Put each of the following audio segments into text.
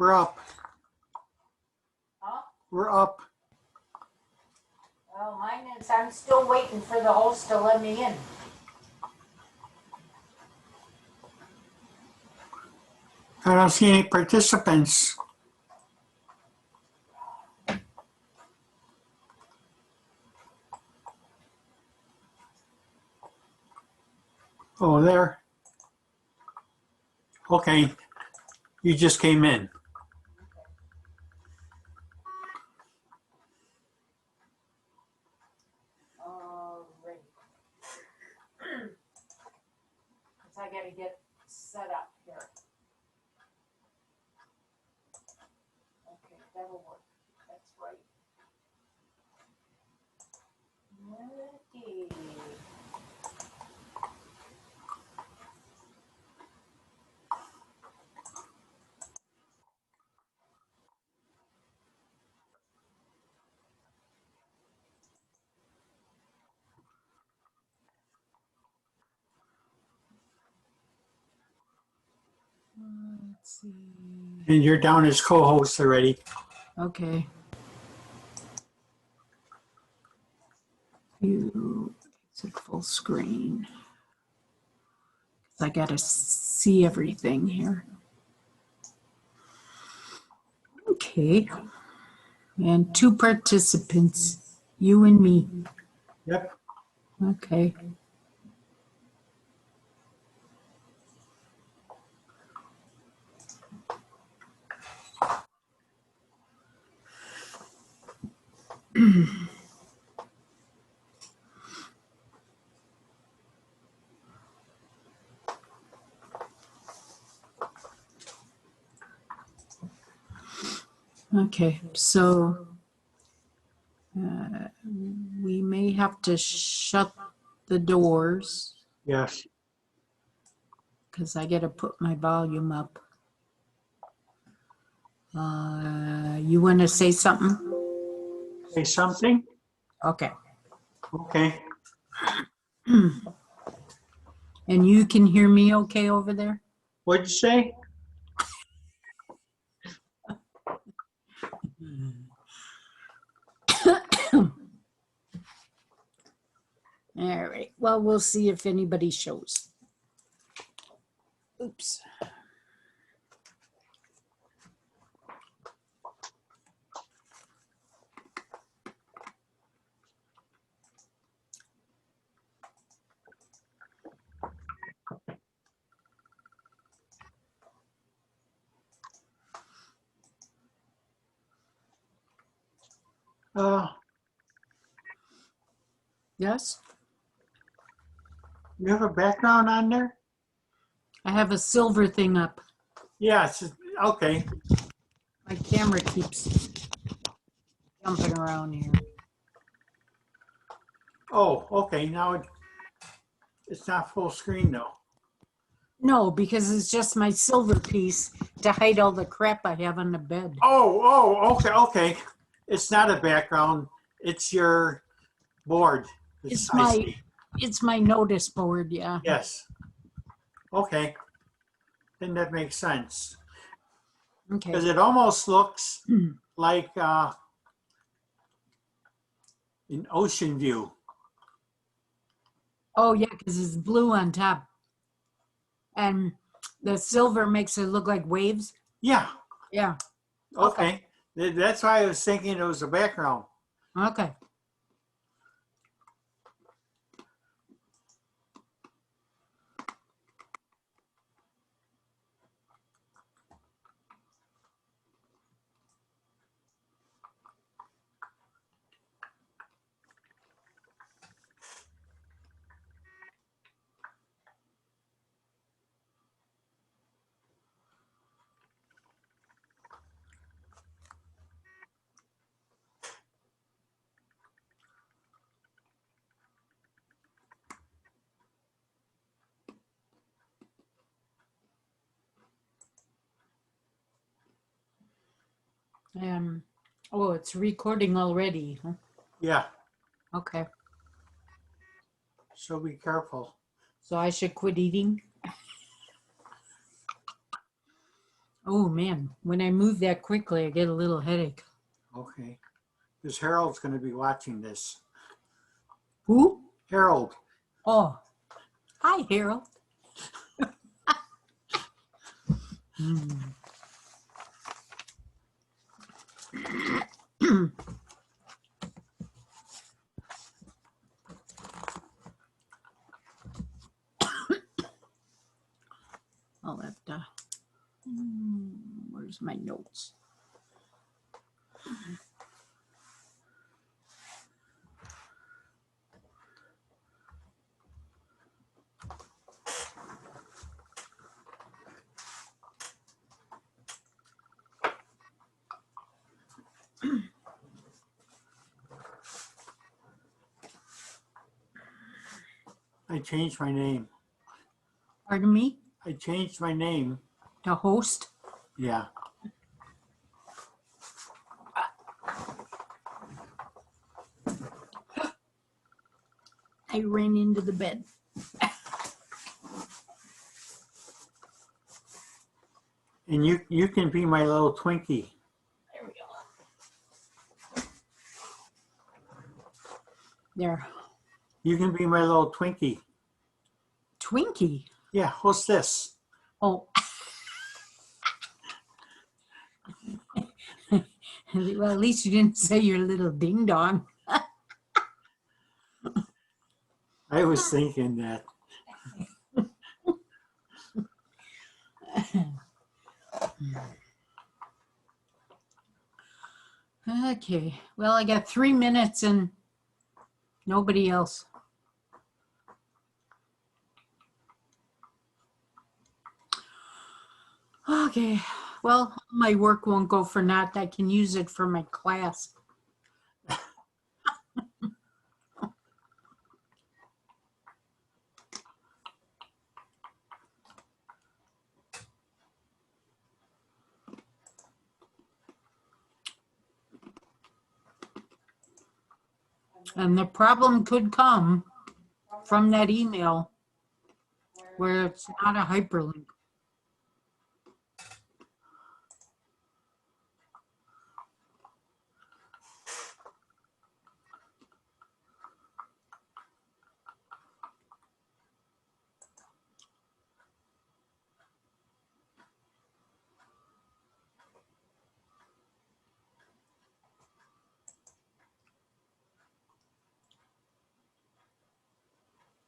We're up. Huh? We're up. Well, mine is, I'm still waiting for the host to let me in. I don't see any participants. Oh, there. Okay. You just came in. Alright. Because I gotta get set up here. Okay, that'll work. That's right. Okay. Let's see. And you're down as co-host already. Okay. You exit full screen. I gotta see everything here. Okay. And 2 participants, you and me. Yep. Okay. Okay, so we may have to shut the doors Yes. because I got to put my volume up. You want to say something? Say something? Okay. Okay. And you can hear me okay over there? What'd you say? All right. Well, we'll see if anybody shows. Oops. Yes? You have a background on there? I have a silver thing up. Yes. Okay. My camera keeps jumping around here. Oh, okay. Now it's not full screen though. No, because it's just my silver piece to hide all the crap I have on the bed. Okay, okay. It's not a background. It's your board. It's I my see. it's my notice board, yeah. Yes. Okay. Then that makes sense. Okay. Because it almost looks like an ocean view. Oh yeah, because it's blue on top. And the silver makes it look like waves. Yeah. Yeah. Okay. That's why I was thinking it was a background. Okay. Oh, it's recording already, huh? Yeah. Okay. So be careful. So I should quit eating? Oh man, when I move that quickly, I get a little headache. Okay. Because Harold's going to be watching this. Who? Harold. Oh, hi, Harold. Hmm. I'll have to. Where's my notes? I changed my name. Pardon me? I changed my name. To host? Yeah. I ran into the bed. And you can be my little Twinkie. There we go. There. You can be my little Twinkie. Twinkie. Yeah, what's this? Oh. Well, at least you didn't say your little ding dong. I was thinking that. Okay. Well, I got 3 minutes and nobody else. Okay. Well, my work won't go for naught. I can use it for my class. And the problem could come from that email where it's not a hyperlink.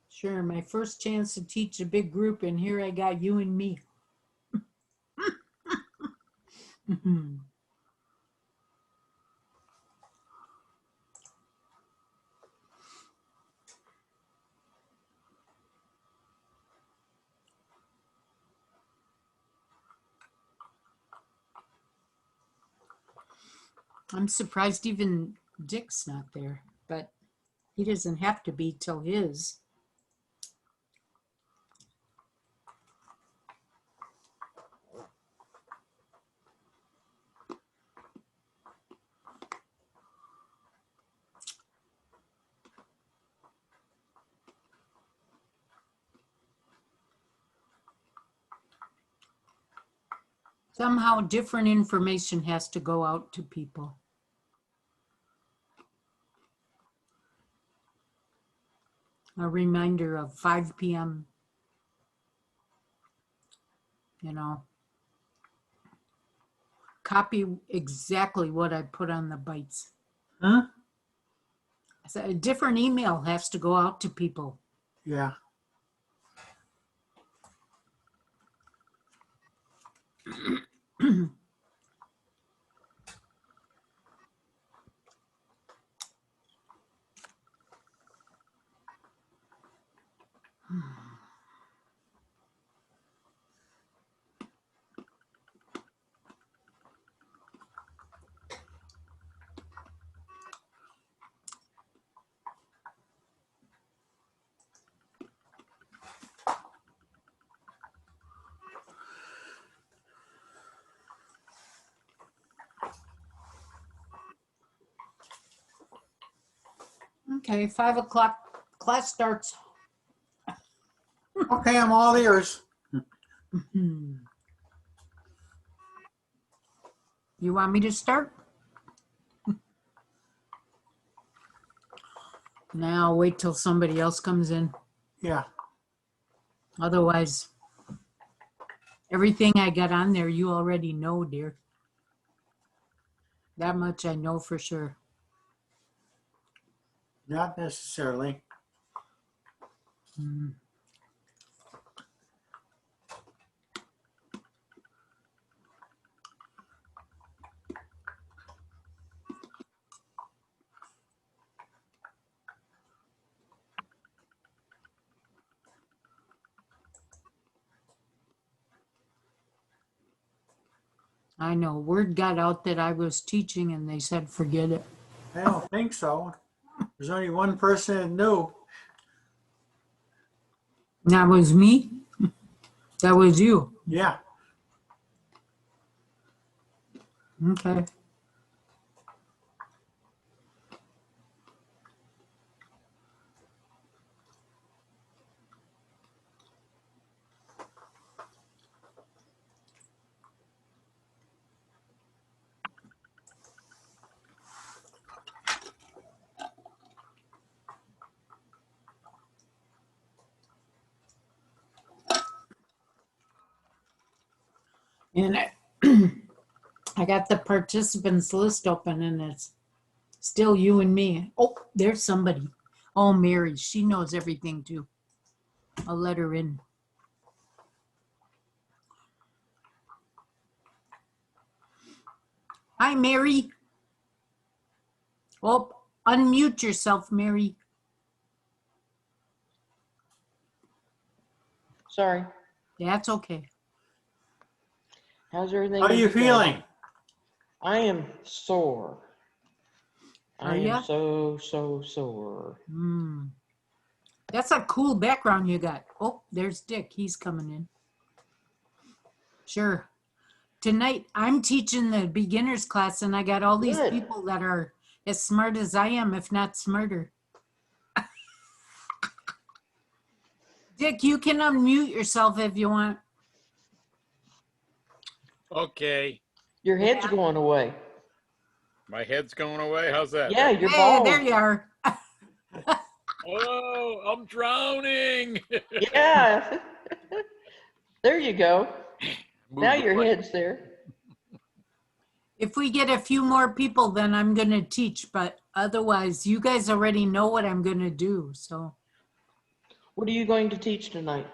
Sure, my first chance to teach a big group, and here I got you and me. I'm surprised even Dick's not there, but he doesn't have to be till his. Somehow different information has to go out to people. A reminder of 5 p.m. You know, copy exactly what I put on the bites. Huh? So a different email has to go out to people. Yeah. Okay, 5 o'clock, class starts. Okay, I'm all ears. You want me to start? Now I'll wait till somebody else comes in. Yeah, Otherwise, everything I got on there, you already know, dear. That much I know for sure. not necessarily. Mm. I know. Word got out that I was teaching and they said, forget it. I don't think so. There's only one person that knew. That was me. That was you. Yeah, Okay. And I got the participants list open and it's still you and me. Oh, there's somebody. Oh, Mary, she knows everything too. I'll let her in. Hi, Mary. Oh, unmute yourself, Mary. Sorry. That's okay. How's everything? how are with you guys? feeling? I am sore. Are I am ya? so sore. Hmm. That's a cool background you got. Oh, there's Dick. He's coming in. Sure. Tonight, I'm teaching the beginners class, and I got all these Good. people that are as smart as I am, if not smarter. Dick, you can unmute yourself if you want. Okay, Your head's going away. my head's going away. How's that? Yeah, you're Hey, bald. there you are. Oh, I'm drowning. Yeah. There you go. Now Move your away. head's there. If we get a few more people, then I'm going to teach, but otherwise, you guys already know what I'm going to do. So What are you going to teach tonight?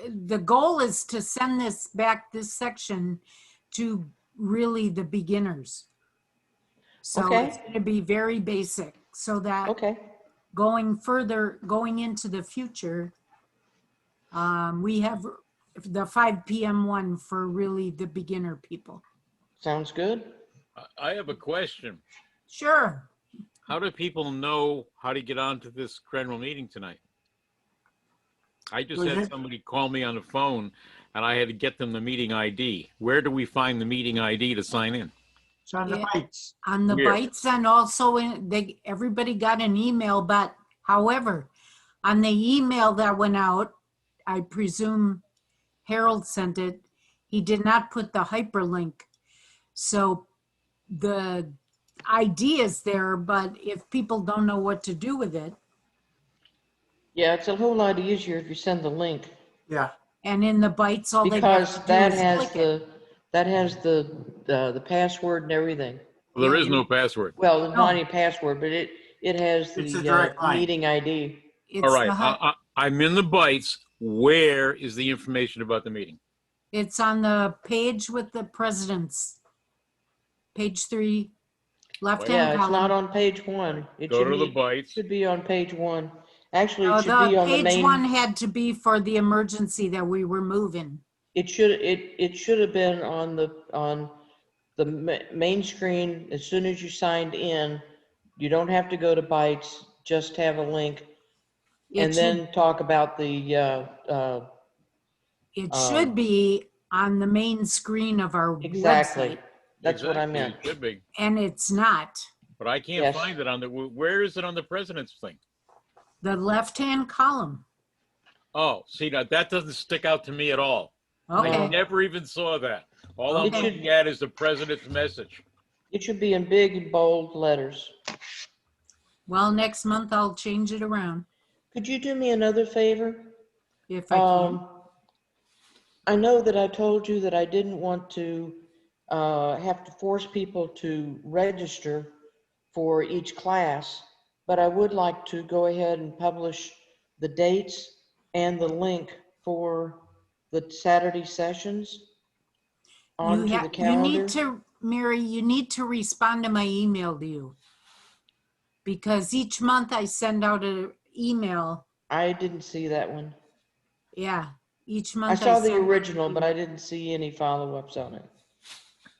the goal is to send this section to really the beginners. So Okay. it's going to be very basic so that Okay. going into the future, we have the 5 p.m. one for really the beginner people. Sounds good. I have a question. Sure. How do people know how to get onto this Cranwell meeting tonight? I just Go had ahead. somebody call me on the phone and I had to get them the meeting ID. Where do we find the meeting ID to sign in? It's on the Yeah. bites. On the Where? bites and also everybody got an email, but however, on the email that went out, I presume Harold sent it, he did not put the hyperlink. So the ID is there, but if people don't know what to do with it, Yeah, it's a whole lot easier if you send the link Yeah, and in the bites, all they have because to do that is has click it. the password and everything. Well, there Yeah, is no password. Well, No. not any password, but it has It's a the direct line. meeting ID. It's All right, the I'm in the bites. Where is the information about the meeting? it's on the page with the presidents. Page 3, left-hand Yeah, it's not column. on page 1. It Go should to the be, bites. should be on page 1. Actually, No, it should be the on the page 1 main, had to be for the emergency that we were moving. it should have been on the main screen as soon as you signed in. You don't have to go to Bytes, just have a link It and should, then talk about the, it should be on the main screen of our exactly. website, That's what I Exactly, meant. it should be. and it's not. But I can't Yes. find it on the, where is it on the president's thing? The left-hand column. Oh, see, now that doesn't stick out to me at all. I Okay, No. never even saw that. All I'm Okay. looking at is the president's message. It should be in big and bold letters. Well, next month I'll change it around Could you do me another favor? if I can. I know that I told you that I didn't want to have to force people to register for each class, but I would like to go ahead and publish the dates and the link for the Saturday sessions onto the You calendar. need to, Mary, you need to respond to my email to you. Because each month I send out an email. I didn't see that one. Yeah, each I month saw the send out original, an but I email. didn't see any follow-ups on it.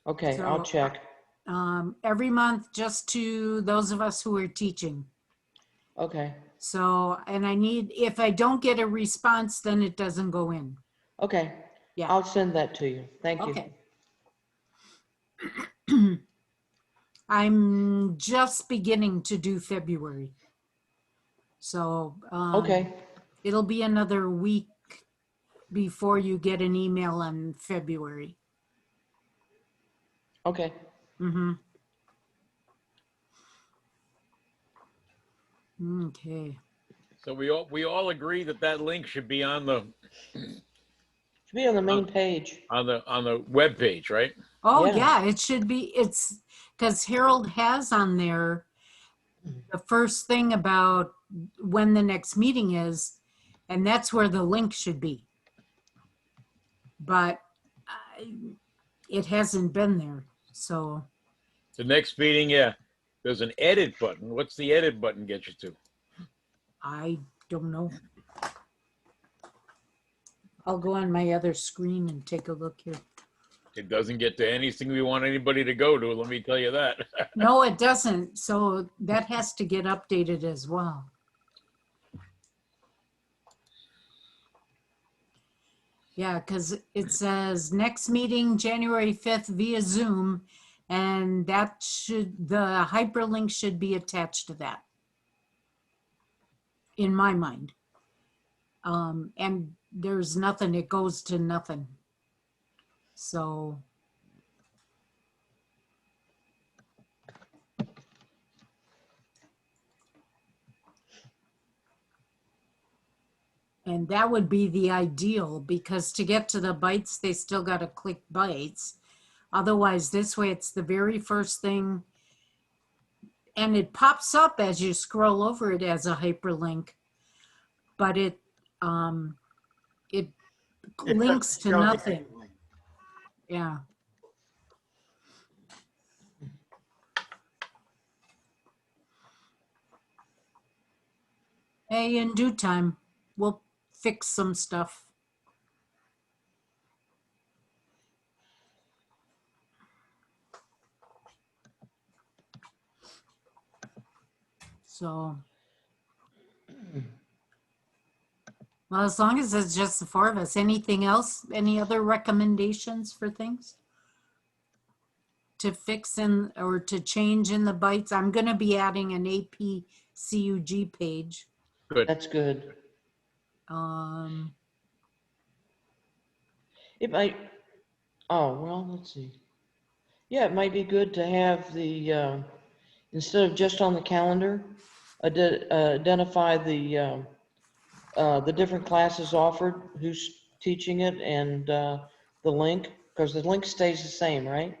Okay, I'll So, check. Every month, just to those of us who are teaching. Okay, So, and I need, if I don't get a response, then it doesn't go in. okay. Yeah. I'll send that to you. Thank you. Okay. I'm just beginning to do February. So, Okay, it'll be another week before you get an email on February. okay. Mm-hmm. Okay. So we all agree that that link should be on the Should be on the main page. on the webpage, right? Oh, Yeah. yeah, it should be. It's because Harold has on there the first thing about when the next meeting is, and that's where the link should be. But it hasn't been there, so The next meeting, yeah. There's an edit button. What's the edit button get you to? I don't know. I'll go on my other screen and take a look here. It doesn't get to anything we want anybody to go to, let me tell you that. No, it doesn't. So that has to get updated as well. Yeah, because it says next meeting, January 5th via Zoom, and that should, the hyperlink should be attached to that. In my mind. And there's nothing, it goes to nothing. So. And that would be the ideal, because to get to the bytes, they still got to click bytes. Otherwise, this way, it's the very first thing. And it pops up as you scroll over it as a hyperlink, but it It links to doesn't show the nothing. hyperlink. Yeah. Hey, in due time, we'll fix some stuff. So, well, as long as it's just the four of us, anything else? Any other recommendations for things? To fix in or to change in the bytes? I'm going to be adding an AP CUG page. Good. That's good. It might, oh, well, let's see. Yeah, it might be good to have the, instead of just on the calendar, identify the different classes offered, who's teaching it, and the link, because the link stays the same, right?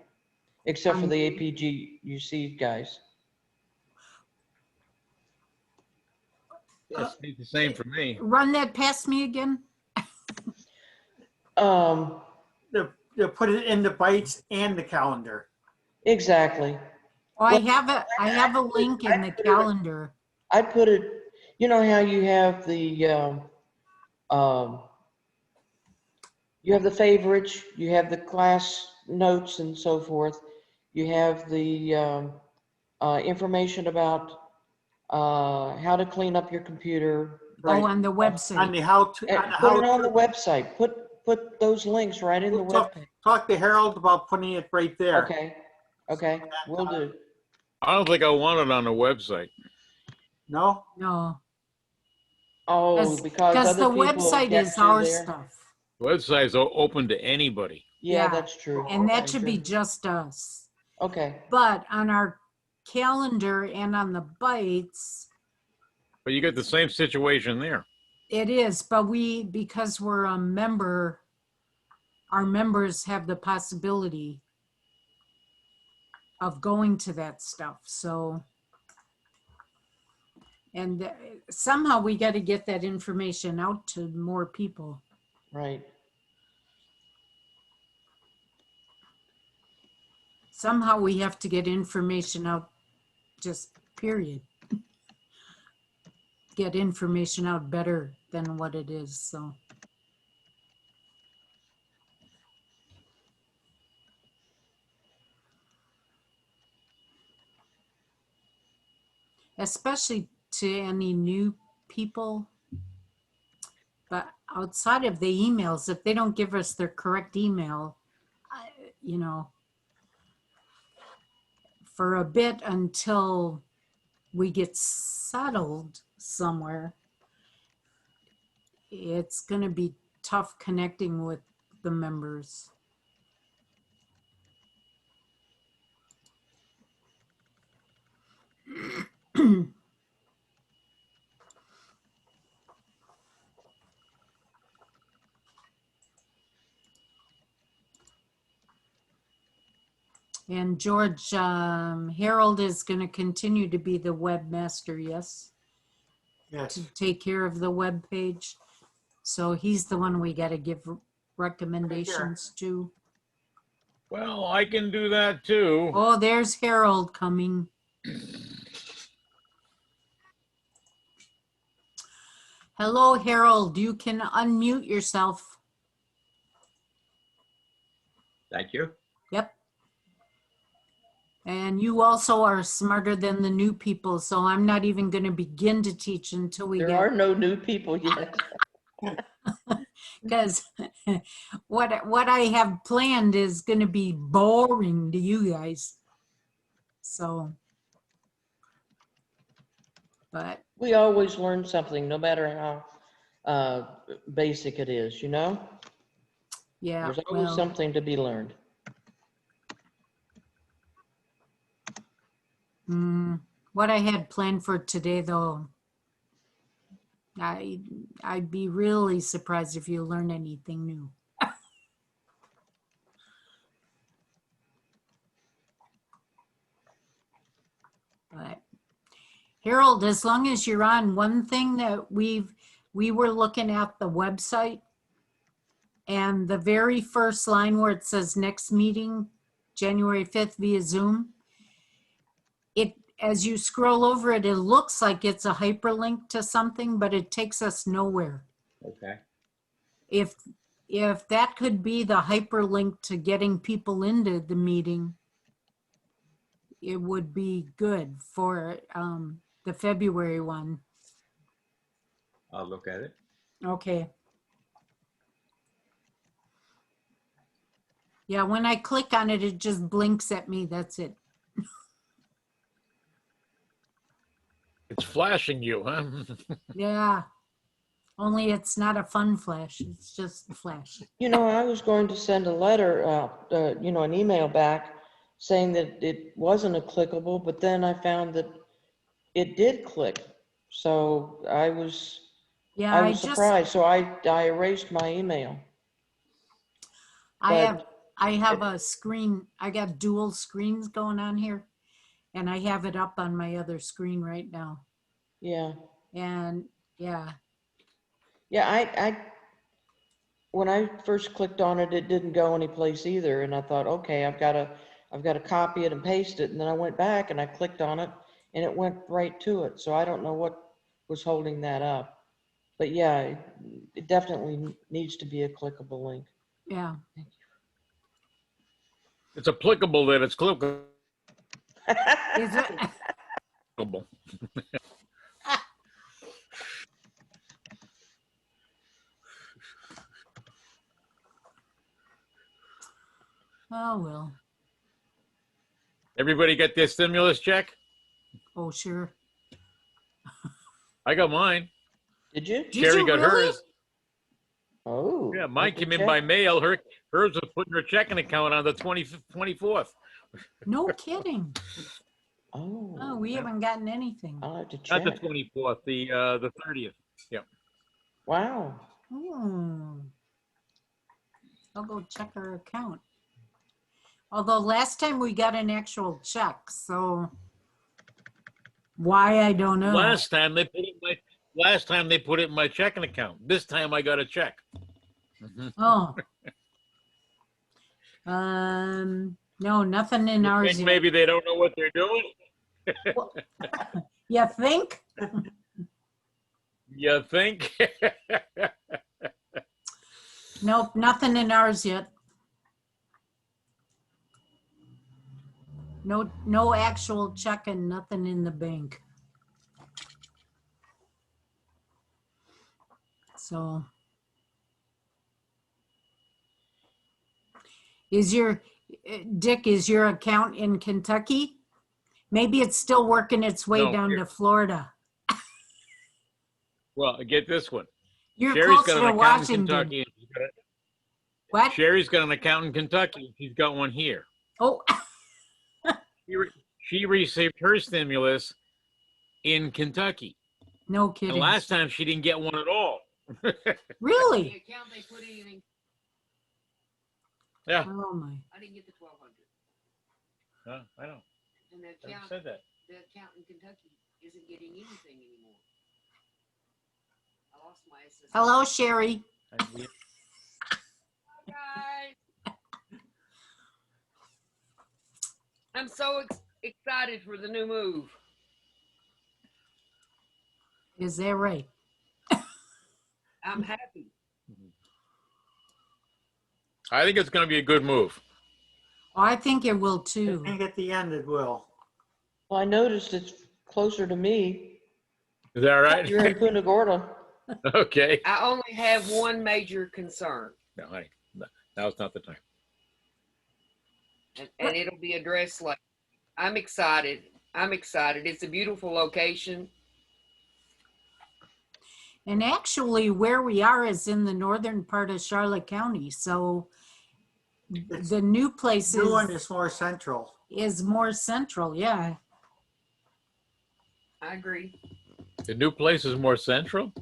Except for the APGUC guys. It's the same for me. Run that past me again. They'll put it in the bytes and the calendar. Exactly. Oh, I have a link in the calendar. I put it, you know how you have the, you have the favorites, you have the class notes and so forth. You have the information about how to clean up your computer. Oh, on the On website. the how to, And on the put how it on the to, website. Put those links right in the We'll web. talk to Harold about putting it right there. Okay, okay, will do. I don't think I want it on the website. No? No, Oh, because because other the people website get is to our there. stuff. The website is open to anybody. Yeah, Yeah. that's true. And that Okay, should be good. just us. Okay, But on our calendar and on the bites, But you got the same situation there. it is, but because we're a member, our members have the possibility of going to that stuff, so. And somehow we got to get that information out to more people. right. Somehow we have to get information out, just period. Get information out better than what it is, so. Especially to any new people. But outside of the emails, if they don't give us their correct email, you know, for a bit until we get settled somewhere, it's going to be tough connecting with the members. And George, Harold is going to continue to be the webmaster, yes? Yes. To take care of the web page. So he's the one we got to give recommendations to. Well, I can do that too. Oh, there's Harold coming. Hello, Harold. You can unmute yourself. Thank you. Yep. And you also are smarter than the new people, so I'm not even going to begin to teach until we There are get, no new people yet. because what I have planned is going to be boring to you guys. So, but We always learn something, no matter how basic it is, you know? yeah, There's always well, something to be learned. what I had planned for today, though, I'd be really surprised if you learn anything new. But Harold, as long as you're on, one thing that we were looking at the website, and the very first line where it says next meeting, January 5th via Zoom, as you scroll over it, it looks like it's a hyperlink to something, but it takes us nowhere. Okay. If that could be the hyperlink to getting people into the meeting, it would be good for the February one. I'll look at it. Okay. Yeah, when I click on it, it just blinks at me. That's it. It's flashing you, huh? Yeah. Only it's not a fun flash. It's just a flash. You know, I was going to send a letter out, an email back saying that it wasn't a clickable, but then I found that it did click. So I was Yeah, I was surprised. So I erased my email. I But have a screen. I got dual screens going on here, and I have it up on my other screen right now. yeah, And yeah, I when I first clicked on it, it didn't go anyplace either, and I thought, okay, I've got to copy it and paste it, and then I went back and I clicked on it, and it went right to it. So I don't know what was holding that up, but yeah, it definitely needs to be a clickable link. yeah. It's applicable that it's clickable. Is it? Oh, well. Everybody get their stimulus check? Oh, sure. I got mine. Did you? Did Sherry you got really? hers. Oh. Oh. Yeah, I mine can came in check. by mail. Hers was putting her checking account on the 24th. No kidding. Oh, Oh, we haven't gotten anything. I'll have to Not the check. 24th, the 30th. Wow. Hmm. I'll go check our account. Although last time we got an actual check, so why, I don't know. Last time they put it in my checking account. This time I got a check. Oh. No, nothing in You ours think yet. maybe they don't know what they're doing? You think? You think? Nope, nothing in ours yet. No actual check and nothing in the bank. So. Dick, is your account in Kentucky? Maybe it's still working its way No, down here. to Florida. Well, get this one. You're Sherry's closer got to an account in Washington. Kentucky. What? Sherry's got an account in Kentucky. She's got one here. Oh, She received her stimulus in Kentucky. no And kidding. last time she didn't get one at all. Really? account they put in, Yeah, Oh my. I didn't get the 1,200. I know. And the I account, said that. the account in Kentucky isn't getting anything anymore. I lost my SSI. Hello, Sherry. Hi, guys. I'm so excited for the new move. Is that right? I'm happy. I think it's going to be a good move. Oh, I think it will I too. think at the end it will. Well, I noticed it's closer to me. Is that right? You're in Punta Gorda. Okay. I only have one major concern, No, now's not the time. and it'll be addressed later. I'm excited. I'm excited. It's a beautiful location. And actually, where we are is in the northern part of Charlotte County. So It's- the new place New one is is more central. more central. Yeah. I agree. The new place is more central?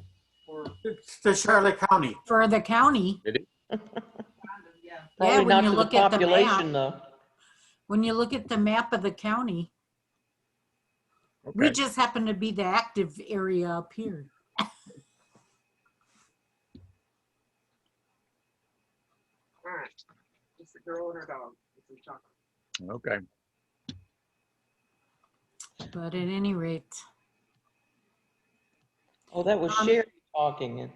Or It's the Charlotte County. For the county. kind of, yeah. Probably when not you to the look at the population though. When you look at the map of the county, we Okay. just happen to be the active area up here. All right. It's the girl and her dog. It's in chocolate. Okay. But at any rate, Oh, that was Um, Sherry talking. And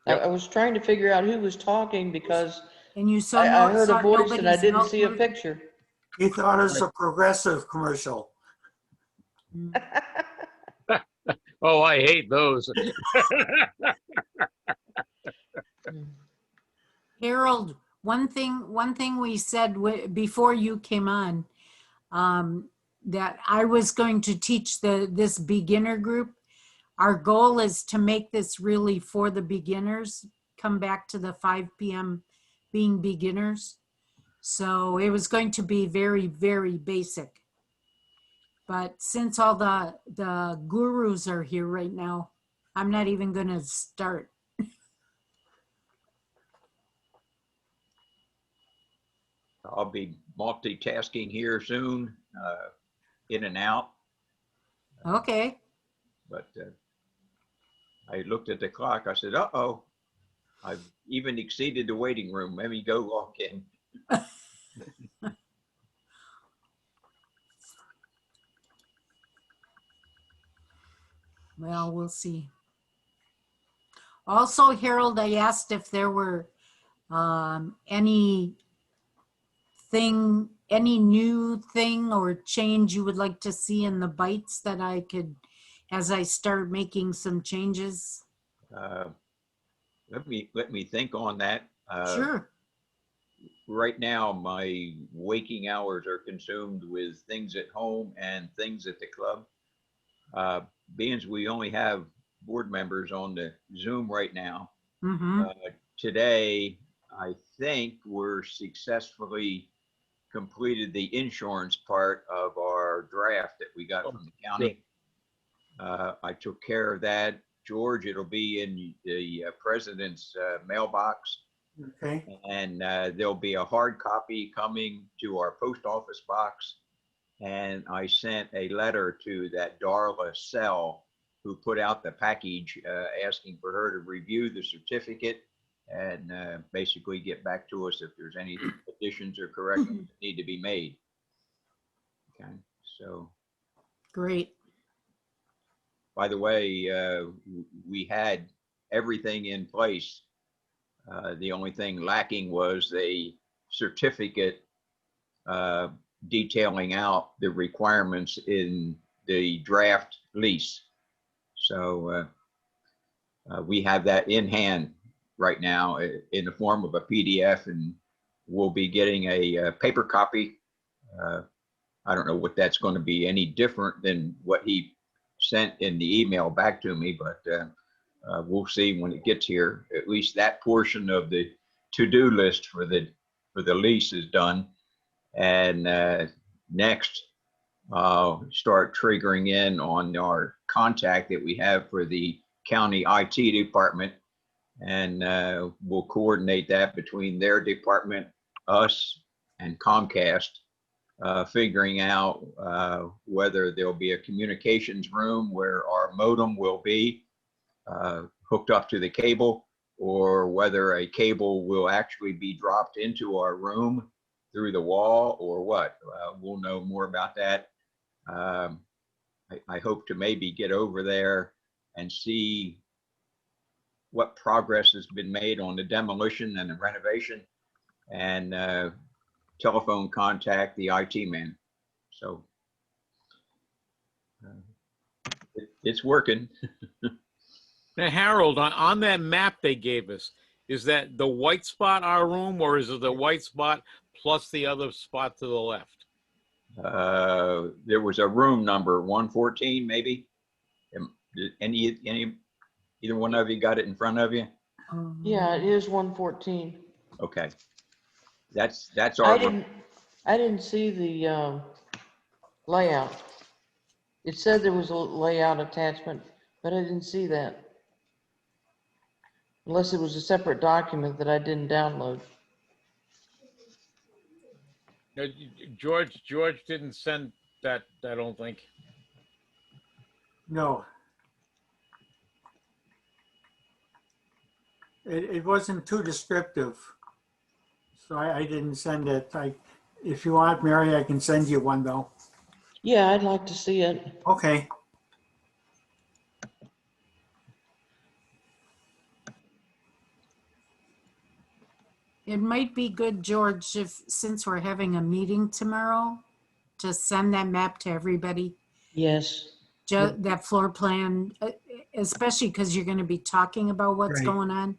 Yep. I was trying to figure out who was talking because and you saw I heard a voice and I nobody's didn't see a note- picture. He thought it was a progressive commercial. Oh, I hate those. Harold, one thing we said before you came on, that I was going to teach this beginner group. Our goal is to make this really for the beginners, come back to the 5 p.m. being beginners. So it was going to be very, very basic. But since all the gurus are here right now, I'm not even going to start. I'll be multitasking here soon, in and out, Okay. but I looked at the clock. I said, uh-oh, I've even exceeded the waiting room. Let me go walk in. Well, we'll see. Also, Harold, I asked if there were any new thing or change you would like to see in the bites that I could, as I start making some changes. Let me think on that. Sure. Right now, my waking hours are consumed with things at home and things at the club. Being as we only have board members on the Zoom right now, Mm-hmm. today, I think we're successfully completed the insurance part of our draft that we got from the county. I took care of that. George, it'll be in the president's mailbox, Okay, and there'll be a hard copy coming to our post office box. And I sent a letter to that Darla Sell who put out the package, asking for her to review the certificate and basically get back to us if there's any additions or corrections that need to be made. Okay, so Great. by the way, we had everything in place. The only thing lacking was a certificate detailing out the requirements in the draft lease. So we have that in hand right now in the form of a PDF, and we'll be getting a paper copy. I don't know what that's going to be any different than what he sent in the email back to me, but we'll see when it gets here. At least that portion of the to-do list for the lease is done. And next, start triggering in on our contact that we have for the county IT department. And we'll coordinate that between their department, us, and Comcast, figuring out whether there'll be a communications room where our modem will be hooked up to the cable, or whether a cable will actually be dropped into our room through the wall, or what. We'll know more about that. I hope to maybe get over there and see what progress has been made on the demolition and the renovation, and telephone contact the IT man. So it's working. Now, Harold, on that map they gave us, is that the white spot our room, or is it the white spot plus the other spot to the left? There was a room number 114, maybe. Either one of you got it in front of you? Yeah, it is 114. Okay. That's our room. I didn't see the layout. It said there was a layout attachment, but I didn't see that. Unless it was a separate document that I didn't download. No, George didn't send that, I don't think. no. It wasn't too descriptive. So I didn't send it. If you want, Mary, I can send you one though. Yeah, I'd like to see it. Okay, It might be good, George, if, since we're having a meeting tomorrow, to send that map to everybody, Yes. that floor plan, especially because you're going to be talking about what's Right. going on.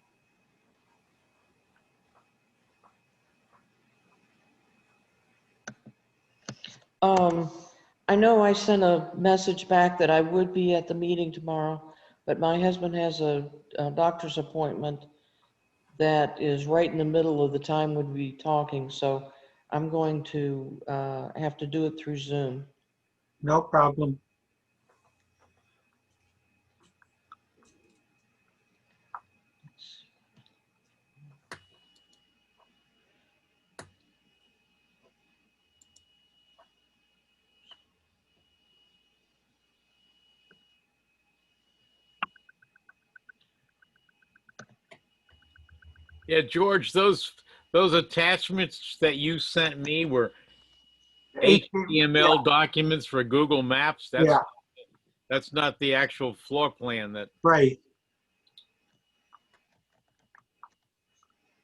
I know I sent a message back that I would be at the meeting tomorrow, but my husband has a doctor's appointment that is right in the middle of the time we'd be talking, so I'm going to have to do it through Zoom. no problem. Yeah, George, those attachments that you sent me were HTML documents for Google Maps. Yeah, That's not the actual floor plan that. right.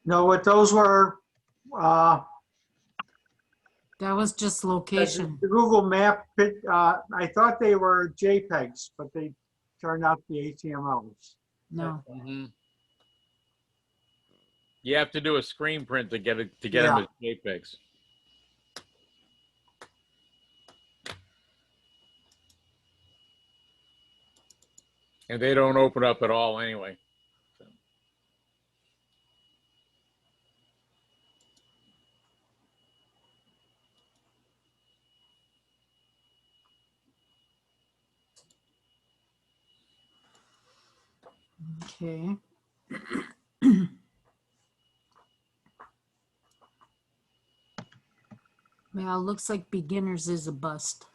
No, what those were, That was just location. the Google map, I thought they were JPEGs, but they turned out to be HTMLs. No. Mhm. You have to do a screen print to get it Yeah. them as JPEGs. And they don't open up at all anyway. Okay. Well, looks like beginners is a bust.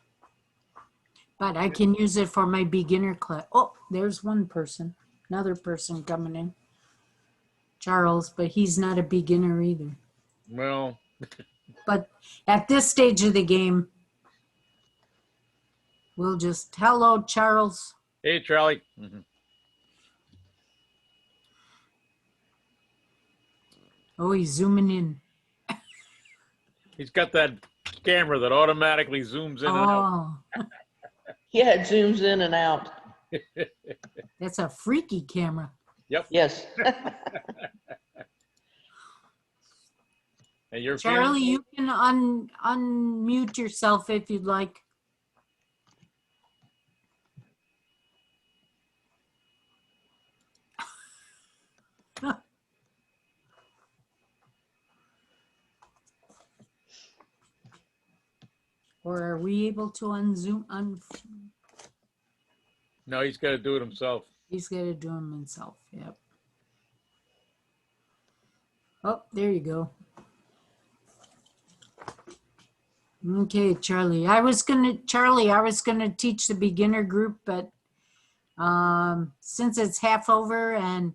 But I can use it for my beginner class. Oh, there's one person, another person coming in. Charles, but he's not a beginner either. Well, But at this stage of the game, we'll just, hello, Charles. hey, Charlie. Mhm. Oh, he's zooming in. He's got that camera that automatically zooms in and out. Oh, Yeah, it zooms in and out. that's a freaky camera. Yes. And your Charlie, camera? you can unmute yourself if you'd like. Or are we able to unzoom? No, he's got to do it himself. He's got to do them himself. Yep. Oh, there you go. Okay, Charlie. I was gonna teach the beginner group, but since it's half over and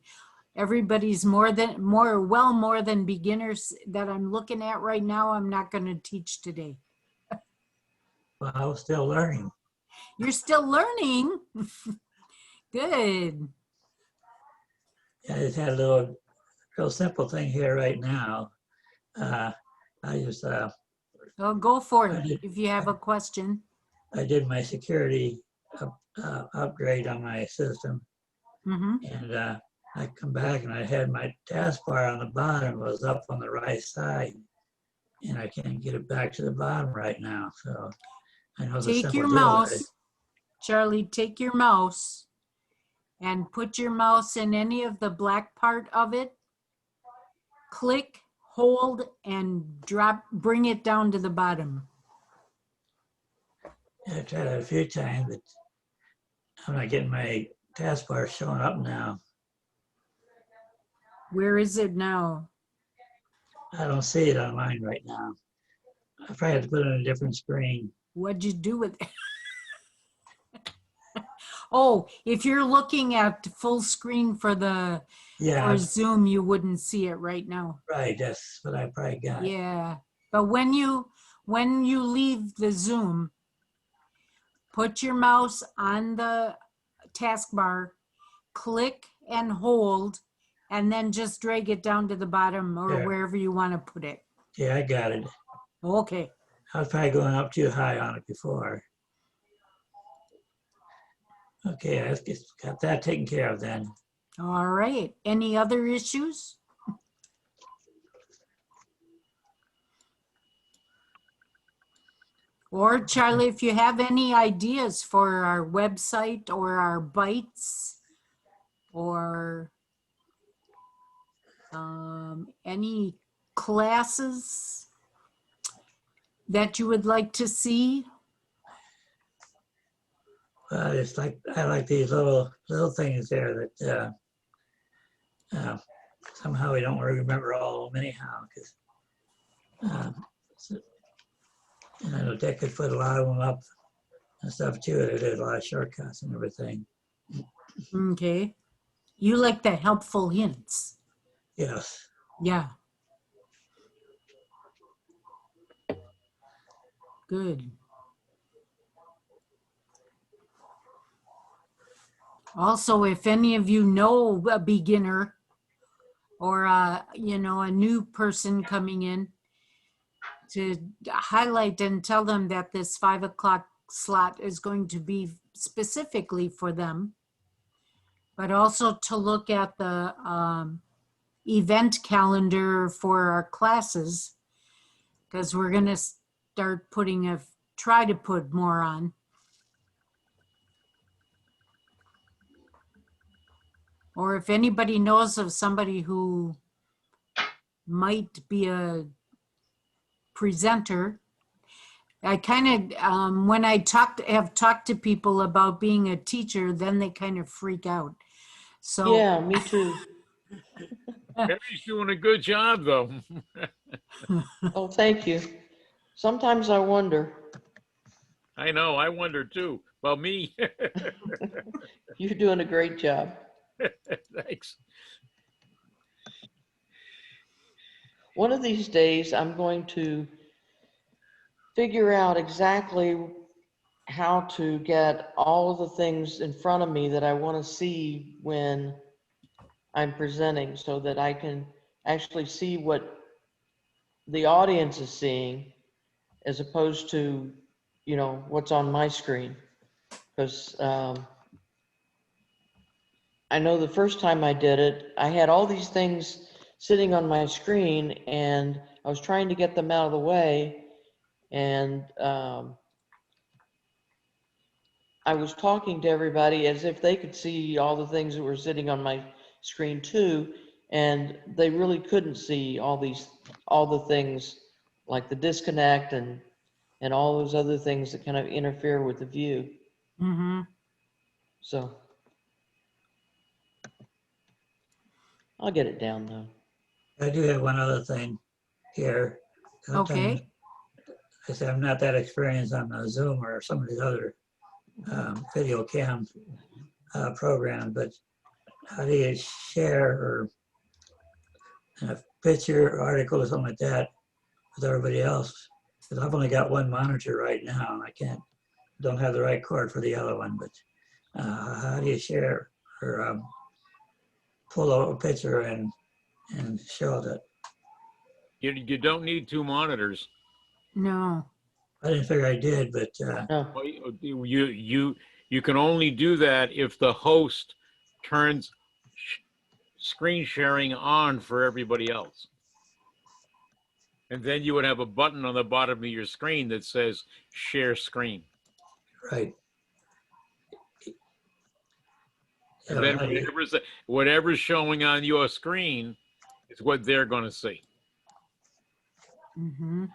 everybody's more than beginners that I'm looking at right now, I'm not gonna teach today. Well, I was still learning. You're still learning. Good. I just had a little, real simple thing here right now. I just, Well, go for I it did- if you have a question. I did my security upgrade on my system, Mm-hmm. and I come back and I had my taskbar on the bottom was up on the right side, and I can't get it back to the bottom right now. So I know the Take simple your deal mouse, is- Charlie, take your mouse and put your mouse in any of the black part of it. Click, hold, and bring it down to the bottom. I tried it a few times, but I'm not getting my taskbar showing up now. Where is it now? I don't see it on mine right now. I probably have to put it on a different screen. What'd you do with it? Oh, if you're looking at full screen for Yeah, Zoom, you wouldn't see it right now. right. That's what I probably got. Yeah, but when you leave the Zoom, put your mouse on the taskbar, click and hold, and then just drag it down to the bottom or There. wherever you want to put it. Yeah, I got it. Okay. I was probably going up too high on it before. Okay, I got that taken care of then. All right. Any other issues? Or Charlie, if you have any ideas for our website or our bites or any classes that you would like to see? Well, it's like I like these little things there that somehow we don't remember all of them anyhow. Because and I know Dick could put a lot of them up and stuff too. There's a lot of shortcuts and everything. Okay. You like the helpful hints. Yes. Yeah. Good. Also, if any of you know a beginner or a new person coming in, to highlight and tell them that this 5 o'clock slot is going to be specifically for them, but also to look at the event calendar for our classes, because we're going to start try to put more on. Or if anybody knows of somebody who might be a presenter, I kind of, when I have talked to people about being a teacher, then they kind of freak out. So, Yeah, me too. Mary's doing a good job, though. Oh, thank you. Sometimes I wonder. I know, I wonder too. Well, me. You're doing a great job. Thanks. One of these days, I'm going to figure out exactly how to get all of the things in front of me that I want to see when I'm presenting so that I can actually see what the audience is seeing as opposed to, you know, what's on my screen. Because I know the first time I did it, I had all these things sitting on my screen and I was trying to get them out of the way. And I was talking to everybody as if they could see all the things that were sitting on my screen too. And they really couldn't see all the things like the disconnect and all those other things that kind of interfere with the view. mhm. So I'll get it down though. I do have one other thing here. Sometimes, Okay. I say I'm not that experienced on Zoom or some of these other video cam programs, but how do you share or a picture or article or something like that with everybody else? Because I've only got one monitor right now and don't have the right cord for the other one, but how do you share or pull out a picture and show that? You don't need two monitors. No. I didn't figure I did, but No, Well, you can only do that if the host turns screen sharing on for everybody else. And then you would have a button on the bottom of your screen that says share screen. right. And then whatever's showing on your screen is what they're going to see. Mhm.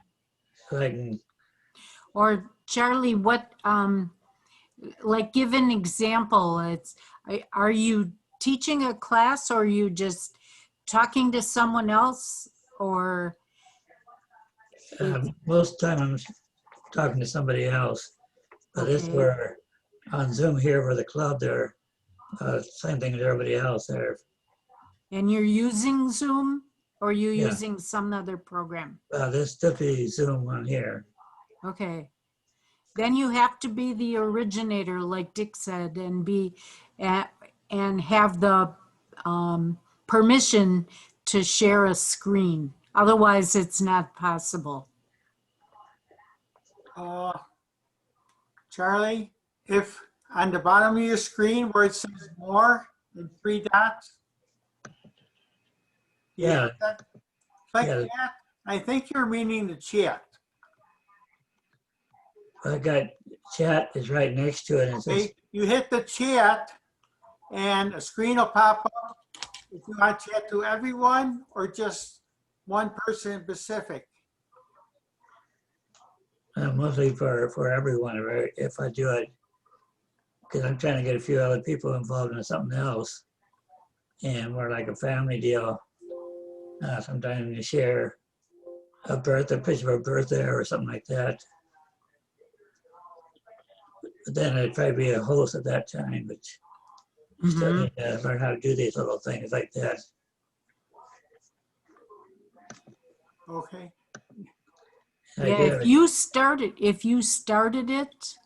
So I can, Or Charlie, what, like give an example. Are you teaching a class or are you just talking to someone else or? most of the time I'm talking to somebody else, but this Okay. where on Zoom here for the club, they're same thing as everybody else there. And you're using Zoom or you Yeah. using some other program? This still be Zoom on here. Okay. Then you have to be the originator, like Dick said, and and have the permission to share a screen. Otherwise, it's not possible. Charlie, if on the bottom of your screen where it says more and three dots. you Yeah. hit that- Click Yeah. that. I think you're meaning the chat. I got chat is right next to it. And it says, Okay, you hit the chat and a screen will pop up. If you want to chat to everyone or just one person in specific. mostly for everyone, right? If I do it, because I'm trying to get a few other people involved in something else. And we're like a family deal. Sometimes you share a picture of a birthday or something like that. But then I'd probably be a host at that time, but you still Mhm. need to learn how to do these little things like that. Okay, I Yeah, do have if you started it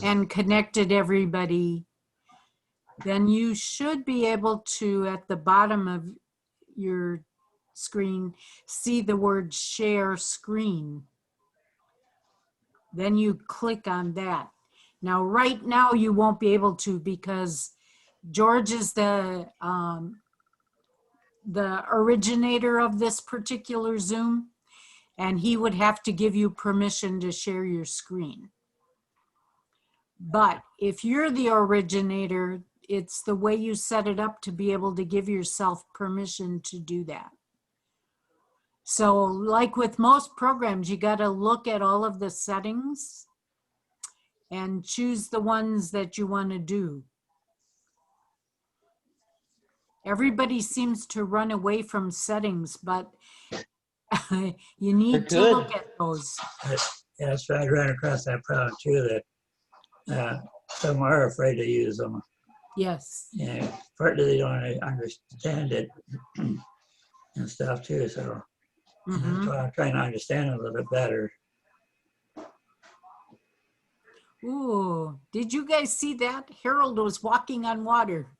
and connected everybody, then you should be able to, at the bottom of your screen, see the word share screen. Then you click on that. Now, right now, you won't be able to because George is the originator of this particular Zoom, and he would have to give you permission to share your screen. But if you're the originator, it's the way you set it up to be able to give yourself permission to do that. So like with most programs, you got to look at all of the settings and choose the ones that you want to do. Everybody seems to run away from settings, but you need to They're look good. at those. Yeah, so I ran across that problem too, that some are afraid to use them. Yes. Yeah, partly they don't understand it and stuff too, so that's Mhm. why I'm trying to understand it a little bit better. Ooh, did you guys see that? Harold was walking on water.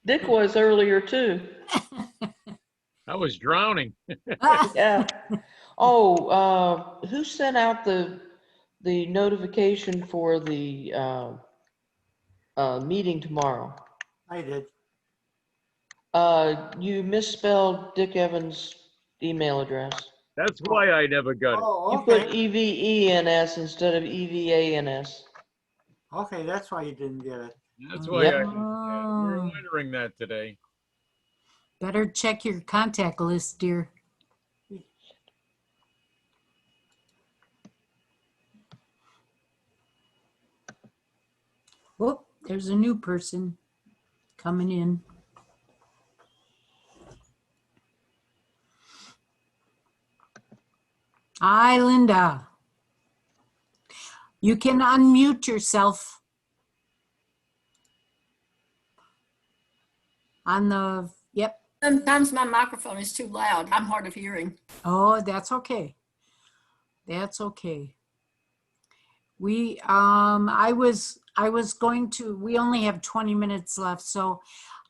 Dick was earlier too. I was drowning. Yeah. Oh, who sent out the notification for the meeting tomorrow? I did. You misspelled Dick Evans' email address. That's why I never got it. Oh, You put okay. EVENS instead of EVANS. Okay, that's why you didn't get it. That's why I Yep. didn't get it. We were Oh, wondering that today. better check your contact list, dear. Oh, there's a new person coming in. Hi, Linda. You can unmute yourself on the, yep. Sometimes my microphone is too loud. I'm hard of hearing. Oh, that's okay. That's okay. We, I was going to, we only have 20 minutes left, so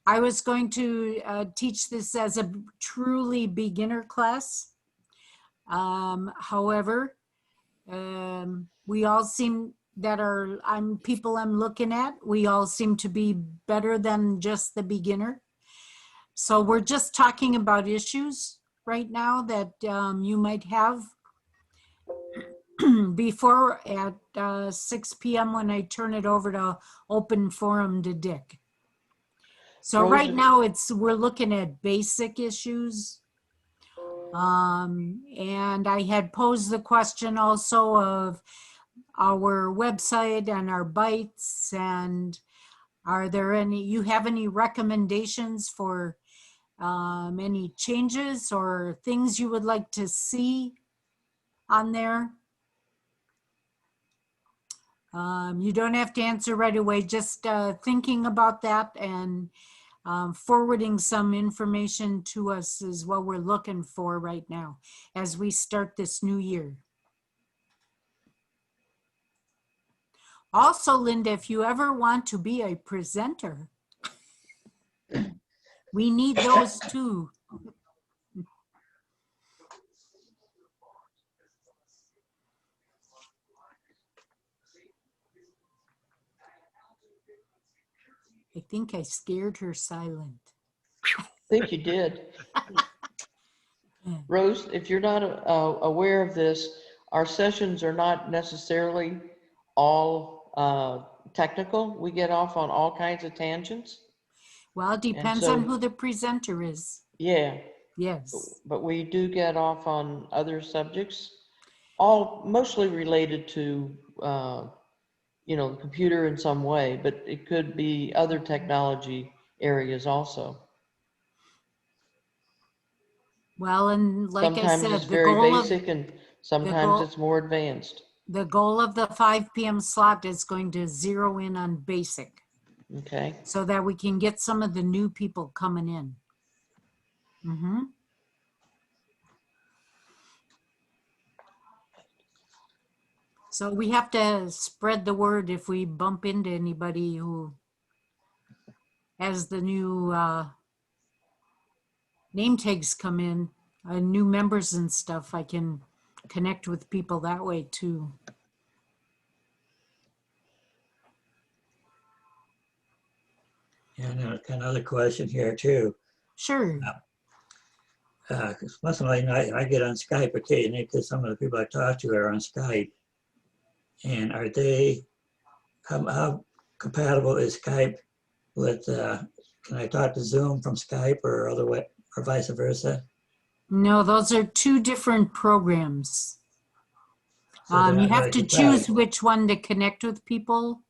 I was going to teach this as a truly beginner class. However, we all seem that are, people I'm looking at, we all seem to be better than just the beginner. So we're just talking about issues right now that you might have before at 6 p.m. when I turn it over to open forum to Dick. So right Rosa- now we're looking at basic issues. And I had posed the question also of our website and our bites, and are there you have any recommendations for any changes or things you would like to see on there? You don't have to answer right away, just thinking about that and forwarding some information to us is what we're looking for right now as we start this new year. Also, Linda, if you ever want to be a presenter, we need those too. I think I scared her silent. I think you did. Rose, if you're not aware of this, our sessions are not necessarily all technical. We get off on all kinds of tangents. Well, it depends so- on who the presenter is. Yeah, Yes. but we do get off on other subjects, all mostly related to, the computer in some way, but it could be other technology areas also. Well, and like I Sometimes said, it's the very goal of basic and sometimes goal- it's more advanced. the goal of the 5 p.m. slot is going to zero in on basic Okay. so that we can get some of the new people coming in. Mm-hmm. So we have to spread the word if we bump into anybody who has the new name tags come in, new members and stuff. I can connect with people that way too. And another question here too. Sure. Because most of the night I get on Skype occasionally because some of the people I talk to are on Skype. And are they, how compatible is Skype with, can I talk to Zoom from Skype or other way, or vice versa? No, those are two different programs. So they're You not have really to choose compatible. which one to connect with people.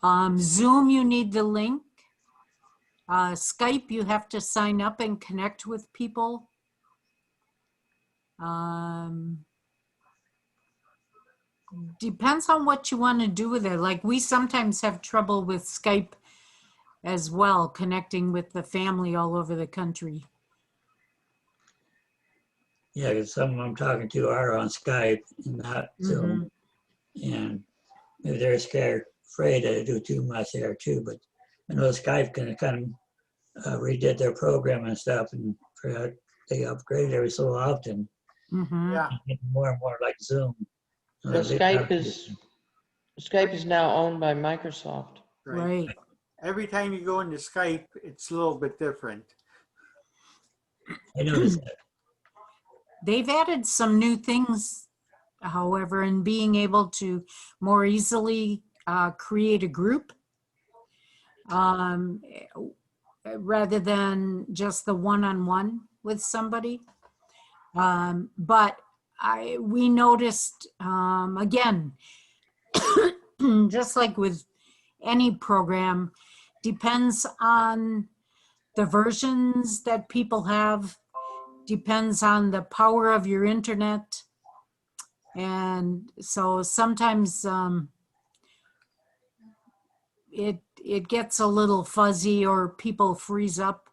Zoom, you need the link. Skype, you have to sign up and connect with people. Depends on what you want to do with it. Like we sometimes have trouble with Skype as well, connecting with the family all over the country. Yeah, because some I'm talking to are on Skype and not Zoom. And maybe they're scared, afraid to do too much there too. But I know Skype kind of redid their program and stuff, and they upgraded every so often, Yeah, getting more and more like Zoom. So Skype is now owned by Microsoft. right. Right. Every time you go into Skype, it's a little bit different. I noticed that. They've added some new things, however, in being able to more easily create a group rather than just the one-on-one with somebody. But we noticed, again, just like with any program, depends on the versions that people have, depends on the power of your internet. And so sometimes it gets a little fuzzy or people freeze up.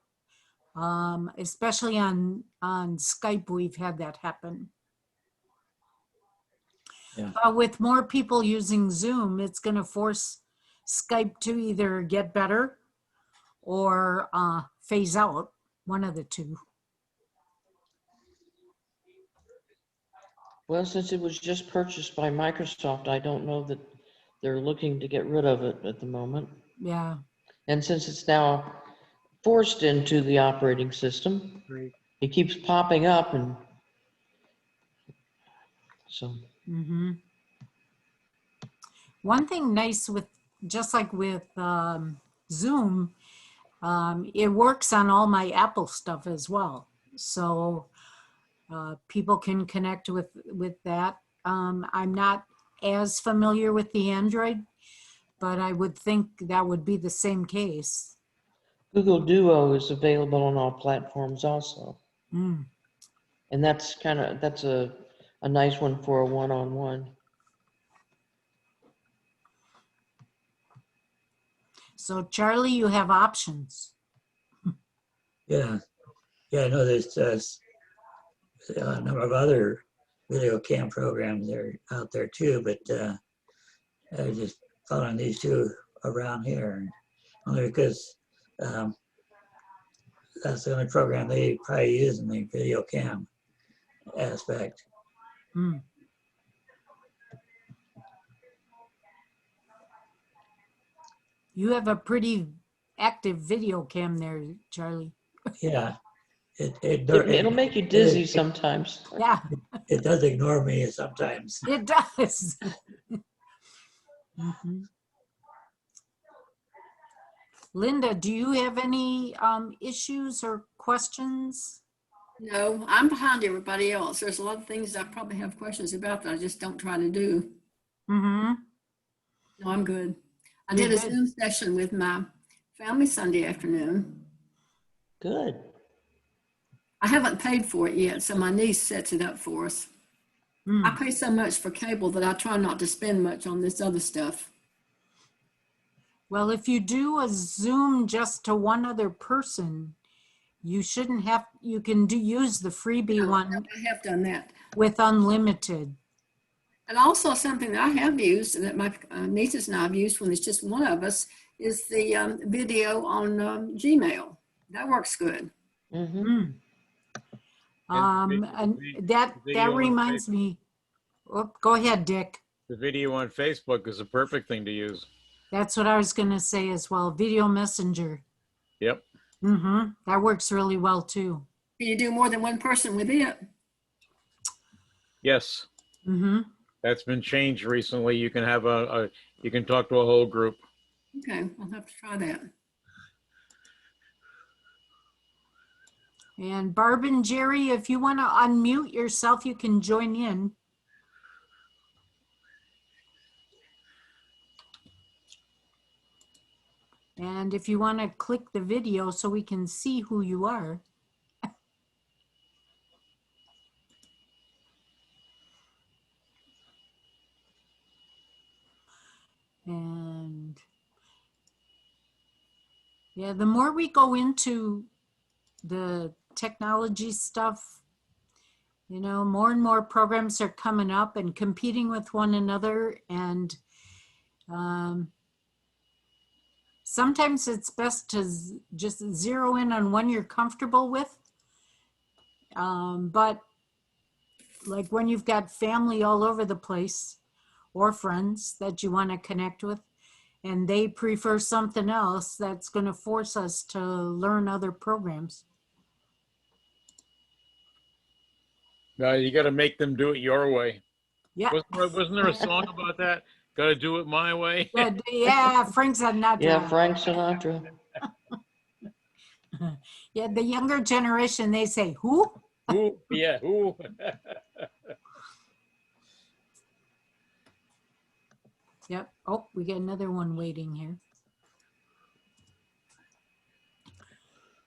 Especially on Skype, we've had that happen. Yeah. With more people using Zoom, it's going to force Skype to either get better or phase out, one of the two. Well, since it was just purchased by Microsoft, I don't know that they're looking to get rid of it at the moment. Yeah. And since it's now forced into the operating system, Right. it keeps popping up, and so. Mm-hmm. One thing nice with, just like with Zoom, it works on all my Apple stuff as well. So people can connect with that. I'm not as familiar with the Android, but I would think that would be the same case. Google Duo is available on all platforms also. Mm. And that's a nice one for a one-on-one. So Charlie, you have options. Yeah. Yeah, I know there's a number of other video cam programs that are out there too, but I just following these two around here, only because that's the only program they probably use in the video cam aspect. Mm. You have a pretty active video cam there, Charlie. Yeah, It'll make you dizzy sometimes. Yeah, it does ignore me sometimes. it does. Mhm. Linda, do you have any issues or questions? No, I'm behind everybody else. There's a lot of things I probably have questions about that I just don't try to do. Mm-hmm. No, I'm good. I You're did a good. Zoom session with my family Sunday afternoon. Good. I haven't paid for it yet, so my niece sets it up for us. Mm. I pay so much for cable that I try not to spend much on this other stuff. Well, if you do a Zoom just to one other person, you shouldn't have, you can use the freebie one I have done that. with unlimited. And also something that I have used and that my nieces and I have used when it's just one of us is the video on Gmail. That works good. Mm-hmm. Mm. And that reminds me, oh, go ahead, Dick. The video on Facebook is a perfect thing to use. That's what I was going to say as well. Video Messenger. Yep. Mm-hmm. That works really well too. Can you do more than one person with it? Yes. Mm-hmm. That's been changed recently. You can have you can talk to a whole group. Okay, I'll have to try that. And Barb and Jerry, if you want to unmute yourself, you can join in. And if you want to click the video so we can see who you are. And yeah, the more we go into the technology stuff, you know, more and more programs are coming up and competing with one another. And sometimes it's best to just zero in on one you're comfortable with. But like when you've got family all over the place or friends that you want to connect with, and they prefer something else, that's going to force us to learn other programs. No, you got to make them do it your way. Yeah. Wasn't there a song about that? Got to do it my way. Yeah, Frank Sinatra. Yeah, Frank Sinatra. Yeah, the younger generation, they say, who? Who? Yeah, who? Yep. Oh, we get another one waiting here.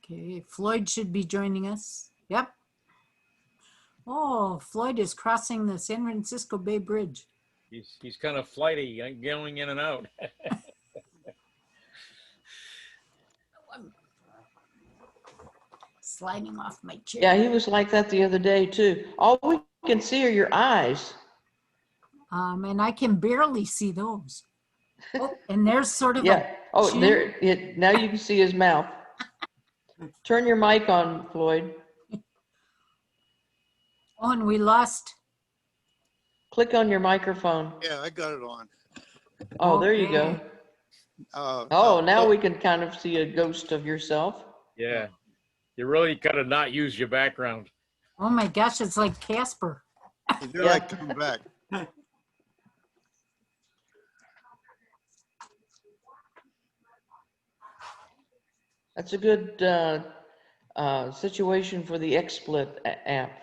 Okay, Floyd should be joining us. Yep. Oh, Floyd is crossing the San Francisco Bay Bridge. He's kind of flighty, going in and out. Sliding off my chair. Yeah, he was like that the other day too. All we can see are your eyes. And I can barely see those. Oh, and there's sort of Yeah. Oh, chin. there. Now you can see his mouth. Turn your mic on, Floyd. Oh, and we lost. Click on your microphone. Yeah, I got it on. Oh, there you go. Okay. Oh, now we can kind of see a ghost of yourself. Yeah. You really got to not use your background. Oh my gosh, it's like Casper. There I come back. That's a good situation for the XSplit app.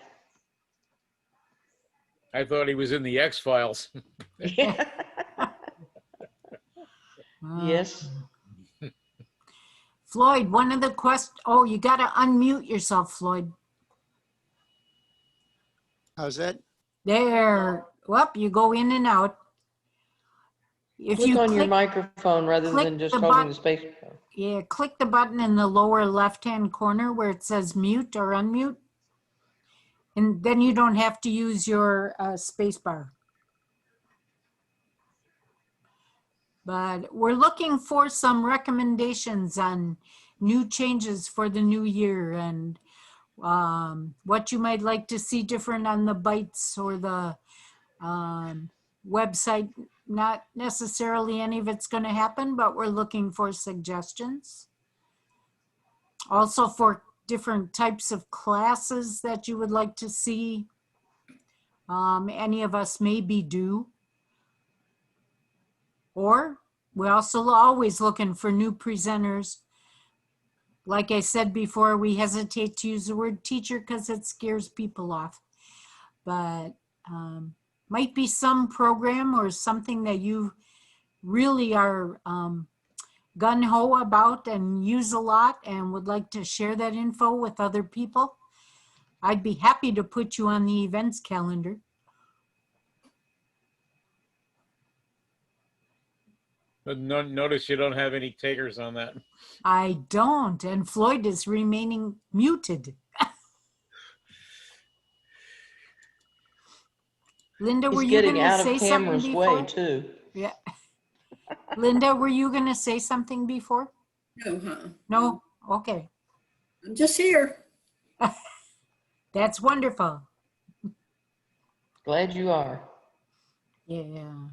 I thought he was in the X-Files. Yeah. Yes. Floyd, one of the oh, you got to unmute yourself, Floyd. How's that? There. Whoop, you go in and out. If Click you on your click, microphone rather click than just the holding button. the space bar. yeah, click the button in the lower left-hand corner where it says mute or unmute. And then you don't have to use your space bar. But we're looking for some recommendations on new changes for the new year and what you might like to see different on the Bytes or the website. Not necessarily any of it's going to happen, but we're looking for suggestions. Also for different types of classes that you would like to see. Any of us may be due. Or we're also always looking for new presenters. Like I said before, we hesitate to use the word teacher because it scares people off. But might be some program or something that you really are gung-ho about and use a lot and would like to share that info with other people. I'd be happy to put you on the events calendar. But notice you don't have any takers on that. I don't, and Floyd is remaining muted. Linda, were He's you going getting to out say of something camera's before? way too. Yeah. Linda, were you going to say something before? No, huh? No? Okay. I'm just here. That's wonderful. Glad you are. Yeah.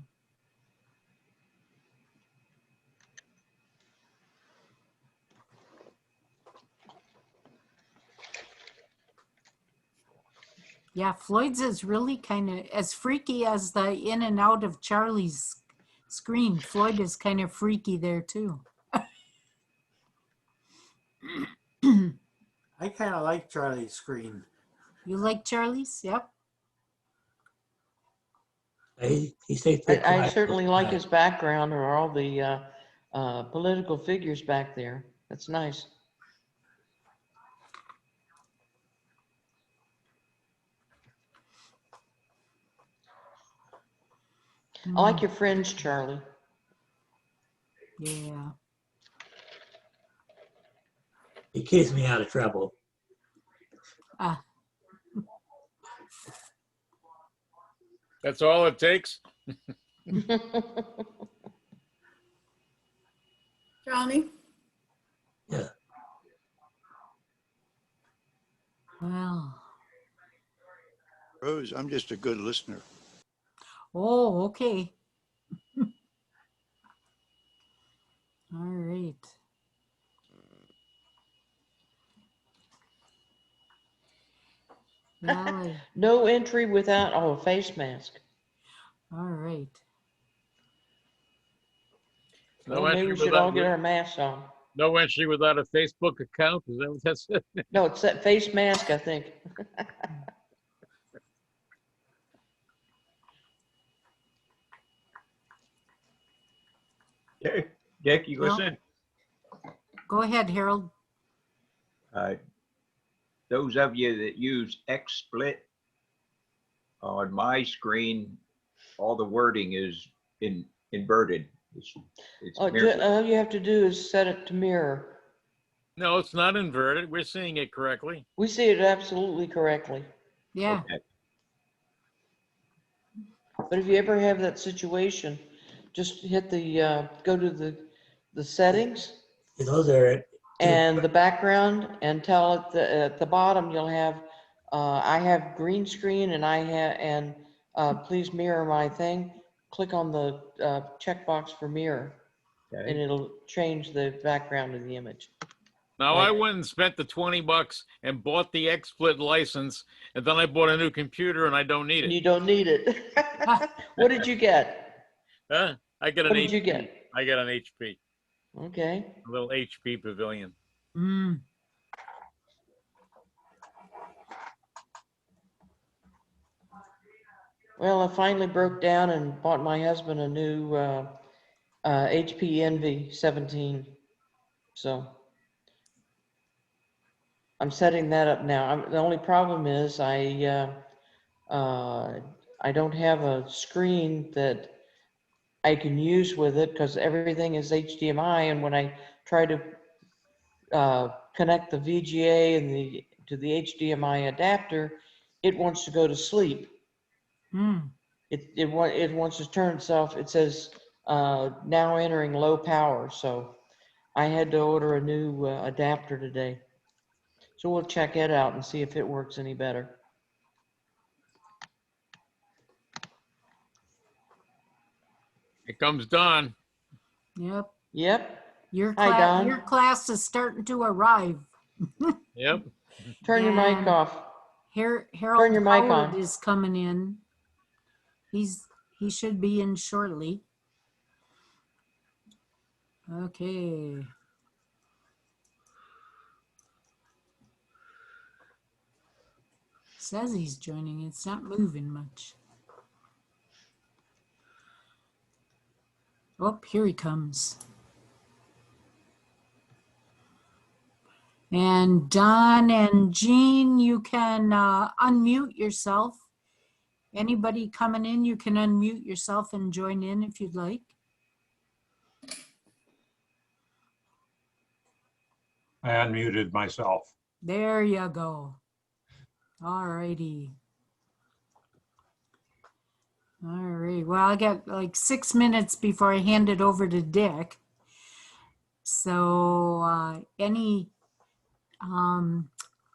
Yeah, Floyd's is really kind of as freaky as the in and out of Charlie's screen. Floyd is kind of freaky there too. I kind of like Charlie's screen. You like Charlie's? Yep. He stays pretty I quiet. certainly like his background or all the political figures back there. That's nice. I like your fringe, Charlie. Yeah. It keeps me out of trouble. Ah, That's all it takes? Johnny? Yeah. well. Rose, I'm just a good listener. Oh, okay. All right. Well, No entry without, oh, a face mask. all right. No Well, maybe entry we should all without, get our masks on. no entry without a Facebook account? Is that what that said? No, it's that face mask, I think. Dick, you Well- listen? Go ahead, Harold. Those of you that use XSplit, on my screen, all the wording is inverted. It's Oh, mirrored. all you have to do is set it to mirror. No, it's not inverted. We're seeing it correctly. We see it absolutely correctly. Yeah. Okay. But if you ever have that situation, just hit the, go to the settings Those are, and the background and tell it that at the bottom, you'll have, I have green screen and please mirror my thing. Click on the checkbox for mirror and Okay. it'll change the background of the image. Now, Right. I went and spent the 20 bucks and bought the XSplit license, and then I bought a new computer and I don't need And it. you don't need it. What did you get? Huh? I got an What did you HP. get? I got an HP, Okay. a little HP Pavilion. Mm. Well, I finally broke down and bought my husband a new HP Envy 17. So I'm setting that up now. The only problem is I don't have a screen that I can use with it because everything is HDMI. And when I try to connect the VGA and to the HDMI adapter, it wants to go to sleep. Mm. It wants to turn itself. It says now entering low power. So I had to order a new adapter today. So we'll check it out and see if it works any better. Here comes Don. Yep. Yep. Your Hi, class, Don. your class is starting to arrive. Yep. Turn your mic And off. Harold your mic Howard on. is coming in. He should be in shortly. Okay. Says he's joining. It's not moving much. Oh, here he comes. And Don and Jean, you can unmute yourself. Anybody coming in, you can unmute yourself and join in if you'd like. I unmuted myself. There you go. All righty. All right. Well, I got like 6 minutes before I hand it over to Dick. So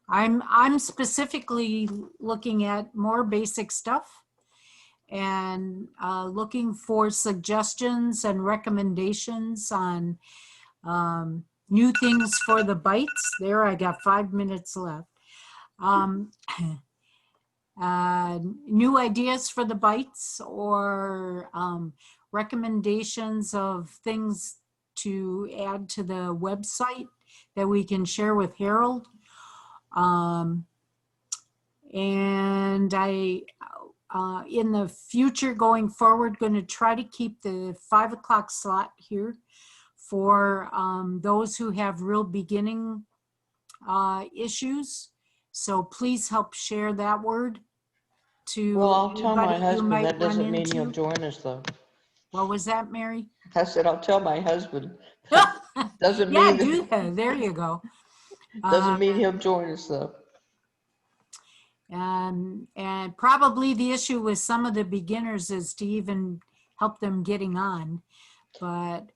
I'm specifically looking at more basic stuff and looking for suggestions and recommendations on new things for the bites. There, I got 5 minutes left. New ideas for the bites or recommendations of things to add to the website that we can share with Harold. And I, in the future going forward, going to try to keep the 5 o'clock slot here for those who have real beginning issues. So please help share that word to Well, I'll tell my anybody you husband, might that doesn't run mean he'll into. join us though. What was that, Mary? I said, I'll tell my husband. Doesn't Yeah, mean, do that. There you go. doesn't mean he'll join us though. And probably the issue with some of the beginners is to even help them getting on. But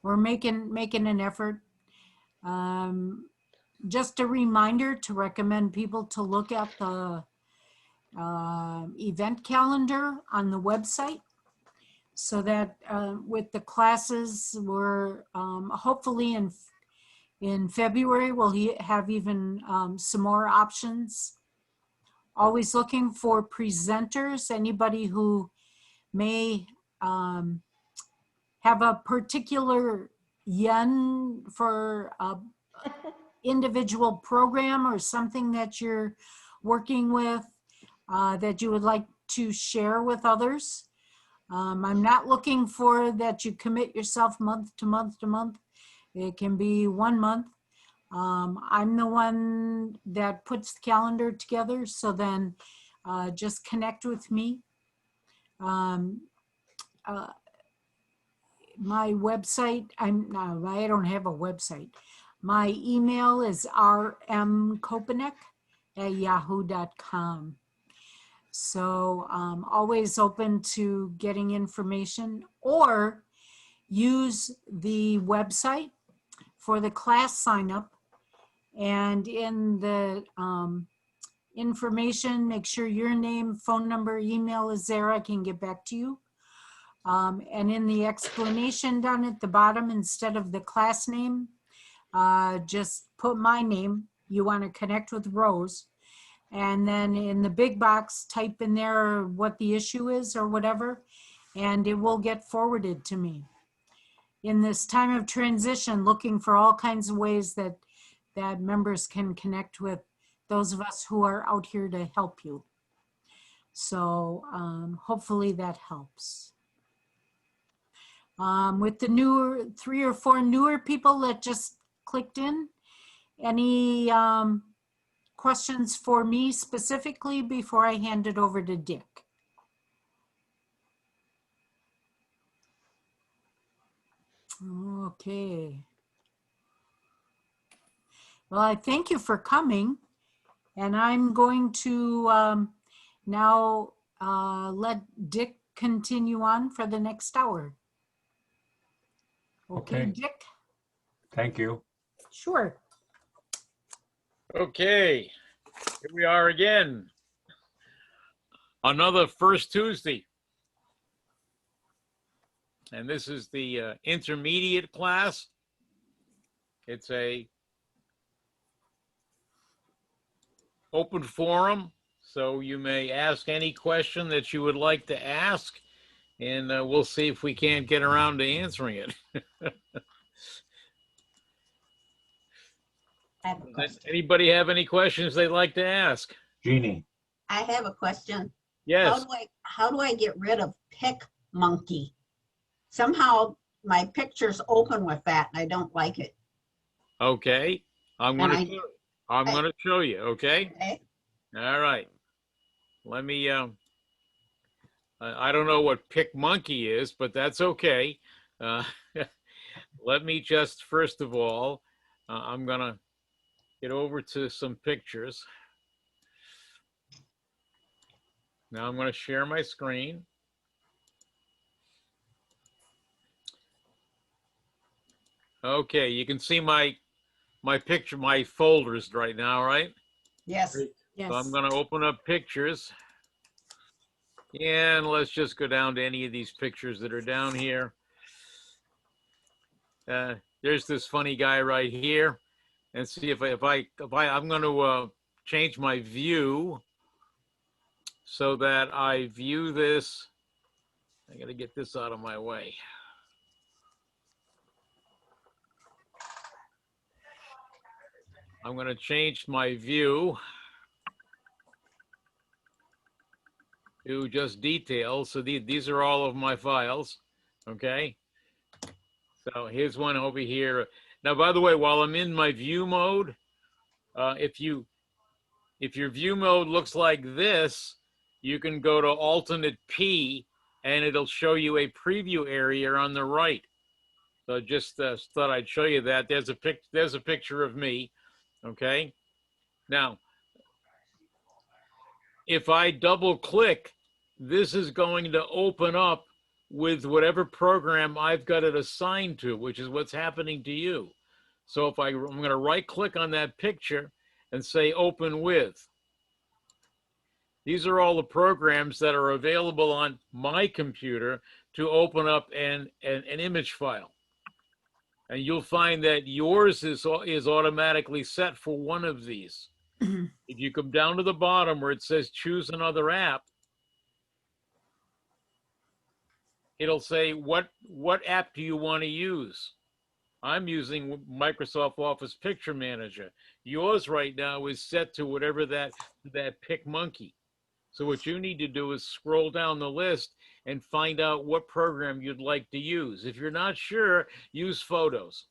we're making an effort. Just a reminder to recommend people to look at the event calendar on the website, so that with the classes, we're hopefully in February, we'll have even some more options. Always looking for presenters, anybody who may have a particular yen for a individual program or something that you're working with that you would like to share with others. I'm not looking for that you commit yourself month to month to month. It can be 1 month. I'm the one that puts the calendar together, so then just connect with me. My website, I don't have a website. My email is rmkopanek@yahoo.com. So always open to getting information, or use the website for the class sign up. And in the information, make sure your name, phone number, email is there. I can get back to you. And in the explanation down at the bottom, instead of the class name, just put my name. You want to connect with Rose. And then in the big box, type in there what the issue is or whatever, and it will get forwarded to me. In this time of transition, looking for all kinds of ways that members can connect with those of us who are out here to help you. So hopefully that helps. With the newer 3 or 4 newer people that just clicked in, any questions for me specifically before I hand it over to Dick? Okay. Well, I thank you for coming, and I'm going to now let Dick continue on for the next hour. Okay, Okay. Dick? Thank you. Sure. Okay, here we are again. Another First Tuesday. And this is the intermediate class. It's a open forum, so you may ask any question that you would like to ask, and we'll see if we can't get around to answering it. I have a question. Anybody have any questions they'd like to ask? Jeannie, I have a question. Yes. How do I get rid of PicMonkey? Somehow my picture's open with that and I don't like it. Okay. I'm And gonna show you. Okay. Okay. All right. Let me. I don't know what PicMonkey is, but that's okay. Let me just first of all, I'm gonna get over to some pictures. Now I'm going to share my screen. Okay, you can see my picture, my folders right now, right? Yes. Yes. So I'm going to open up pictures, and let's just go down to any of these pictures that are down here. There's this funny guy right here, and see if I'm going to change my view so that I view this. I got to get this out of my way. I'm going to change my view to just details. So these are all of my files. Okay. So here's one over here. Now, by the way, while I'm in my view mode, if your view mode looks like this, you can go to alternate P and it'll show you a preview area on the right. So just thought I'd show you that. There's a picture of me. Okay. Now, if I double click, this is going to open up with whatever program I've got it assigned to, which is what's happening to you. So if I'm going to right click on that picture and say open with. These are all the programs that are available on my computer to open up an image file. And you'll find that yours is automatically set for one of these. If you come down to the bottom where it says choose another app, it'll say, what app do you want to use? I'm using Microsoft Office Picture Manager. Yours right now is set to whatever that PicMonkey. So what you need to do is scroll down the list and find out what program you'd like to use. If you're not sure, use Photos.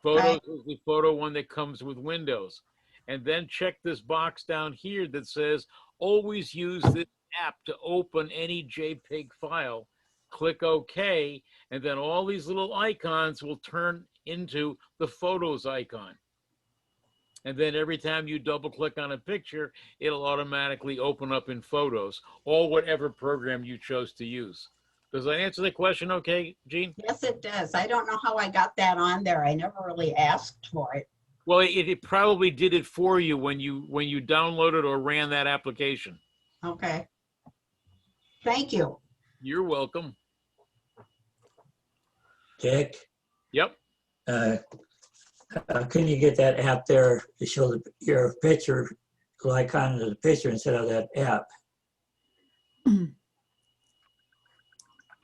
Photos is the photo one that comes with Windows. And then check this box down here that says, always use this app to open any JPEG file. Click OK, and then all these little icons will turn into the Photos icon. And then every time you double click on a picture, it'll automatically open up in Photos, or whatever program you chose to use. Does that answer the question okay, Gene? Yes, it does. I don't know how I got that on there. I never really asked for it. Well, it probably did it for you when you downloaded or ran that application. Okay. Thank you. You're welcome. Dick, Yep. can you get that app there to show your picture, the icon of the picture instead of that app?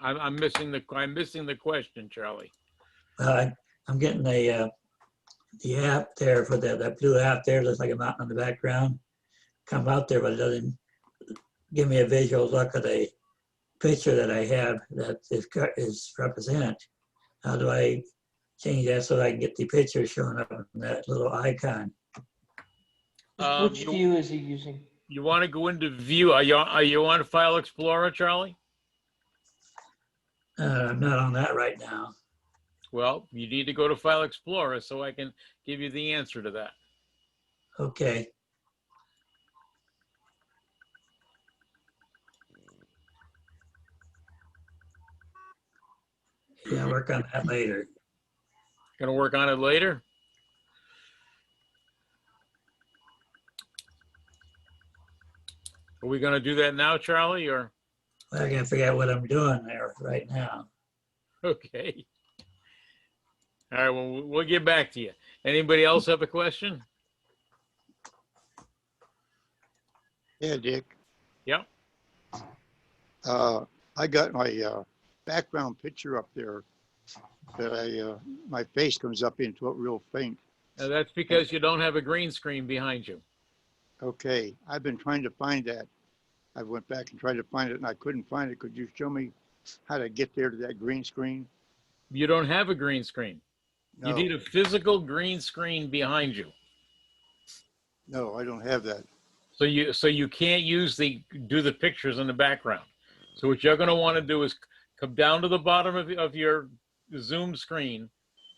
I'm missing the question, Charlie. I'm getting the app there for that blue app there, looks like a mountain in the background. Come out there, but it doesn't give me a visual look at the picture that I have that is represented. How do I change that so that I can get the picture showing up in that little icon? Which view is he using? You want to go into view? Are you on File Explorer, Charlie? I'm not on that right now. Well, you need to go to File Explorer so I can give you the answer to that. Okay. Yeah, I'll work on that later. Gonna work on it later? Are we gonna do that now, Charlie, or? I gotta figure out what I'm doing there right now. Okay. All right, well, we'll get back to you. Anybody else have a question? Yeah, Dick. Yep. I got my background picture up there that my face comes up into it real faint. That's because you don't have a green screen behind you. Okay, I've been trying to find that. I went back and tried to find it and I couldn't find it. Could you show me how to get there to that green screen? You don't have a green screen. No, You need a physical green screen behind you. no, I don't have that. So you can't do the pictures in the background. So what you're gonna wanna do is come down to the bottom of your Zoom screen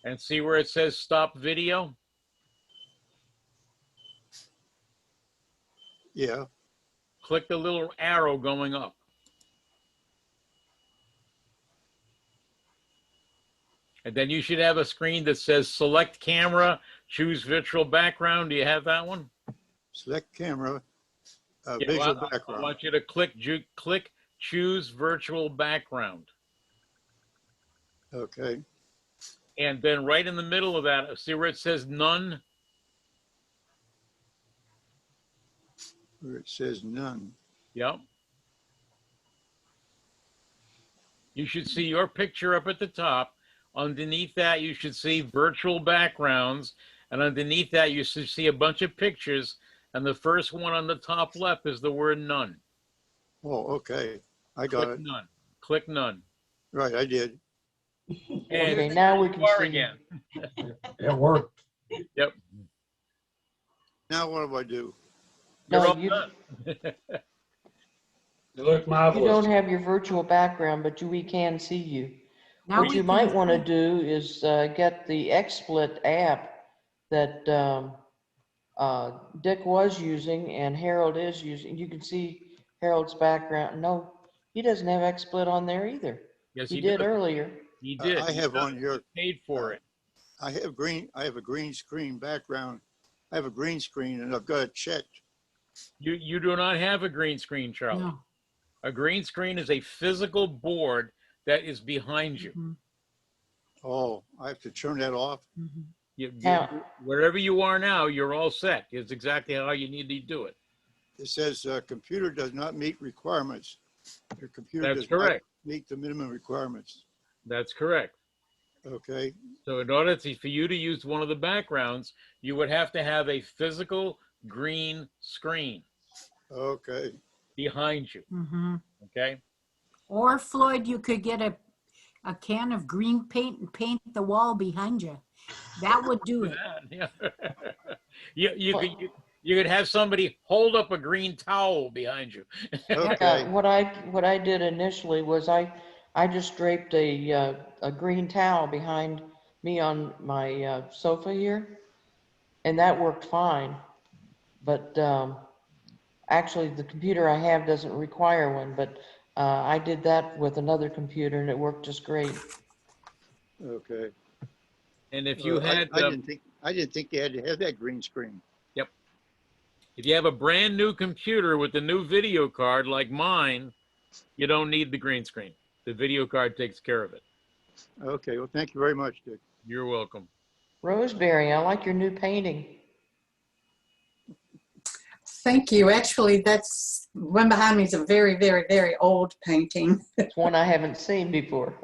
and see where it says stop video. Yeah, Click the little arrow going up. And then you should have a screen that says select camera, choose virtual background. Do you have that one? select camera, Yeah, visual well, I background. want you to click choose virtual background. Okay, And then right in the middle of that, see where it says none? where it says none. Yep. You should see your picture up at the top. Underneath that, you should see virtual backgrounds. And underneath that, you should see a bunch of pictures. And the first one on the top left is the word none. Oh, okay, I got Click it. none. Click none. Right, I did. And Okay, now we can you are see. again. It worked. Yep. Now what do I do? You're No, all you, done. You look you don't marvelous. have your virtual background, but we can see you. Now What we you can might want to see- do is get the XSplit app that Dick was using and Harold is using. You can see Harold's background. No, he doesn't have XSplit on there either. Yes, He he did did. earlier. He did. I have on here, Paid for it. I have a green screen background. I have a green screen and I've got it checked. You do not have a green screen, Charlie. No. A green screen is a physical board that is behind you. Mhm, Oh, I have to turn that off? mhm. Now- Wherever you are now, you're all set. It's exactly how you need to do it. It says, computer does not meet requirements. Your computer That's does not correct. meet the minimum requirements. That's correct. Okay, So in order for you to use one of the backgrounds, you would have to have a physical green screen okay. behind you, Mhm. okay? Or Floyd, you could get a can of green paint and paint the wall behind you. That would do it. Yeah. You could have somebody hold up a green towel behind you. Okay, What I did initially was I just draped a green towel behind me on my sofa here, and that worked fine. But actually, the computer I have doesn't require one, but I did that with another computer and it worked just great. okay. And if you had, I didn't think they had to have that green screen. if you have a brand new computer with a new video card like mine, you don't need the green screen. The video card takes care of it. Okay, well, thank you very much, Dick. You're welcome. Roseberry, I like your new painting. Thank you. Actually, that's one behind me is a very, very, very old painting. It's one I haven't seen before.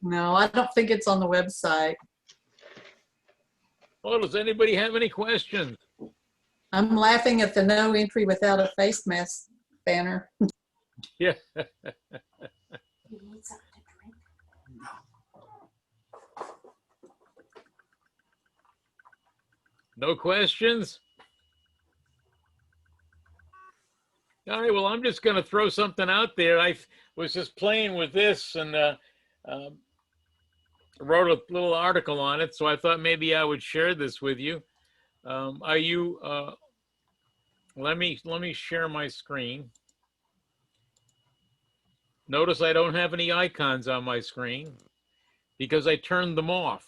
No, I don't think it's on the website. Well, does anybody have any questions? I'm laughing at the no entry without a face mask banner. Yeah. No questions? All right, well, I'm just going to throw something out there. I was just playing with this and wrote a little article on it, so I thought maybe I would share this with you. Are you, let me share my screen. Notice I don't have any icons on my screen because I turned them off.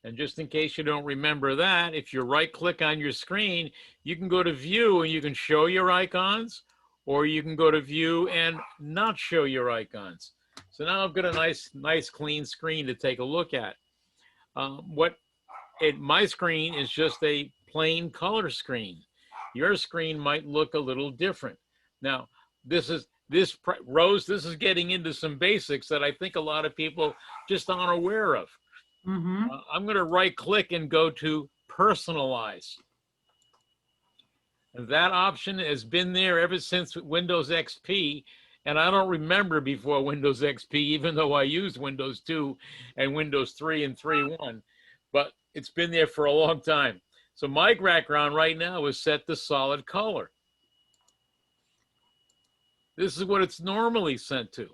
And just in case you don't remember that, if you right click on your screen, you can go to view and you can show your icons, or you can go to view and not show your icons. So now I've got a nice clean screen to take a look at. My screen is just a plain color screen. Your screen might look a little different. Now, Rose, this is getting into some basics that I think a lot of people just aren't aware of. Mhm. I'm going to right click and go to personalize. And that option has been there ever since Windows XP. And I don't remember before Windows XP, even though I used Windows 2 and Windows 3 and 3.1, but it's been there for a long time. So my background right now is set to solid color. This is what it's normally sent to.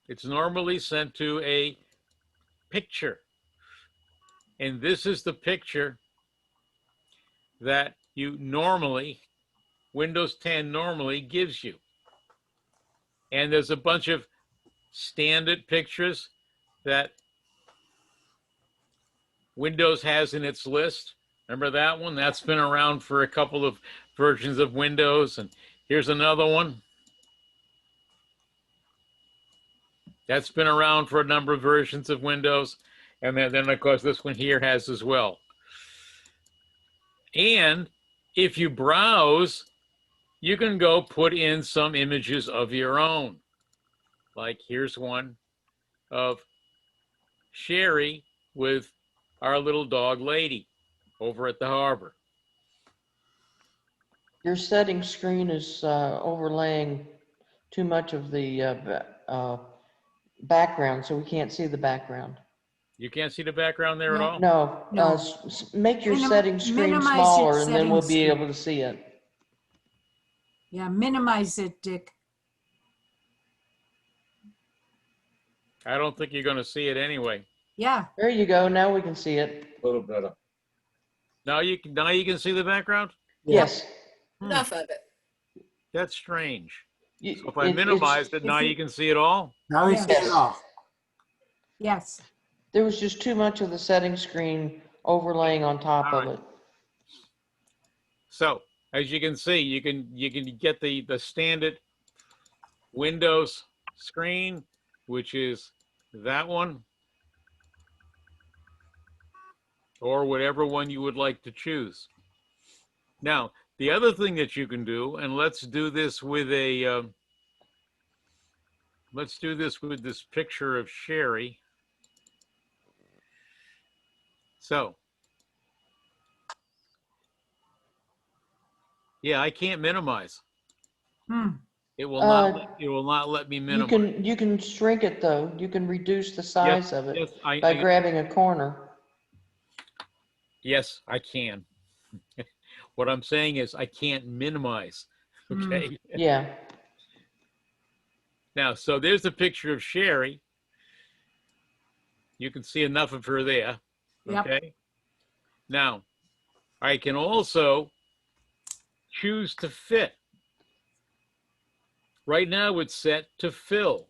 It's normally sent to a picture. And this is the picture that Windows 10 normally gives you. And there's a bunch of standard pictures that Windows has in its list. Remember that one? That's been around for a couple of versions of Windows. And here's another one. That's been around for a number of versions of Windows. And then of course, this one here has as well. And if you browse, you can go put in some images of your own. Like here's one of Sherry with our little dog Lady over at the harbor. Your settings screen is overlaying too much of the background, so we can't see the background. You can't see the background there at No. all? No, No. make your Minim- setting screen minimize your smaller and then we'll setting be screen. able to see it. Yeah, minimize it, Dick. I don't think you're gonna see it anyway. Yeah, There you go. Now we can see it. A little better. Now you can see the background? Yes. Enough of it. That's strange. You- So if I it- it's- minimize it, now if you- you can see it all? Now we Yeah. see it all. yes. There was just too much of the setting screen overlaying on top All of right. it. So as you can see, you can get the standard Windows screen, which is that one, or whatever one you would like to choose. Now, the other thing that you can do, and let's do this with this picture of Sherry. So, yeah, I can't minimize. It will not let me minimize. You can shrink it though. You can reduce the size of it Yes, by grabbing a corner. Yes, I can. What I'm saying is I can't minimize. Okay. Yeah. Now, so there's a picture of Sherry. You can see enough of her there. Yep. Okay. Now, I can also choose to fit. Right now it's set to fill.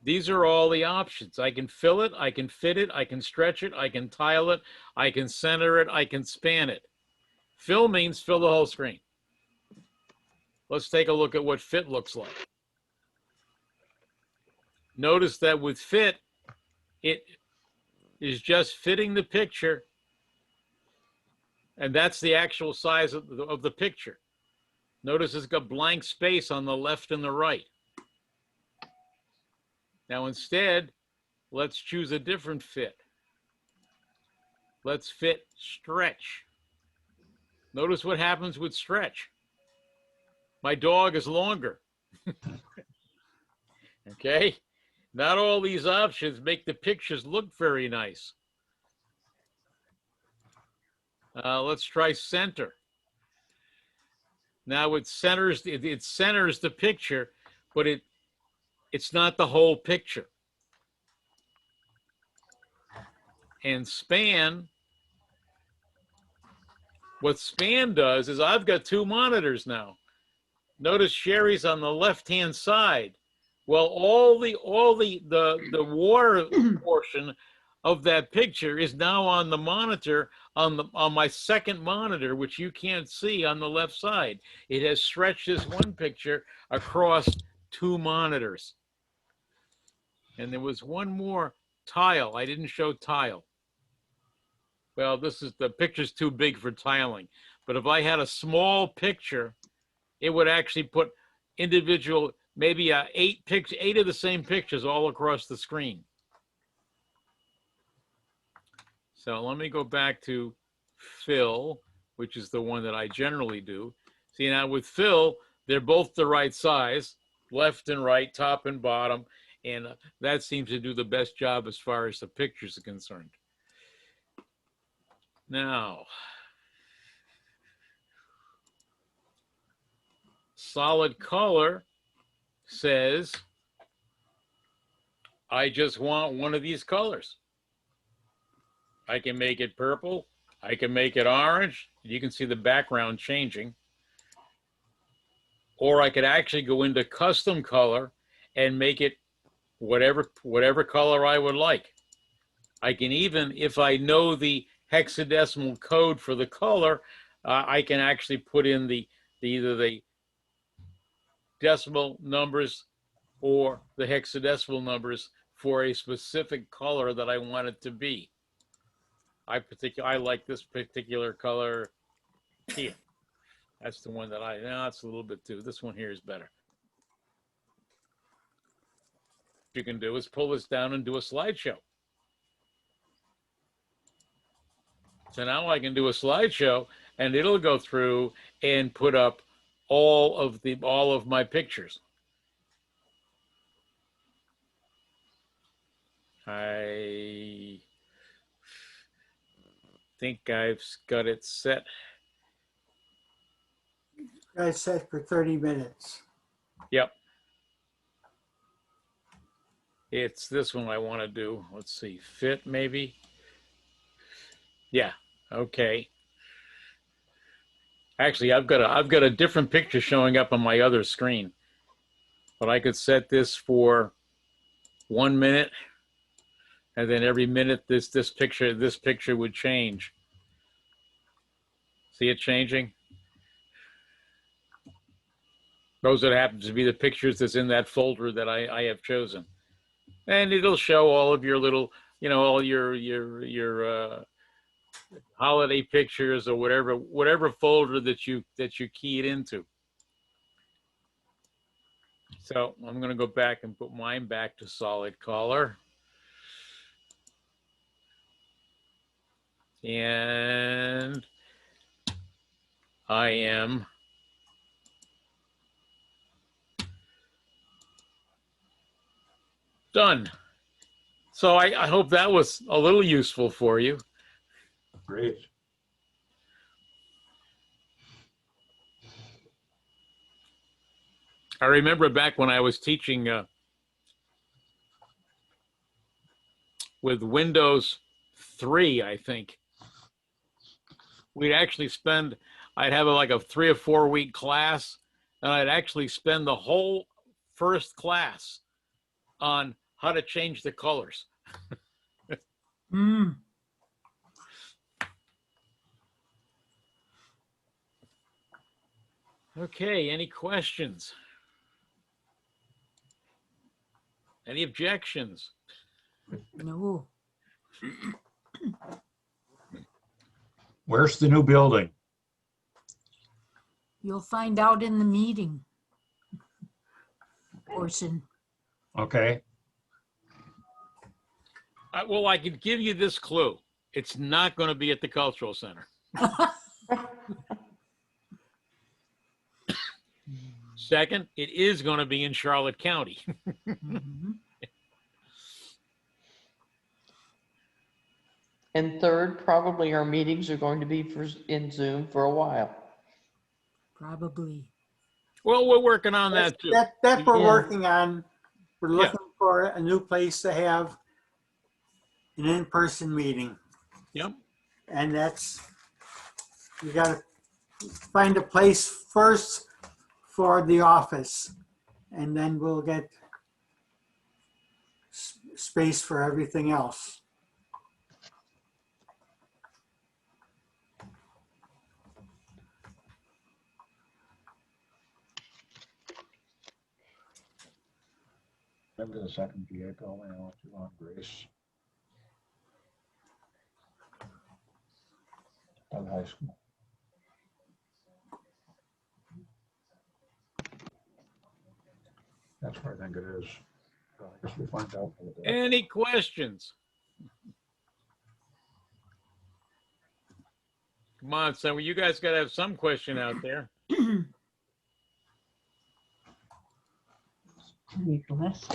These are all the options. I can fill it, I can fit it, I can stretch it, I can tile it, I can center it, I can span it. Fill means fill the whole screen. Let's take a look at what fit looks like. Notice that with fit, it is just fitting the picture, and that's the actual size of the picture. Notice it's got blank space on the left and the right. Now instead, let's choose a different fit. Let's fit stretch. Notice what happens with stretch. My dog is longer. Okay? Not all these options make the pictures look very nice. Let's try center. Now it centers the picture, but it's not the whole picture. And span, what span does is I've got two monitors now. Notice Sherry's on the left-hand side. Well, all the water portion of that picture is now on the monitor, on my second monitor, which you can't see on the left side. It has stretched this one picture across two monitors. And there was one more, tile. I didn't show tile. Well, the picture's too big for tiling. But if I had a small picture, it would actually put individual, maybe 8 of the same pictures all across the screen. So let me go back to fill, which is the one that I generally do. See, now with fill, they're both the right size, left and right, top and bottom, and that seems to do the best job as far as the pictures are concerned. Now, solid color says, I just want one of these colors. I can make it purple. I can make it orange. You can see the background changing. Or I could actually go into custom color and make it whatever color I would like. I can even, if I know the hexadecimal code for the color, I can actually put in either the decimal numbers or the hexadecimal numbers for a specific color that I want it to be. I like this particular color here. That's the one that it's a little bit too. This one here is better. What you can do is pull this down and do a slideshow. So now I can do a slideshow and it'll go through and put up all of my pictures. I think I've got it set. Guys set for 30 minutes. Yep. It's this one I want to do. Let's see, fit maybe. Yeah, okay. Actually, I've got a different picture showing up on my other screen. But I could set this for 1 minute, and then every minute this picture would change. See it changing? Those that happen to be the pictures that's in that folder that I have chosen. And it'll show all of your little, all your holiday pictures or whatever folder that you key it into. So I'm going to go back and put mine back to solid color. And I am done. So I hope that was a little useful for you. Great. I remember back when I was teaching with Windows 3, I think, we'd actually I'd have like a 3 or 4 week class, and I'd actually spend the whole first class on how to change the colors. Mm. Okay, any questions? Any objections? No. Where's the new building? You'll find out in the meeting portion. Okay. Well, I could give you this clue. It's not going to be at the Cultural Center. Second, it is going to be in Charlotte County. Mhm. And third, probably our meetings are going to be in Zoom for a while. Probably. Well, we're working on that too. That we're Yeah. working on. We're Yeah. looking for a new place to have an in-person meeting. Yep. And you gotta find a place first for the office. And then we'll get space for everything else. Remember the second vehicle I went to on Grace? At high school. That's where I think it is. So I guess we'll find out. a little bit. Any questions? Come on, so you guys got to have some question out there. Nicholas.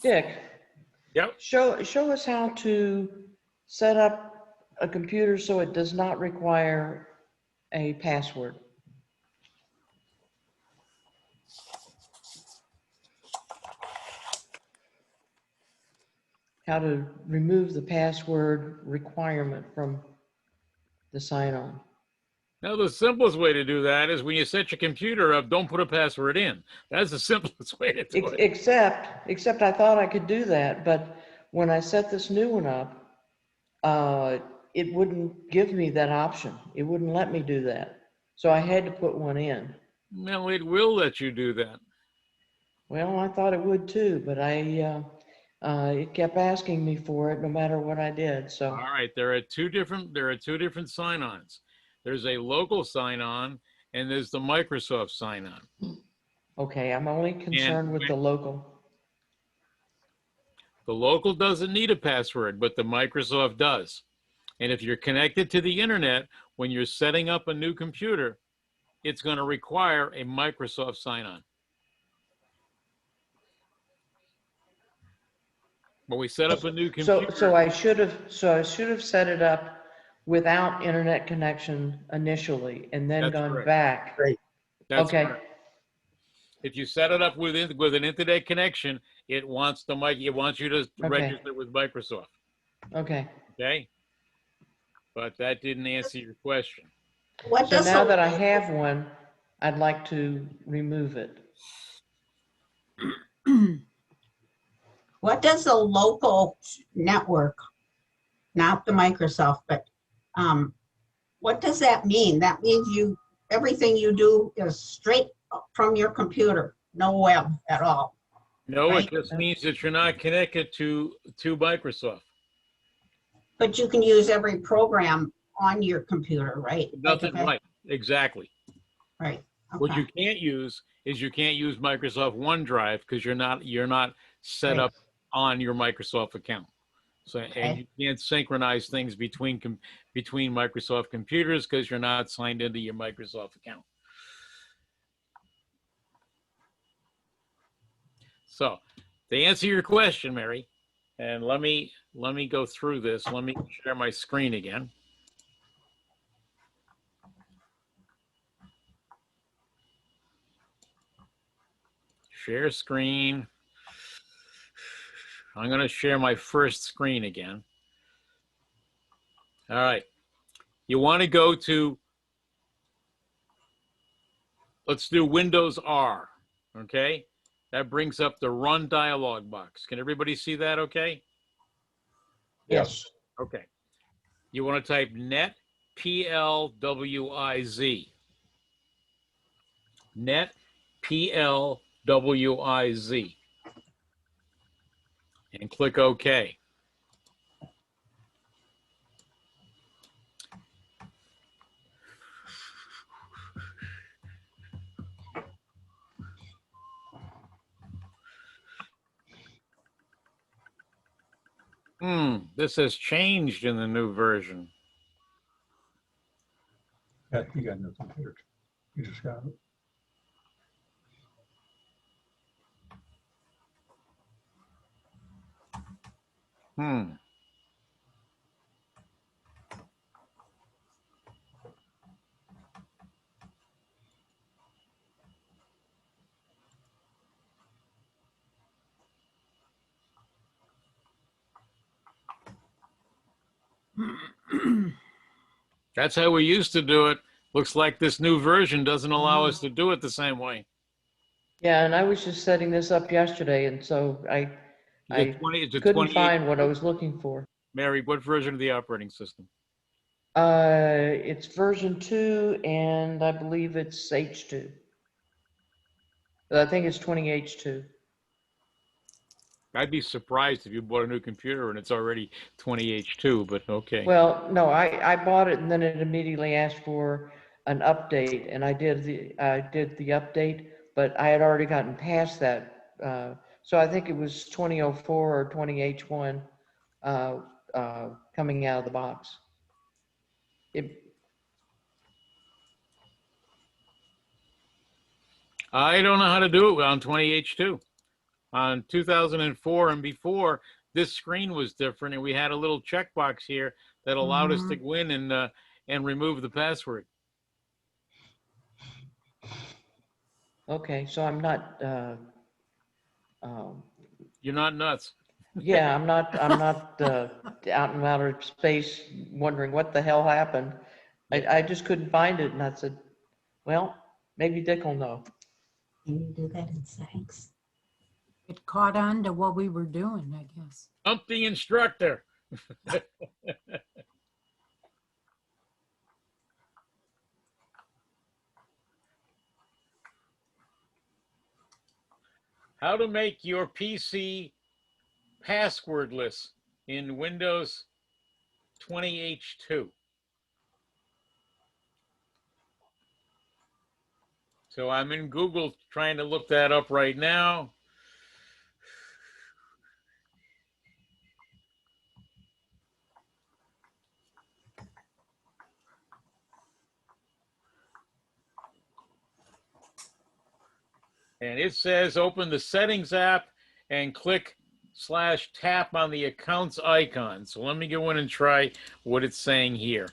Dick, Yep. show us how to set up a computer so it does not require a password. How to remove the password requirement from the sign-on. Now, the simplest way to do that is when you set your computer up, don't put a password in. That's the simplest way to do it. Except I thought I could do that, but when I set this new one up, it wouldn't give me that option. It wouldn't let me do that. So I had to put one in. Well, it will let you do that. Well, I thought it would too, but it kept asking me for it no matter what I did, All so. right, there are two different sign-ons. There's a local sign-on and there's the Microsoft sign-on. Okay, I'm only concerned with the local. The local doesn't need a password, but the Microsoft does. And if you're connected to the internet, when you're setting up a new computer, it's going to require a Microsoft sign-on. When we set up a new computer. So I should have set it up without internet connection initially and then That's gone correct. back. Great. That's Okay, correct. If you set it up with an internet connection, it wants it wants you to Okay. register with Microsoft. okay. Okay? But that didn't answer your question. What So does now the that I have one, I'd like to remove it. What does the local network, not the Microsoft, but what does that mean? That means everything you do is straight from your computer, no web at all. No, Right. it just means that you're not connected to Microsoft. But you can use every program on your computer, right? Like Nothing, if I- right, exactly. Right. What you Okay. can't use is you can't use Microsoft OneDrive because you're not set Right. up on your Microsoft account. So, and Okay. you can't synchronize things between Microsoft computers because you're not signed into your Microsoft account. So, to answer your question, Mary, and let me go through this. Let me share my screen again. Share screen. I'm going to share my first screen again. All right. You want to go to, let's do Windows R, okay? That brings up the Run dialog box. Can everybody see that okay? Yes. Okay. You want to type net PLWIZ. Net PLWIZ. And click OK. This has changed in the new version. Yeah, you got a new computer. You just got it. That's how we used to do it. Looks like this new version doesn't allow us to do it the same way. Yeah, and I was just setting this up yesterday, and so I Is it couldn't 28? find what I was looking for. Mary, what version of the operating system? It's version 2, and I believe it's H2. I think it's 20H2. I'd be surprised if you bought a new computer and it's already 20H2, but okay. Well, no, I bought it and then it immediately asked for an update, and I did the update, but I had already gotten past that. So I think it was 2004 or 20H1 coming out of the box. I don't know how to do it on 20H2. On 2004 and before, this screen was different, and we had a little checkbox here that allowed us to go in and remove the password. Okay, so I'm not. You're not nuts. Yeah, I'm not out in outer space wondering what the hell happened. I just couldn't find it, and I said, well, maybe Dick will know. Can you do that in settings? It caught on to what we were doing, I guess. Dump the instructor. How to make your PC passwordless in Windows 20H2. So I'm in Google trying to look that up right now. And it says open the settings app and click /tap on the accounts icon. So let me go in and try what it's saying here.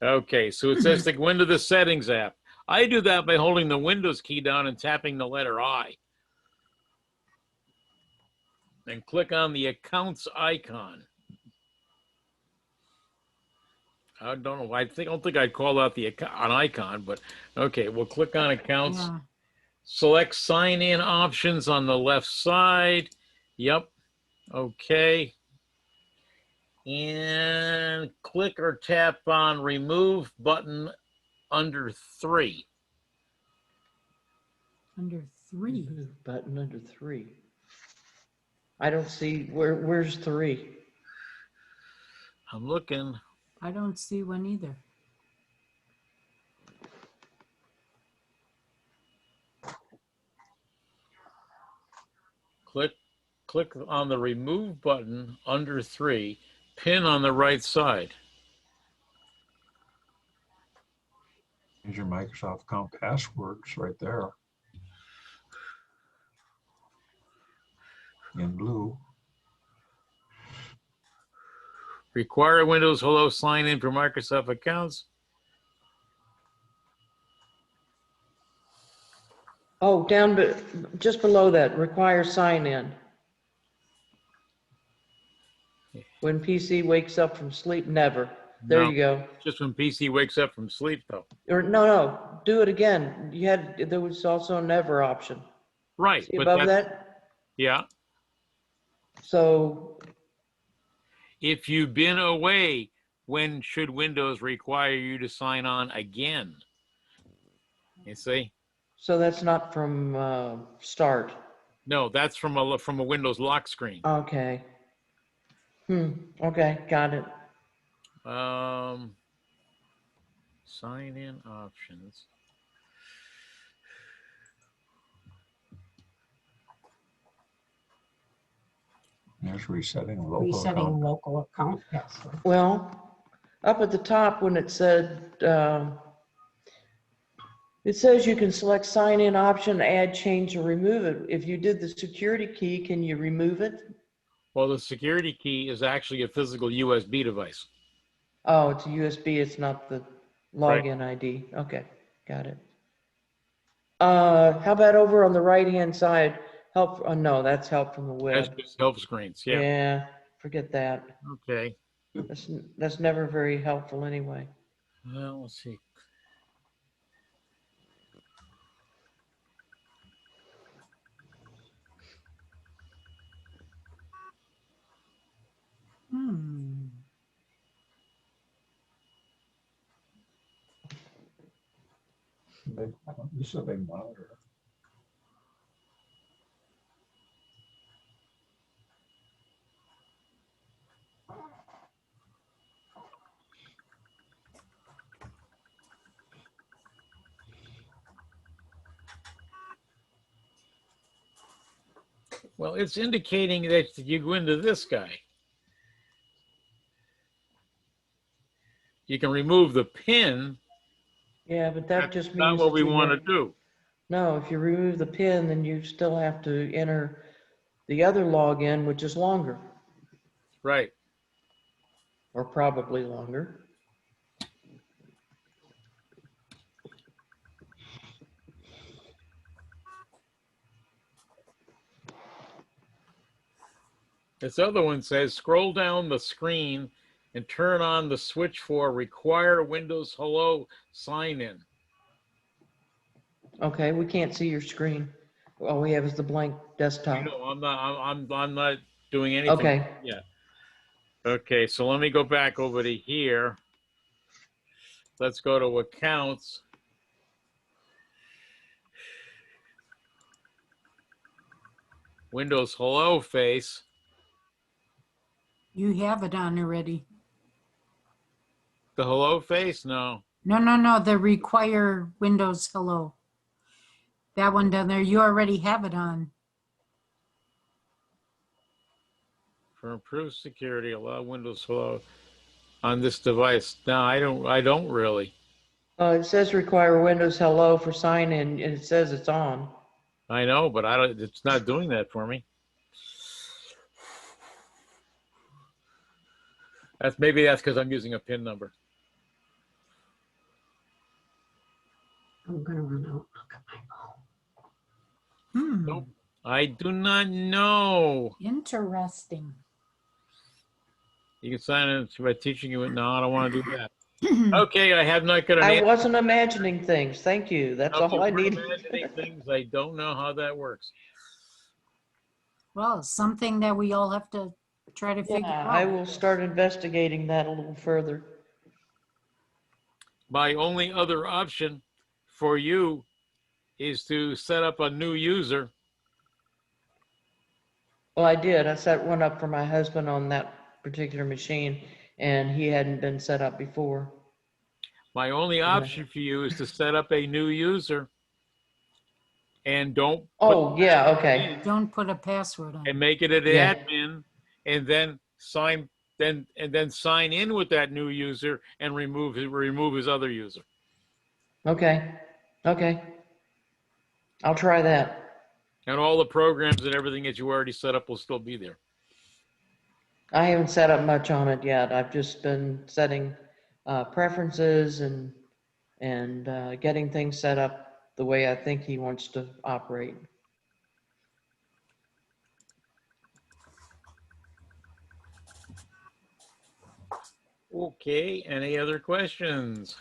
Okay, so it says to go into the settings app. I do that by holding the Windows key down and tapping the letter I. And click on the accounts icon. I don't know. I don't think I'd call out an icon, but okay, we'll click on accounts. Yeah. Select sign in options on the left side. Yep. Okay. And click or tap on remove button under 3. Under 3. Remove button under 3. I don't see, where's 3? I'm looking. I don't see one either. Click on the remove button under 3, pin on the right side. Use your Microsoft account passwords right there. In blue. Require Windows Hello sign in for Microsoft accounts. Oh, just below that, require sign in. When PC wakes up from sleep, never. There No, you go. Just when PC wakes up from sleep, though. Or no, do it again. There was also a never option. Right. See But above that? Yeah. So, If you've been away, when should Windows require you to sign on again? You see? so that's not from start. No, that's from a Windows lock screen. Okay. Okay, got it. Sign in options. There's resetting a local Resetting account. local account password. Well, up at the top when it said, it says you can select sign in option, add, change, or remove it. If you did the security key, can you remove it? Well, the security key is actually a physical USB device. Oh, it's a USB, it's not the Right. login ID. Okay, got it. How about over on the right-hand side? Help, no, that's help from the That's web. just help screens. Yeah. Yeah, forget that. Okay. That's never very helpful anyway. Well, let's see. This is a big monitor. Well, it's indicating that you go into this guy. You can remove the pin. Yeah, but that That's just means. not what that we you want to get- do. No, if you remove the pin, then you still have to enter the other login, which is longer, Right. or probably longer. This other one says scroll down the screen and turn on the switch for require Windows Hello sign in. Okay, we can't see your screen. All we have is the blank desktop. No, I'm not doing anything Okay. yet. Okay, so let me go back over to here. Let's go to accounts. Windows Hello face. You have it on already. The Hello face? No. No, the require Windows Hello. That one down there, you already have it on. For improved security, allow Windows Hello on this device. No, I don't really. It says require Windows Hello for sign in, and it says it's on. I know, but I don't, it's not doing that for me. Maybe that's because I'm using a PIN number. I'm gonna run out. Look at my phone. Nope. I do not know. Interesting. You can sign in by teaching you it. No, I don't want to do that. Okay, I have not got an I answer. wasn't imagining things. Thank you. That's If you all I were need. imagining things, I don't know how that works. Well, it's something that we all have to try to figure Yeah, I out. will start investigating that a little further. My only other option for you is to set up a new user. Well, I did. I set one up for my husband on that particular machine, and he hadn't been set up before. My only option for you is to set up a new user and don't Oh, yeah, okay. Don't put a password on. and make it an Yeah. admin, and then sign in with that new user and remove his other user. Okay, okay. I'll try that. And all the programs and everything that you already set up will still be there. I haven't set up much on it yet. I've just been setting preferences and getting things set up the way I think he wants to operate. Okay, any other questions?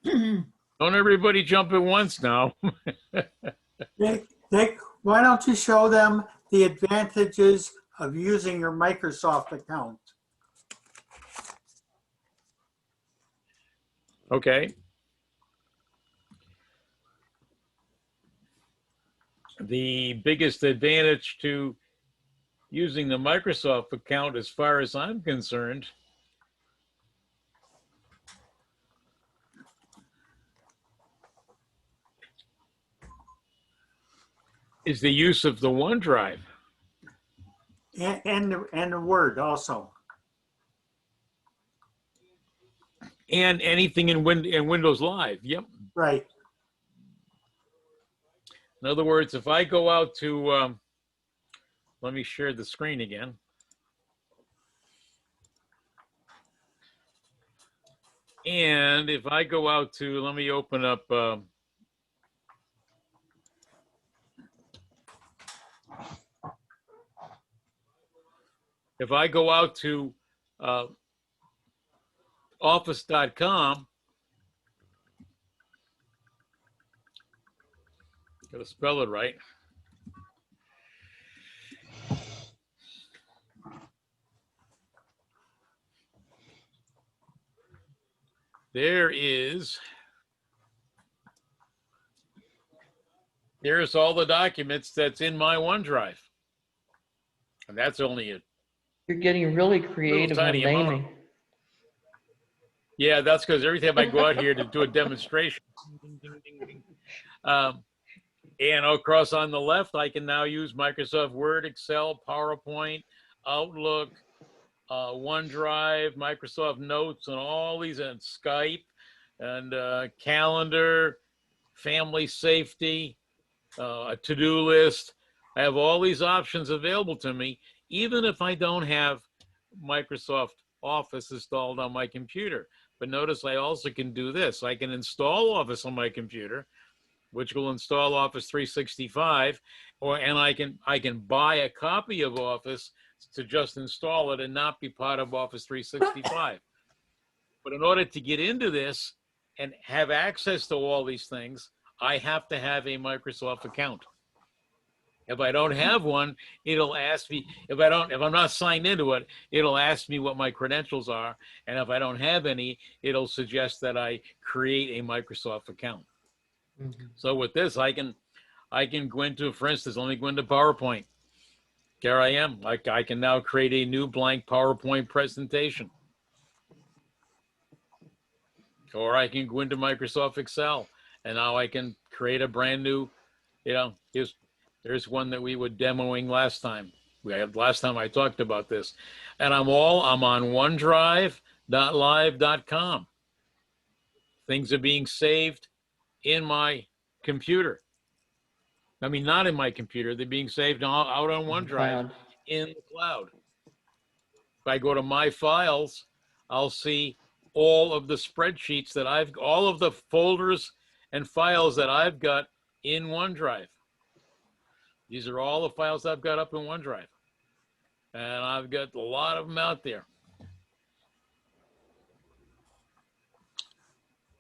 Don't everybody jump at once now. Dick, why don't you show them the advantages of using your Microsoft account? Okay. The biggest advantage to using the Microsoft account, as far as I'm concerned, is the use of the OneDrive. And the Word also. And anything in Windows Live. Yep. Right. In other words, if I go out to, let me share the screen again. And if I go out to, let me open up, if I go out to office.com, gotta spell it right. There's all the documents that's in my OneDrive. And that's only a You're getting really creative on tiny amount. naming. Yeah, that's because every time I go out here to do a demonstration, and across on the left, I can now use Microsoft Word, Excel, PowerPoint, Outlook, OneDrive, Microsoft Notes, and all these, and Skype, and calendar, family safety, a to-do list. I have all these options available to me, even if I don't have Microsoft Office installed on my computer. But notice I also can do this. I can install Office on my computer, which will install Office 365, and I can buy a copy of Office to just install it and not be part of Office 365. But in order to get into this and have access to all these things, I have to have a Microsoft account. If I don't have one, it'll ask me, if I'm not signed into it, it'll ask me what my credentials are. And if I don't have any, it'll suggest that I create a Microsoft account. Mhm. So with this, I can go into, for instance, let me go into PowerPoint. There I am. I can now create a new blank PowerPoint presentation. Or I can go into Microsoft Excel, and now I can create a brand new, there's one that we were demoing last time. Last time I talked about this, and I'm on OneDrive.live.com. Things are being saved in my computer. I mean, not in my computer. They're being saved out on OneDrive Cloud. in the cloud. If I go to my files, I'll see all of the spreadsheets that all of the folders and files that I've got in OneDrive. These are all the files I've got up in OneDrive. And I've got a lot of them out there.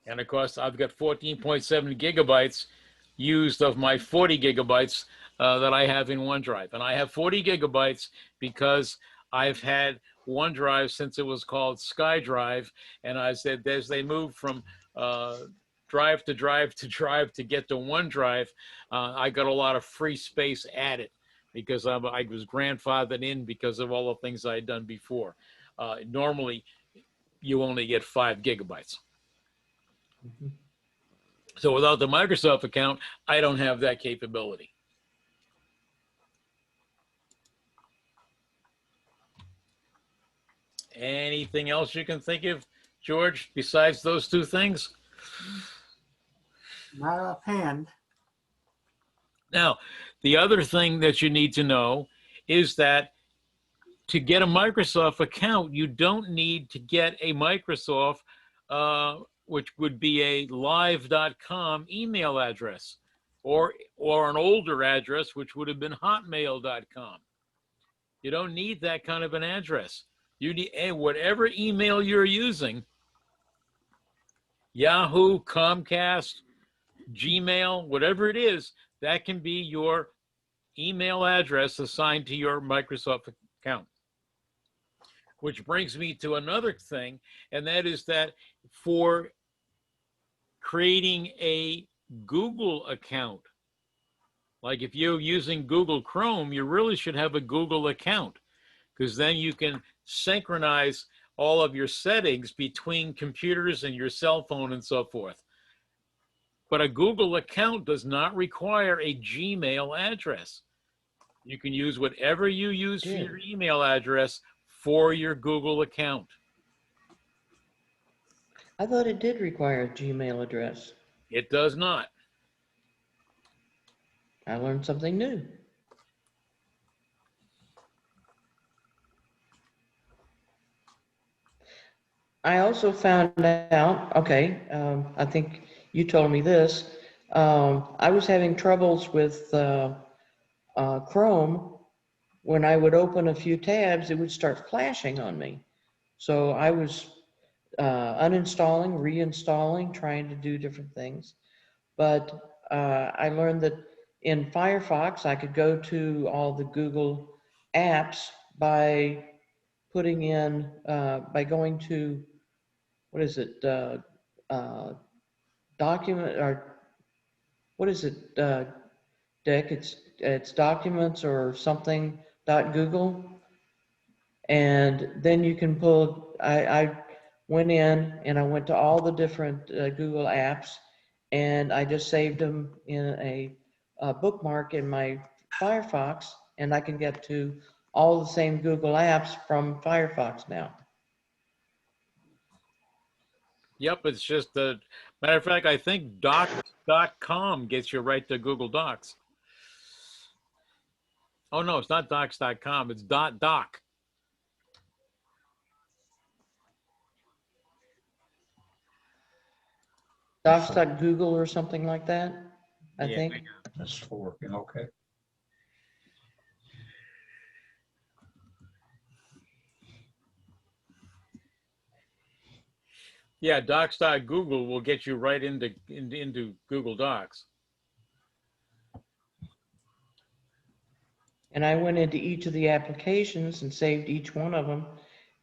And of course, I've got 14.7 gigabytes used of my 40 gigabytes that I have in OneDrive. And I have 40 gigabytes because I've had OneDrive since it was called SkyDrive. And I said, as they moved from drive to drive to drive to get to OneDrive, I got a lot of free space added because I was grandfathered in because of all the things I had done before. Normally, you only get 5 gigabytes. So without the Microsoft account, I don't have that capability. Anything else you can think of, George, besides those two things? Not offhand. Now, the other thing that you need to know is that to get a Microsoft account, you don't need to get a Microsoft, which would be a live.com email address or an older address, which would have been hotmail.com. You don't need that kind of an address. You need whatever email you're using, Yahoo, Comcast, Gmail, whatever it is, that can be your email address assigned to your Microsoft account. Which brings me to another thing, and that is that for creating a Google account, like if you're using Google Chrome, you really should have a Google account, because then you can synchronize all of your settings between computers and your cell phone and so forth. But a Google account does not require a Gmail address. You can use whatever you use for your email address for your Google account. I thought it did require a Gmail address. It does not. I learned something new. I also found out, okay, I think you told me this. I was having troubles with Chrome. When I would open a few tabs, it would start flashing on me. So I was uninstalling, reinstalling, trying to do different things. But I learned that in Firefox, I could go to all the Google apps by putting in, by going to, what is it, document, or what is it, Dick? It's documents or something .google, and then you can pull. I went in and I went to all the different Google apps, and I just saved them in a bookmark in my Firefox, and I can get to all the same Google apps from Firefox now. Yep, it's just a matter of fact, I think docs.com gets you right to Google Docs. Oh no, it's not docs.com, it's .doc. Docs.google or something like that, I Yeah. think. That's working, okay. Yeah, docs.google will get you right into Google Docs. And I went into each of the applications and saved each one of them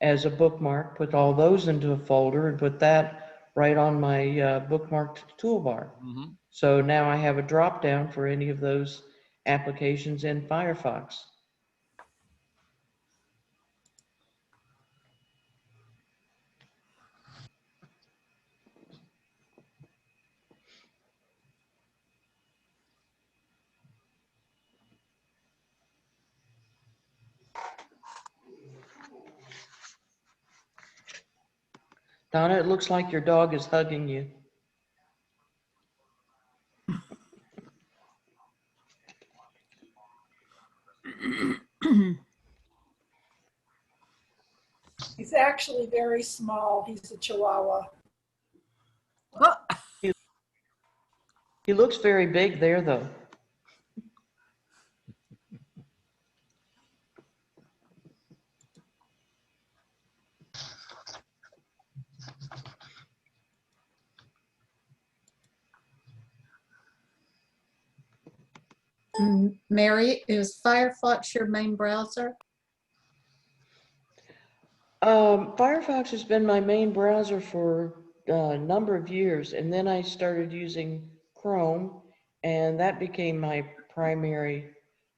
as a bookmark, put all those into a folder and put that right on my bookmarked toolbar. Mm-hmm. So now I have a drop down for any of those applications in Firefox. Donna, it looks like your dog is hugging you. He's actually very small. He's a Chihuahua. Oh, He looks very big there, though. Mary, is Firefox your main browser? Firefox has been my main browser for a number of years, and then I started using Chrome, and that became my primary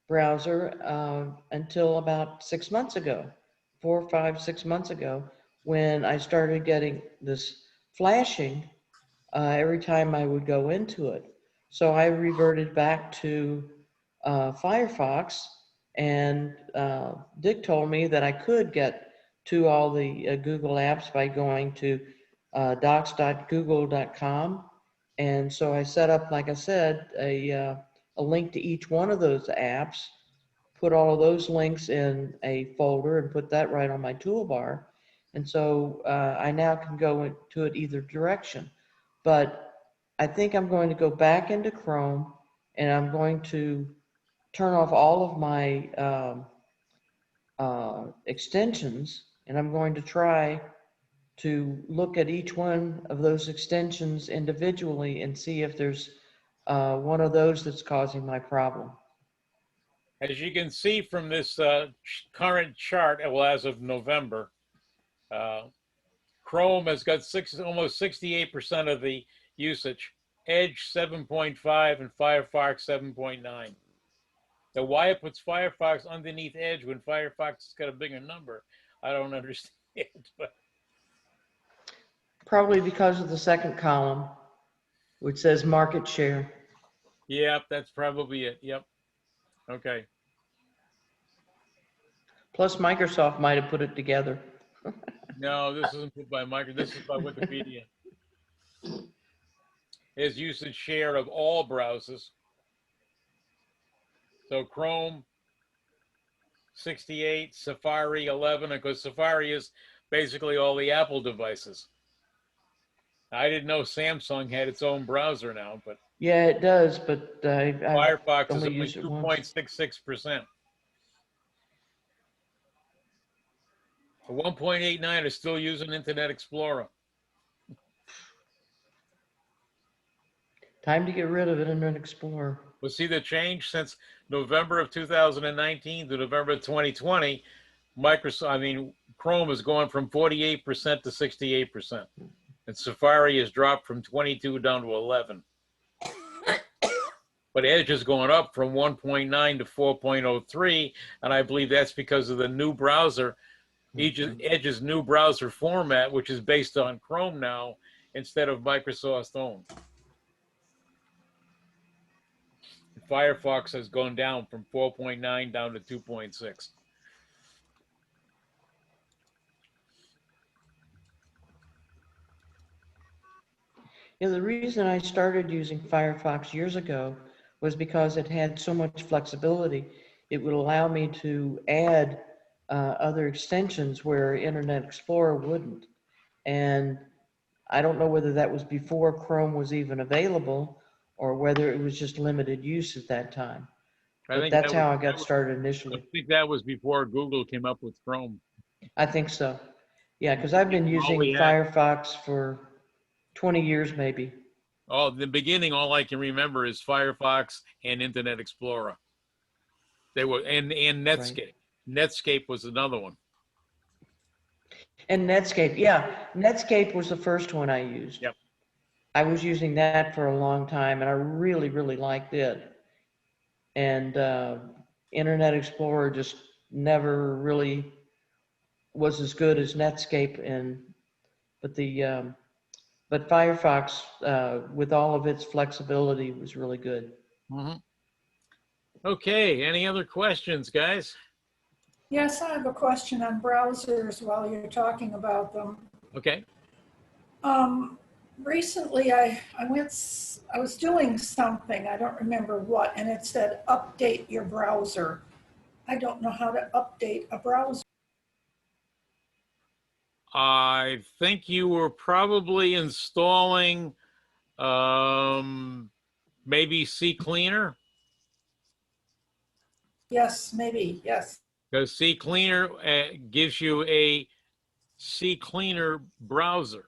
browser until about 6 months ago, 4, 5, 6 months ago, when I started getting this flashing every time I would go into it. So I reverted back to Firefox, and Dick told me that I could get to all the Google apps by going to docs.google.com. And so I set up, like I said, a link to each one of those apps, put all of those links in a folder and put that right on my toolbar. And so I now can go into it either direction. But I think I'm going to go back into Chrome, and I'm going to turn off all of my extensions, and I'm going to try to look at each one of those extensions individually and see if there's one of those that's causing my problem. As you can see from this current chart, well, as of November, Chrome has got almost 68% of the usage, Edge 7.5, and Firefox 7.9. Now, why it puts Firefox underneath Edge when Firefox has got a bigger number, I don't understand. But Probably because of the second column, which says market share. yep, that's probably it. Yep. Okay. Plus, Microsoft might have put it together. No, this isn't put by Microsoft. This is by Wikipedia. Is usage share of all browsers. So Chrome 68, Safari 11, because Safari is basically all the Apple devices. I didn't know Samsung had its own browser now, but Yeah, it does, but I Firefox is only only used it once. 2.66%. The 1.89 are still using Internet Explorer. Time to get rid of Internet Explorer. We'll see the change since November of 2019 to November of 2020. Chrome has gone from 48% to 68%. And Safari has dropped from 22 down to 11. But Edge has gone up from 1.9 to 4.03. And I believe that's because of the new browser, Edge's new browser format, which is based on Chrome now instead of Microsoft's own. Firefox has gone down from 4.9 down to 2.6. Yeah, the reason I started using Firefox years ago was because it had so much flexibility. It would allow me to add other extensions where Internet Explorer wouldn't. And I don't know whether that was before Chrome was even available or whether it was just limited use at that time. But that's how I got started initially. I think that was before Google came up with Chrome. I think so. Yeah, because I've been using Firefox for 20 years maybe. Oh, the beginning, all I can remember is Firefox and Internet Explorer. They were, and Netscape. Right. Netscape was another one. And Netscape, yeah. Netscape was the first one I used. Yep. I was using that for a long time, and I really, really liked it. And Internet Explorer just never really was as good as Netscape. But Firefox, with all of its flexibility, was really good. Mm-hmm. Okay, any other questions, guys? Yes, I have a question on browsers while you're talking about them. Okay. Recently I was doing something, I don't remember what, and it said, update your browser. I don't know how to update a browser. I think you were probably installing maybe CCleaner, Yes, maybe, yes. because CCleaner gives you a CCleaner browser.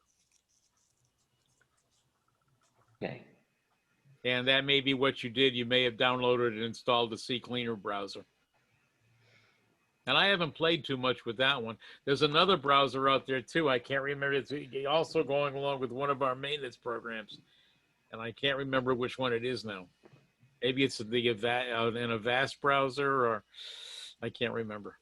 Okay. And that may be what you did. You may have downloaded and installed the CCleaner browser. And I haven't played too much with that one. There's another browser out there too. I can't remember. It's also going along with one of our maintenance programs. And I can't remember which one it is now. Maybe it's an Avast browser, or I can't remember.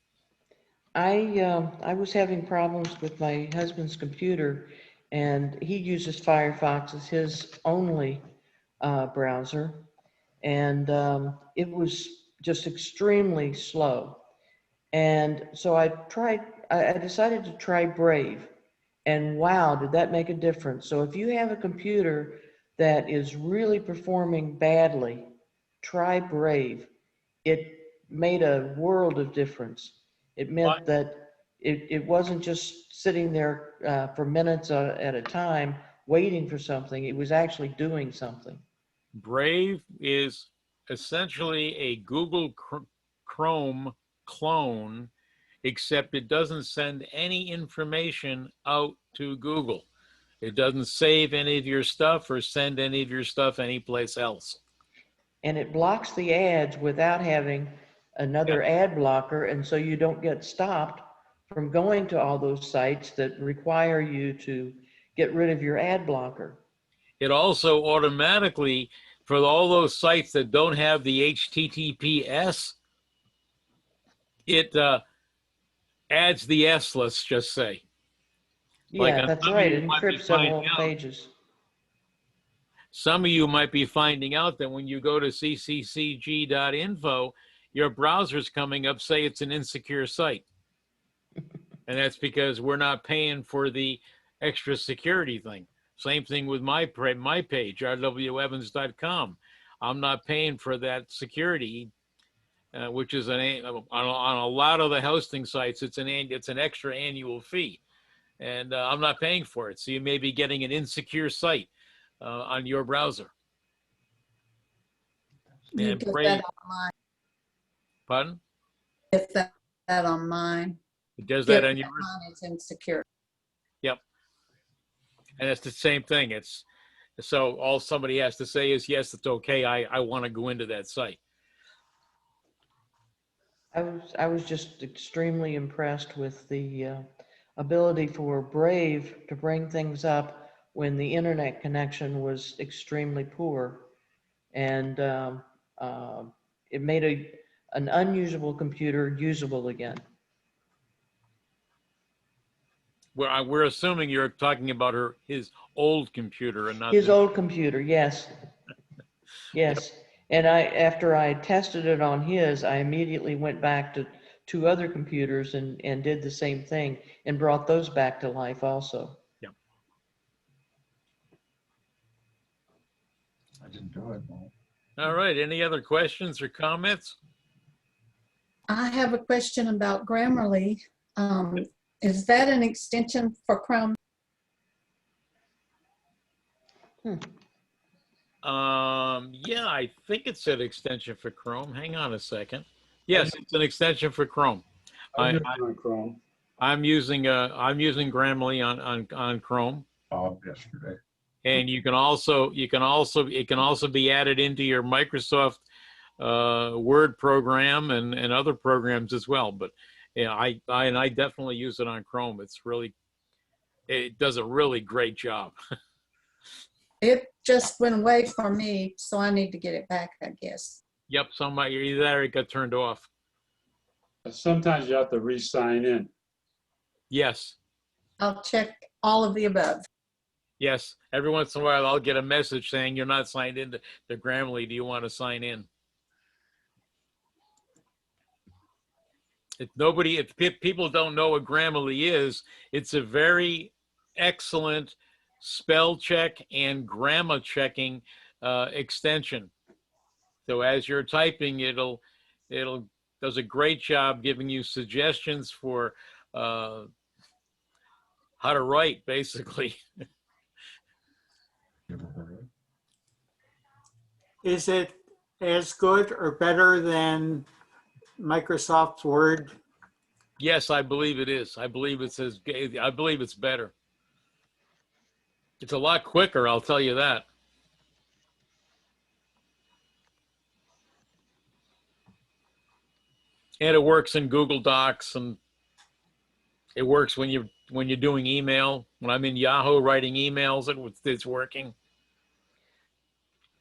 I was having problems with my husband's computer, and he uses Firefox as his only browser, and it was just extremely slow. And so I decided to try Brave, and wow, did that make a difference. So if you have a computer that is really performing badly, try Brave. It made a world of difference. It meant that it wasn't just sitting there for minutes at a time waiting for something. It was actually doing something. Brave is essentially a Google Chrome clone, except it doesn't send any information out to Google. It doesn't save any of your stuff or send any of your stuff anyplace else. And it blocks the ads without having another ad blocker, and so you don't get stopped from going to all those sites that require you to get rid of your ad blocker. It also automatically, for all those sites that don't have the HTTPS, it adds the S, let's just say. Like Yeah, that's right. It encrypts several pages. Some of you might be finding out that when you go to cccg.info, your browser's coming up, say it's an insecure site. And that's because we're not paying for the extra security thing. Same thing with my page, rwevans.com. I'm not paying for that security, which is on a lot of the hosting sites, it's an extra annual fee. And I'm not paying for it. So you may be getting an insecure site on your browser. You And get Brave, that on mine. pardon? Get that on mine. It does that Get on yours? mine is insecure. Yep. And it's the same thing. It's so all somebody has to say is, yes, it's okay. I want to go into that site. I was just extremely impressed with the ability for Brave to bring things up when the internet connection was extremely poor, and it made an unusable computer usable again. We're assuming you're talking about his old computer and not His old computer, yes. Yes. And after I tested it on his, I immediately went back to two other computers and did the same thing and brought those back to life also. Yep. I didn't do it. No. All right. Any other questions or comments? I have a question about Grammarly. Is that an extension for Chrome? Yeah, I think it's an extension for Chrome. Hang on a second. Yes, it's an extension for Chrome. I'm on Chrome. I'm using Grammarly on Chrome. Yesterday. And it can also be added into your Microsoft Word program and other programs as well. But yeah, I definitely use it on Chrome. It does a really great job. It just went away for me, so I need to get it back, I guess. Yep, either that or it got turned off. Sometimes you have to re-sign in. Yes. I'll check all of the above. Yes. Every once in a while, I'll get a message saying you're not signed into Grammarly. Do you want to sign in? If people don't know what Grammarly is, it's a very excellent spell check and grammar checking extension. So as you're typing, it'll does a great job giving you suggestions for how to write, basically. Is it as good or better than Microsoft Word? Yes, I believe it is. I believe it's better. It's a lot quicker, I'll tell you that. And it works in Google Docs, and it works when you're doing email. When I'm in Yahoo writing emails, it's working.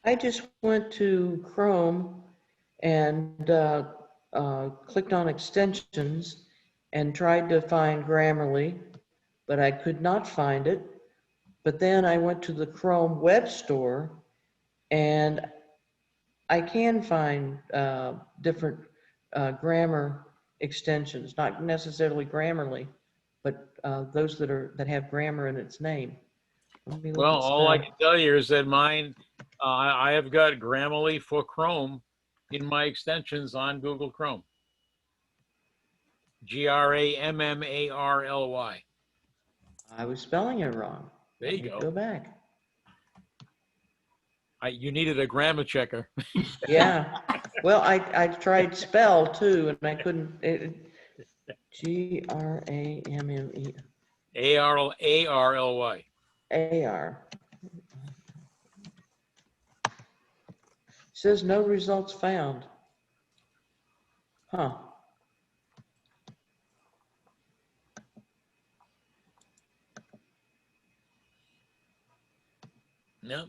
I just went to Chrome and clicked on extensions and tried to find Grammarly, but I could not find it. But then I went to the Chrome Web Store and I can find different grammar extensions, not necessarily Grammarly, but those that have grammar in its name. Let me look Well, at all I spell. can tell you is that mine, I have got Grammarly for Chrome in my extensions on Google Chrome. Grammarly. I was spelling it wrong. There you Let me go. Go back. You needed a grammar checker. Yeah. Well, I tried spell too, and I couldn't. Gramme. Arly. AR. Says no results found. Huh. No,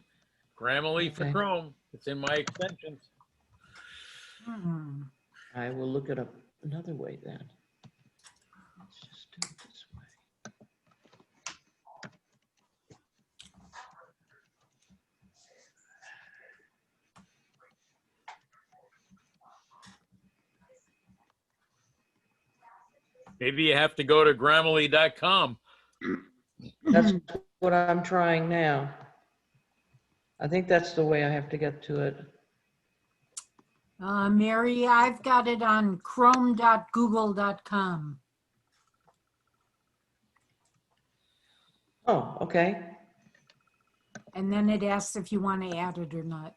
Grammarly for Okay. Chrome. It's in my extensions. I will look it up another way then. Let's just do it this way. Maybe you have to go to Grammarly.com. That's what I'm trying now. I think that's the way I have to get to it. Mary, I've got it on chrome.google.com. Oh, okay. And then it asks if you want to add it or not.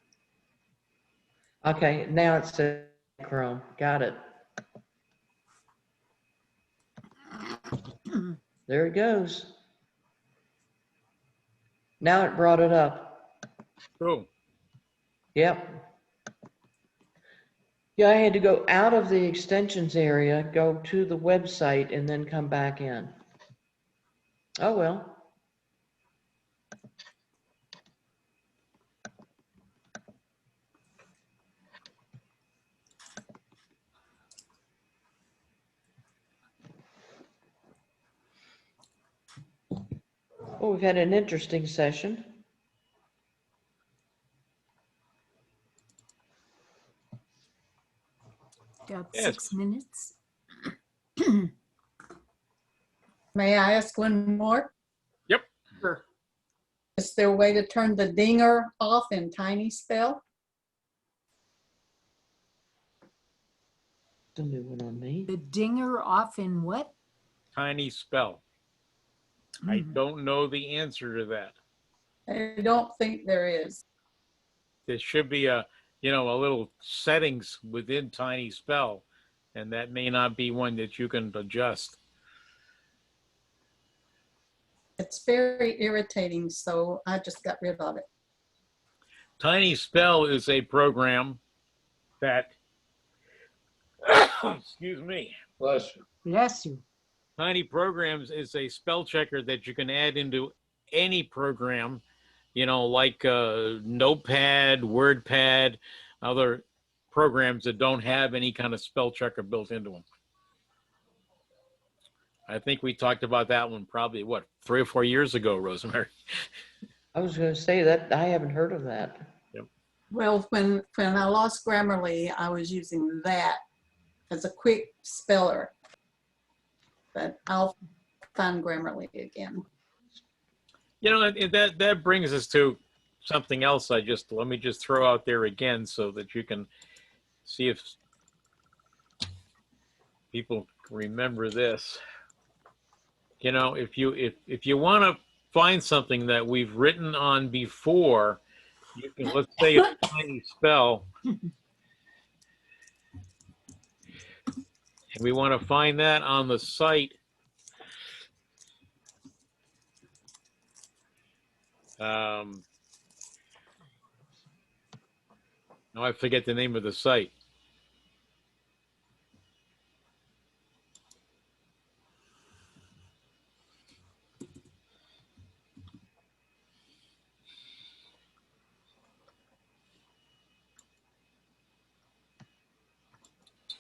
Okay, now it says Chrome. Got it. There it goes. Now it brought it up. Cool. Yep. Yeah, I had to go out of the extensions area, go to the website, and then come back in. Oh, well. Well, we've had an interesting session. Got Yes. 6 minutes. May I ask one more? Yep. Sure. Is there a way to turn the dinger off in Tiny Spell? The new one on me. The dinger off in what? Tiny spell. I don't know the answer to that. I don't think there is. There should be a little settings within Tiny Spell, and that may not be one that you can adjust. It's very irritating, so I just got rid of it. Tiny Spell is a program that, excuse me. Bless you. Bless you. Tiny Programs is a spell checker that you can add into any program, like Notepad, WordPad, other programs that don't have any kind of spell checker built into them. I think we talked about that one probably, 3 or 4 years ago, Rosemary? I was going to say that I haven't heard of that. Yep. Well, when I lost Grammarly, I was using that as a quick speller. But I'll find Grammarly again. You know, and that brings us to something else. Let me just throw out there again so that you can see if people remember this. You know, if you want to find something that we've written on before, you can, let's say a tiny spell, and we want to find that on the site. Now I forget the name of the site.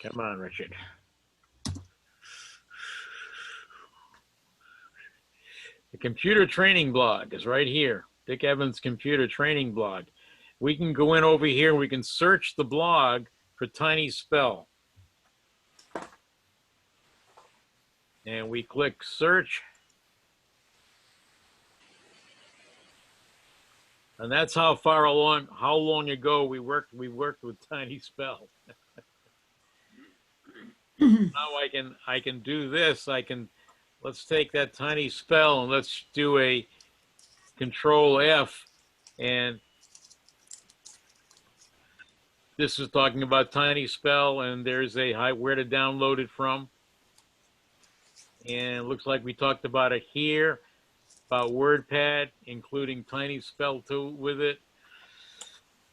Come on, Richard. The computer training blog is right here. Dick Evans computer training blog. We can go in over here. We can search the blog for tiny spell. And we click search. And that's how long ago we worked with tiny spell. Now I can do this. Let's take that tiny spell and let's do a Control F, and this is talking about tiny spell, and there's where to download it from. And it looks like we talked about it here, about WordPad, including tiny spell too with it.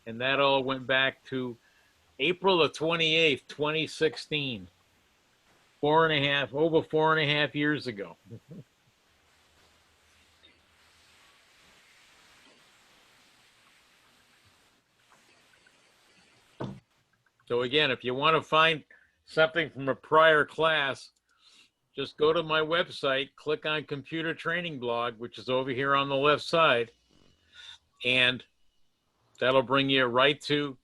And that all went back to April the 28th, 2016. Over 4.5 years ago. So again, if you want to find something from a prior class, just go to my website, click on Computer Training Blog, which is over here on the left side, and that'll bring you right to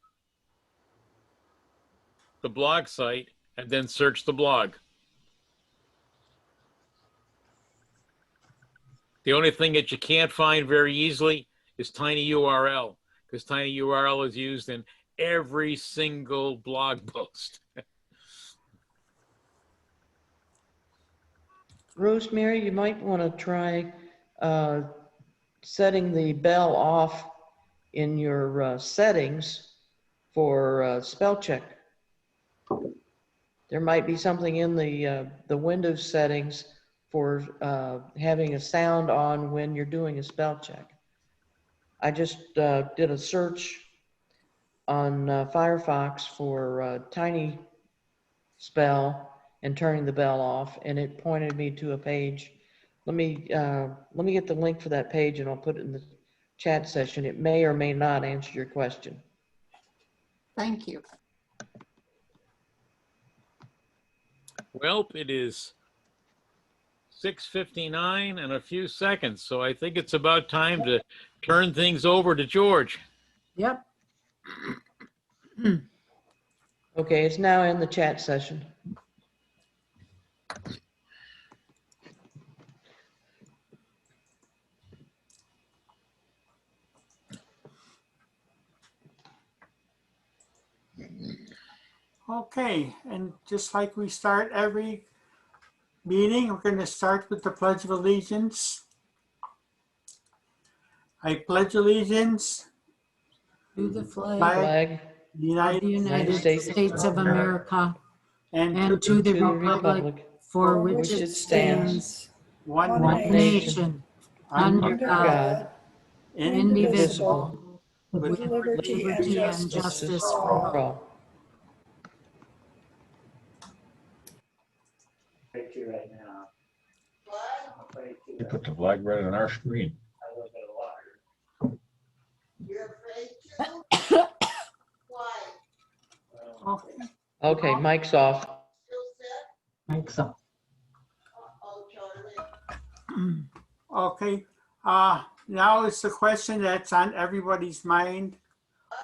the blog site, and then search the blog. The only thing that you can't find very easily is tinyURL, because tinyURL is used in every single blog post. Rosemary, you might want to try setting the bell off in your settings for spell check. There might be something in the Windows settings for having a sound on when you're doing a spell check. I just did a search on Firefox for tiny spell and turning the bell off, and it pointed me to a page. Let me get the link for that page, and I'll put it in the chat session. It may or may not answer your question. Thank you. Well, it is 6:59 and a few seconds, so I think it's about time to turn things over to George. Yep. Okay, it's now in the chat session. Okay, and just like we start every meeting, we're going to start with the Pledge of Allegiance. I pledge allegiance To the flag Flag of the the United States of America and and to the republic for which it stands, one one nation, under God, indivisible, with with liberty and liberty and justice for all. all. Right now. You put the flag right on our screen. Okay, mic's off. Mike's up. Okay, now it's the question that's on everybody's mind.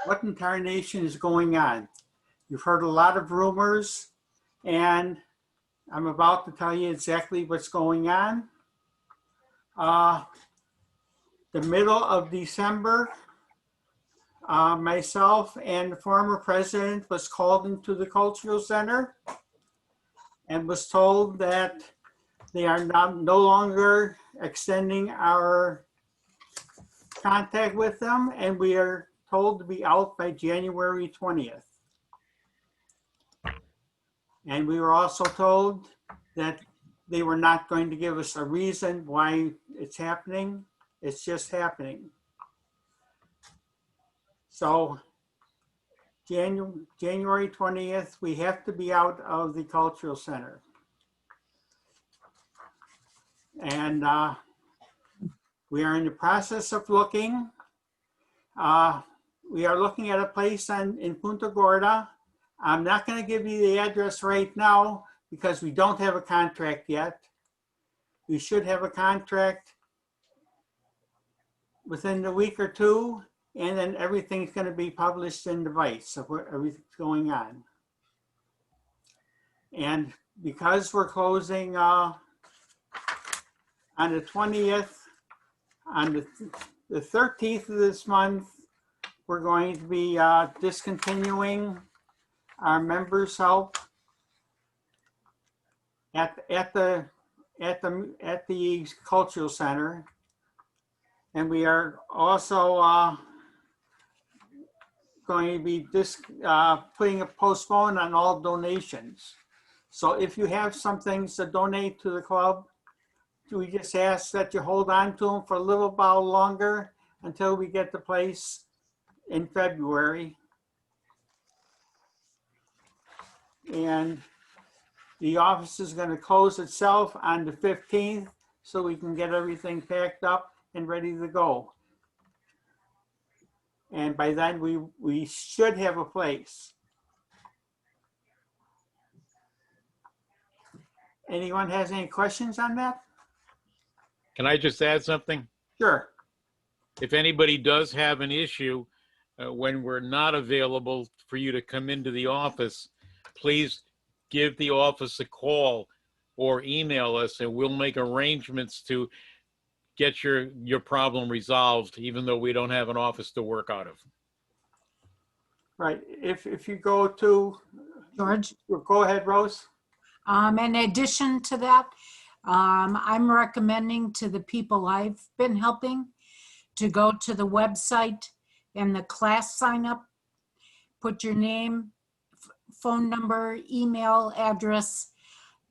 What in tarnation is going on? You've heard a lot of rumors, and I'm about to tell you exactly what's going on. the middle of December, myself and the former president was called into the cultural center and was told that they are no longer extending our contact with them, and we are told to be out by January 20th. And we were also told that they were not going to give us a reason why it's happening. It's just happening. So January 20th, we have to be out of the cultural center. And we are in the process of looking. We are looking at a place in Punta Gorda. I'm not going to give you the address right now because we don't have a contract yet. We should have a contract within a week or two, and then everything's going to be published in the Vice of what everything's going on. And because we're closing on the 20th, on the 13th of this month, we're going to be discontinuing our members' help at the cultural center, and we are also going to be putting a postpone on all donations. So if you have some things to donate to the club, we just ask that you hold on to them for a little while longer until we get the place in February. And the office is going to close itself on the 15th so we can get everything packed up and ready to go. And by then we should have a place. Anyone has any questions on that? Can I just add something? Sure. If anybody does have an issue when we're not available for you to come into the office, please give the office a call or email us, and we'll make arrangements to get your problem resolved, even though we don't have an office to work out of. Right. If you go to George? Go ahead, Rose. In addition to that, I'm recommending to the people I've been helping to go to the website and the class sign up, put your name, phone number, email address.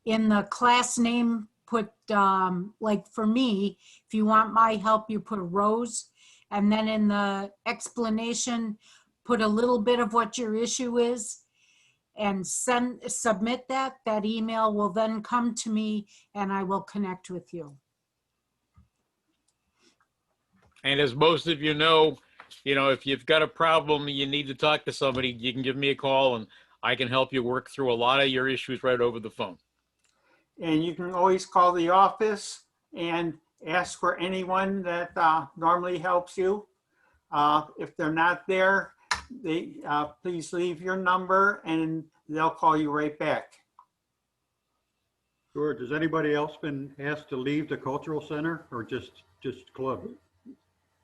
In the class name, put, like for me, if you want my help, you put Rose. And then in the explanation, put a little bit of what your issue is and submit that. That email will then come to me and I will connect with you. And as most of you know, if you've got a problem, you need to talk to somebody, you can give me a call and I can help you work through a lot of your issues right over the phone. And you can always call the office and ask for anyone that normally helps you. If they're not there, please leave your number and they'll call you right back. George, has anybody else been asked to leave the cultural center or just club?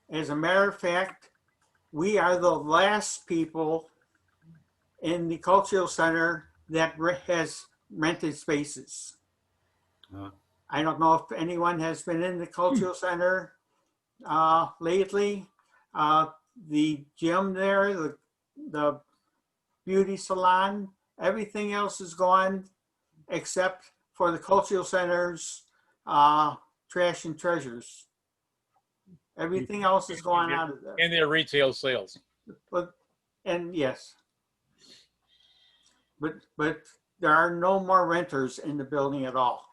As a matter of fact, we are the last people in the cultural center that has rented spaces. I don't know if anyone has been in the cultural center lately. The gym there, the beauty salon, everything else is gone except for the cultural center's trash and treasures. Everything else is going out of there. And their retail sales. Yes. But there are no more renters in the building at all.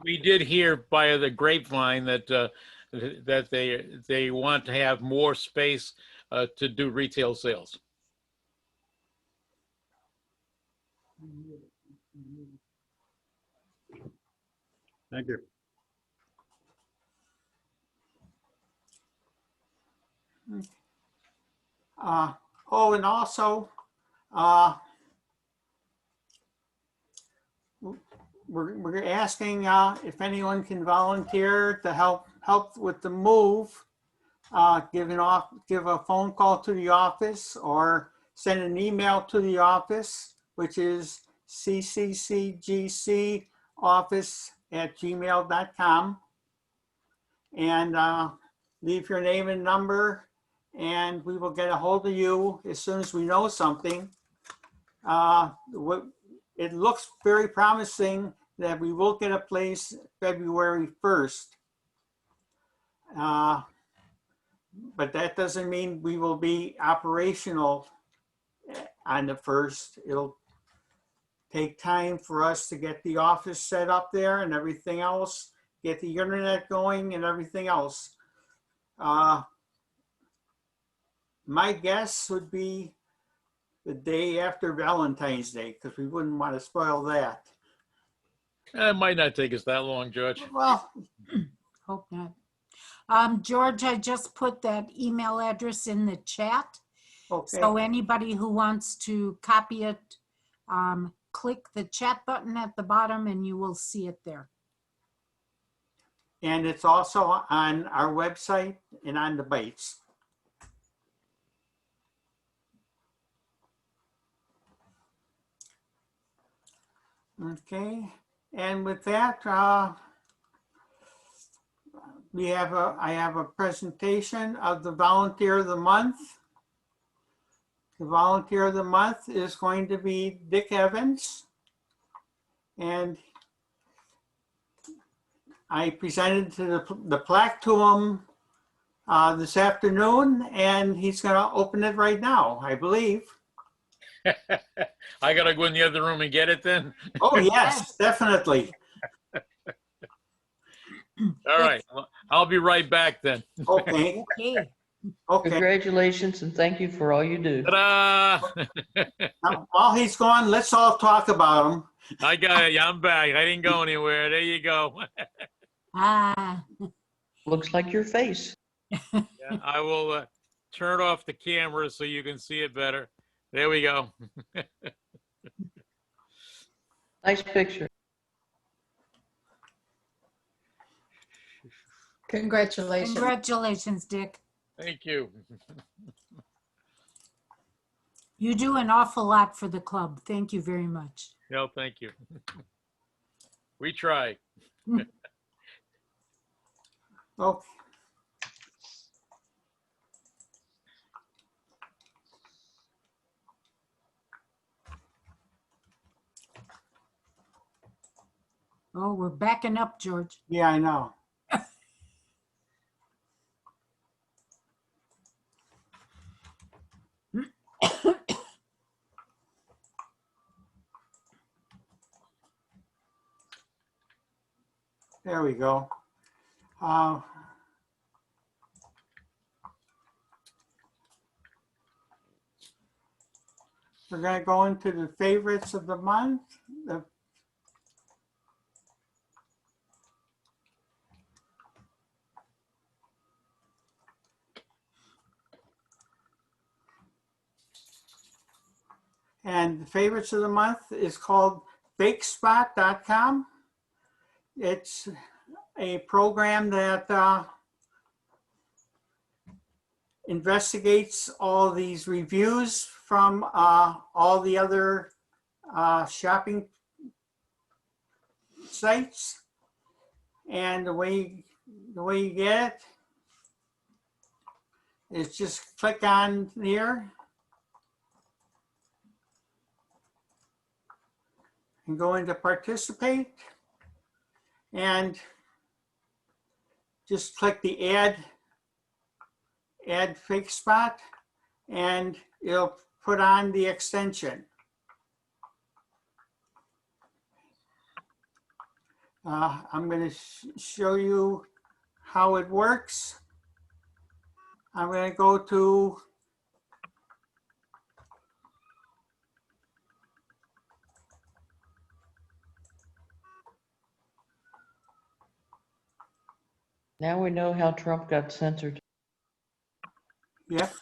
We did hear by the grapevine that that they want to have more space to do retail sales. Thank you. And also, we're asking if anyone can volunteer to help with the move. Give a phone call to the office or send an email to the office, which is cccgcoffice@gmail.com, and leave your name and number, and we will get a hold of you as soon as we know something. It looks very promising that we will get a place February 1st. But that doesn't mean we will be operational on the 1st. It'll take time for us to get the office set up there and everything else, get the internet going and everything else. My guess would be the day after Valentine's Day, because we wouldn't want to spoil that. It might not take us that long, George. Well, Hope not. George, I just put that email address in the chat. okay. So anybody who wants to copy it, click the chat button at the bottom and you will see it there. And it's also on our website and on the Bites. Okay, and with that, I have a presentation of the Volunteer of the Month. The Volunteer of the Month is going to be Dick Evans. And I presented the plaque to him this afternoon, and he's going to open it right now, I believe. I gotta go in the other room and get it then? Oh, yes, definitely. All right, well, I'll be right back then. Okay, Okay. okay. Congratulations and thank you for all you do. Ta-da! Now, while he's gone, let's all talk about him. I got it. I'm back. I didn't go anywhere. There you go. Looks like your face. Yeah, I will turn off the camera so you can see it better. There we go. Nice picture. Congratulations. Congratulations, Dick. Thank you. You do an awful lot for the club. Thank you very much. No, thank you. We try. Okay. Oh, we're backing up, George. Yeah, I know. There we go. We're going to go into the favorites of the month. And the favorites of the month is called fakespot.com. It's a program that investigates all these reviews from all the other shopping sites. And the way you get it is just click on here and go into participate and just click the add fake spot and it'll put on the extension. I'm going to show you how it works. I'm going to go to Now we know how Trump got censored. Yep.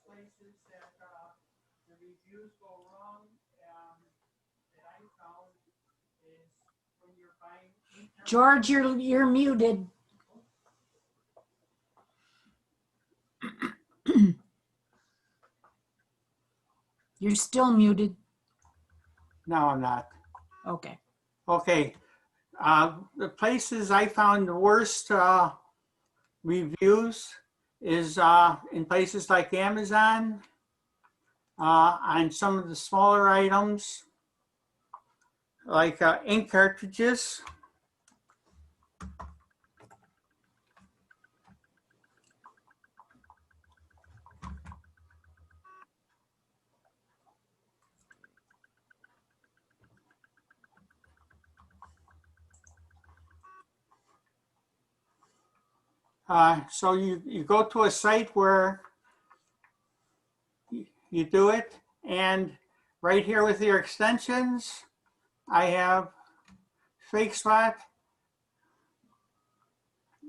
places that the reviews go wrong, that I found is when you're buying. George, you're muted. You're still muted. No, I'm not. Okay. Okay. The places I found the worst reviews is in places like Amazon, on some of the smaller items, like ink cartridges. So you go to a site where you do it, and right here with your extensions, I have FakeSpot,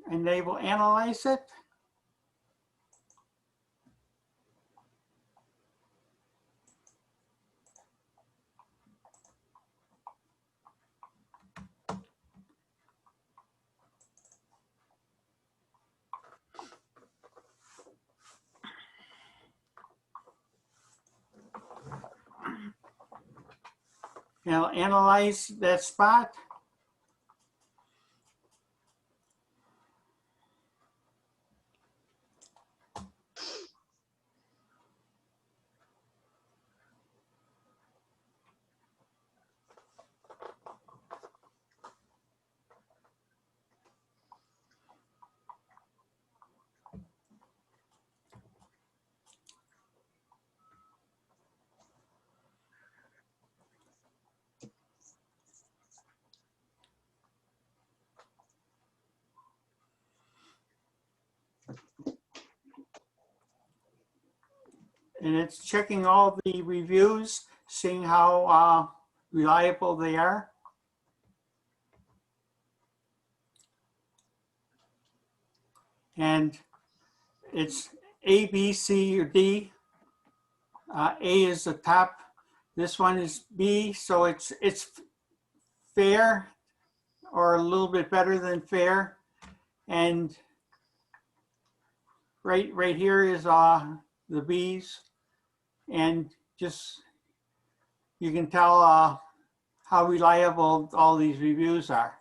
and they will analyze it. And I'll analyze that spot. And it's checking all the reviews, seeing how reliable they are. And it's A, B, C, or D. A is the top. This one is B, so it's fair or a little bit better than fair. And right here is the B's, and just you can tell how reliable all these reviews are.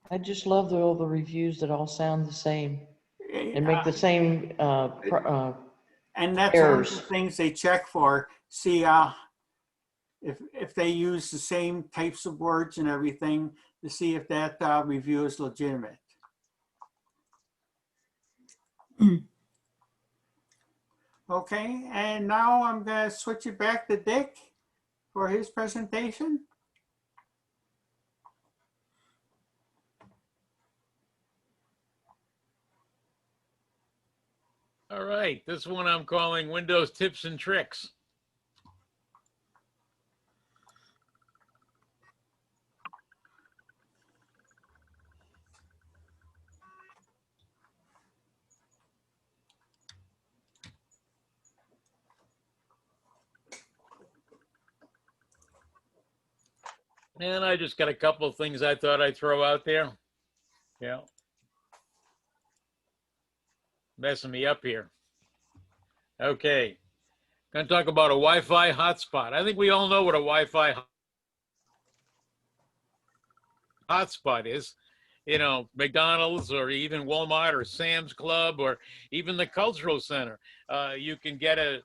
I just love all the reviews that all sound the same and make the same And that's one of errors. the things they check for. See if they use the same types of words and everything to see if that review is legitimate. Okay, and now I'm going to switch it back to Dick for his presentation. All right, this one I'm calling Windows Tips and Tricks. And I just got a couple of things I thought I'd throw out there. Yeah. Messing me up here. Okay. Gonna talk about a Wi-Fi hotspot. I think we all know what a Wi-Fi hotspot is. You know, McDonald's or even Walmart or Sam's Club or even the Cultural Center. You can get a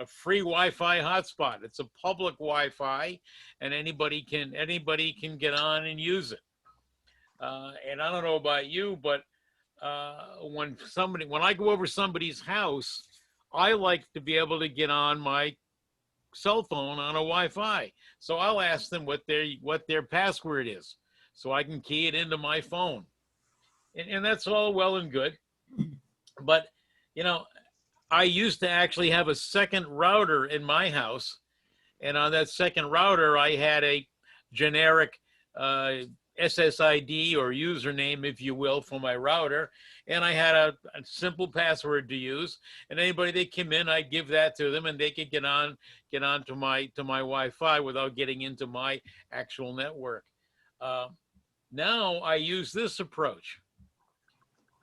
free Wi-Fi hotspot. It's a public Wi-Fi, and anybody can get on and use it. And I don't know about you, but when I go over somebody's house, I like to be able to get on my cell phone on a Wi-Fi. So I'll ask them what their password is, so I can key it into my phone. And that's all well and good. But, you know, I used to actually have a second router in my house. And on that second router, I had a generic SSID or username, if you will, for my router. And I had a simple password to use. And anybody that came in, I'd give that to them and they could get on to my Wi-Fi without getting into my actual network. Now I use this approach.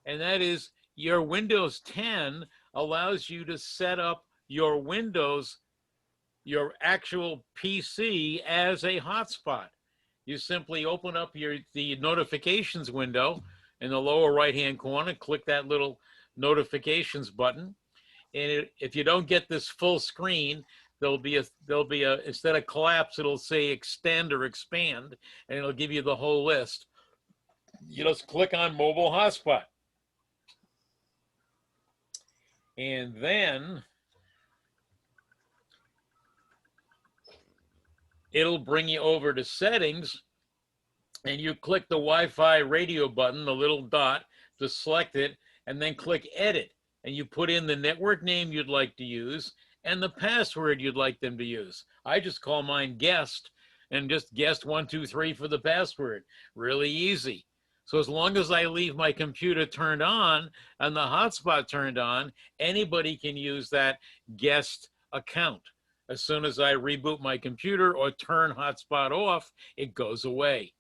And that is your Windows 10 allows you to set up your Windows, your actual PC as a hotspot. You simply open up the notifications window in the lower right-hand corner, click that little notifications button. And if you don't get this full screen, there'll be a instead of collapse, it'll say extend or expand, and it'll give you the whole list. You just click on mobile hotspot. And then it'll bring you over to settings, and you click the Wi-Fi radio button, the little dot, to select it, and then click edit. And you put in the network name you'd like to use and the password you'd like them to use. I just call mine guest and just guest 123 for the password. Really easy. So as long as I leave my computer turned on and the hotspot turned on, anybody can use that guest account. As soon as I reboot my computer or turn hotspot off, it goes away.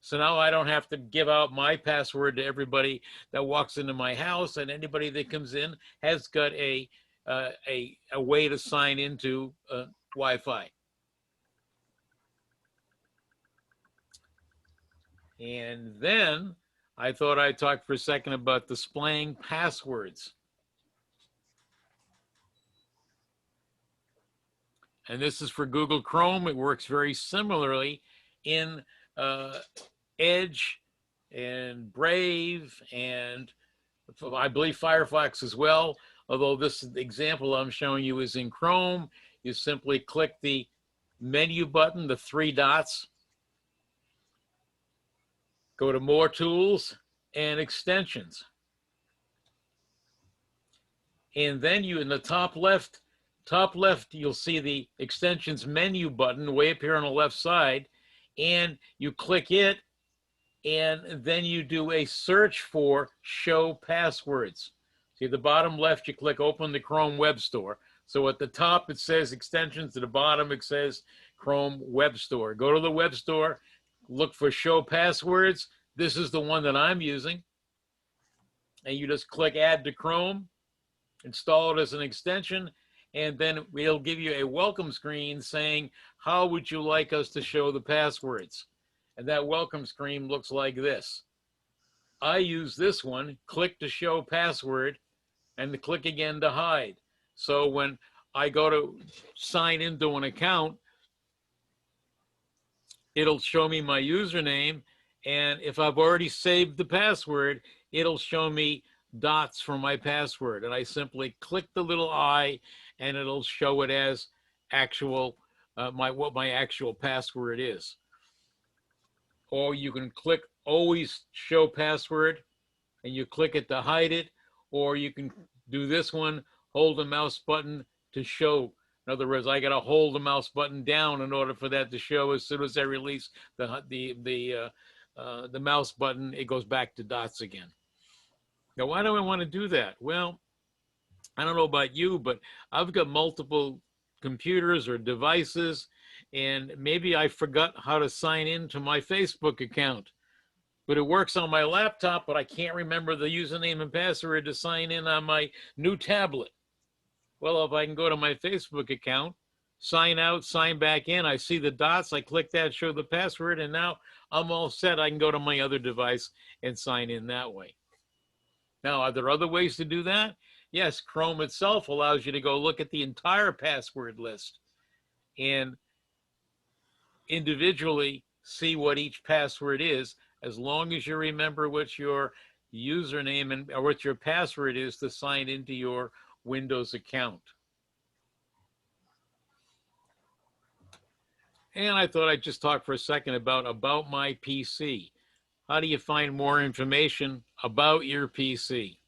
So now I don't have to give out my password to everybody that walks into my house, and anybody that comes in has got a way to sign into Wi-Fi. And then I thought I'd talk for a second about displaying passwords. And this is for Google Chrome. It works very similarly in Edge and Brave, and I believe Firefox as well. Although this example I'm showing you is in Chrome, you simply click the menu button, the three dots, go to More Tools and Extensions. And then you, in the top left, you'll see the Extensions menu button way up here on the left side, and you click it, and then you do a search for Show Passwords. See, at the bottom left, you click Open the Chrome Web Store. So at the top, it says Extensions. At the bottom, it says Chrome Web Store. Go to the Web Store, look for Show Passwords. This is the one that I'm using. And you just click Add to Chrome, install it as an extension, and then it'll give you a welcome screen saying, how would you like us to show the passwords? And that welcome screen looks like this. I use this one, click to show password, and click again to hide. So when I go to sign into an account, it'll show me my username, and if I've already saved the password, it'll show me dots for my password. And I simply click the little I, and it'll show it as actual, what my actual password is. Or you can click Always Show Password, and you click it to hide it, or you can do this one, hold the mouse button to show. In other words, I got to hold the mouse button down in order for that to show. As soon as I release the mouse button, it goes back to dots again. Now, why do I want to do that? Well, I don't know about you, but I've got multiple computers or devices, and maybe I forgot how to sign into my Facebook account. But it works on my laptop, but I can't remember the username and password to sign in on my new tablet. Well, if I can go to my Facebook account, sign out, sign back in, I see the dots, I click that, show the password, and now I'm all set. I can go to my other device and sign in that way. Now, are there other ways to do that? Yes, Chrome itself allows you to go look at the entire password list and individually see what each password is, as long as you remember what your username and or what your password is to sign into your Windows account. And I thought I'd just talk for a second about my PC. How do you find more information about your PC?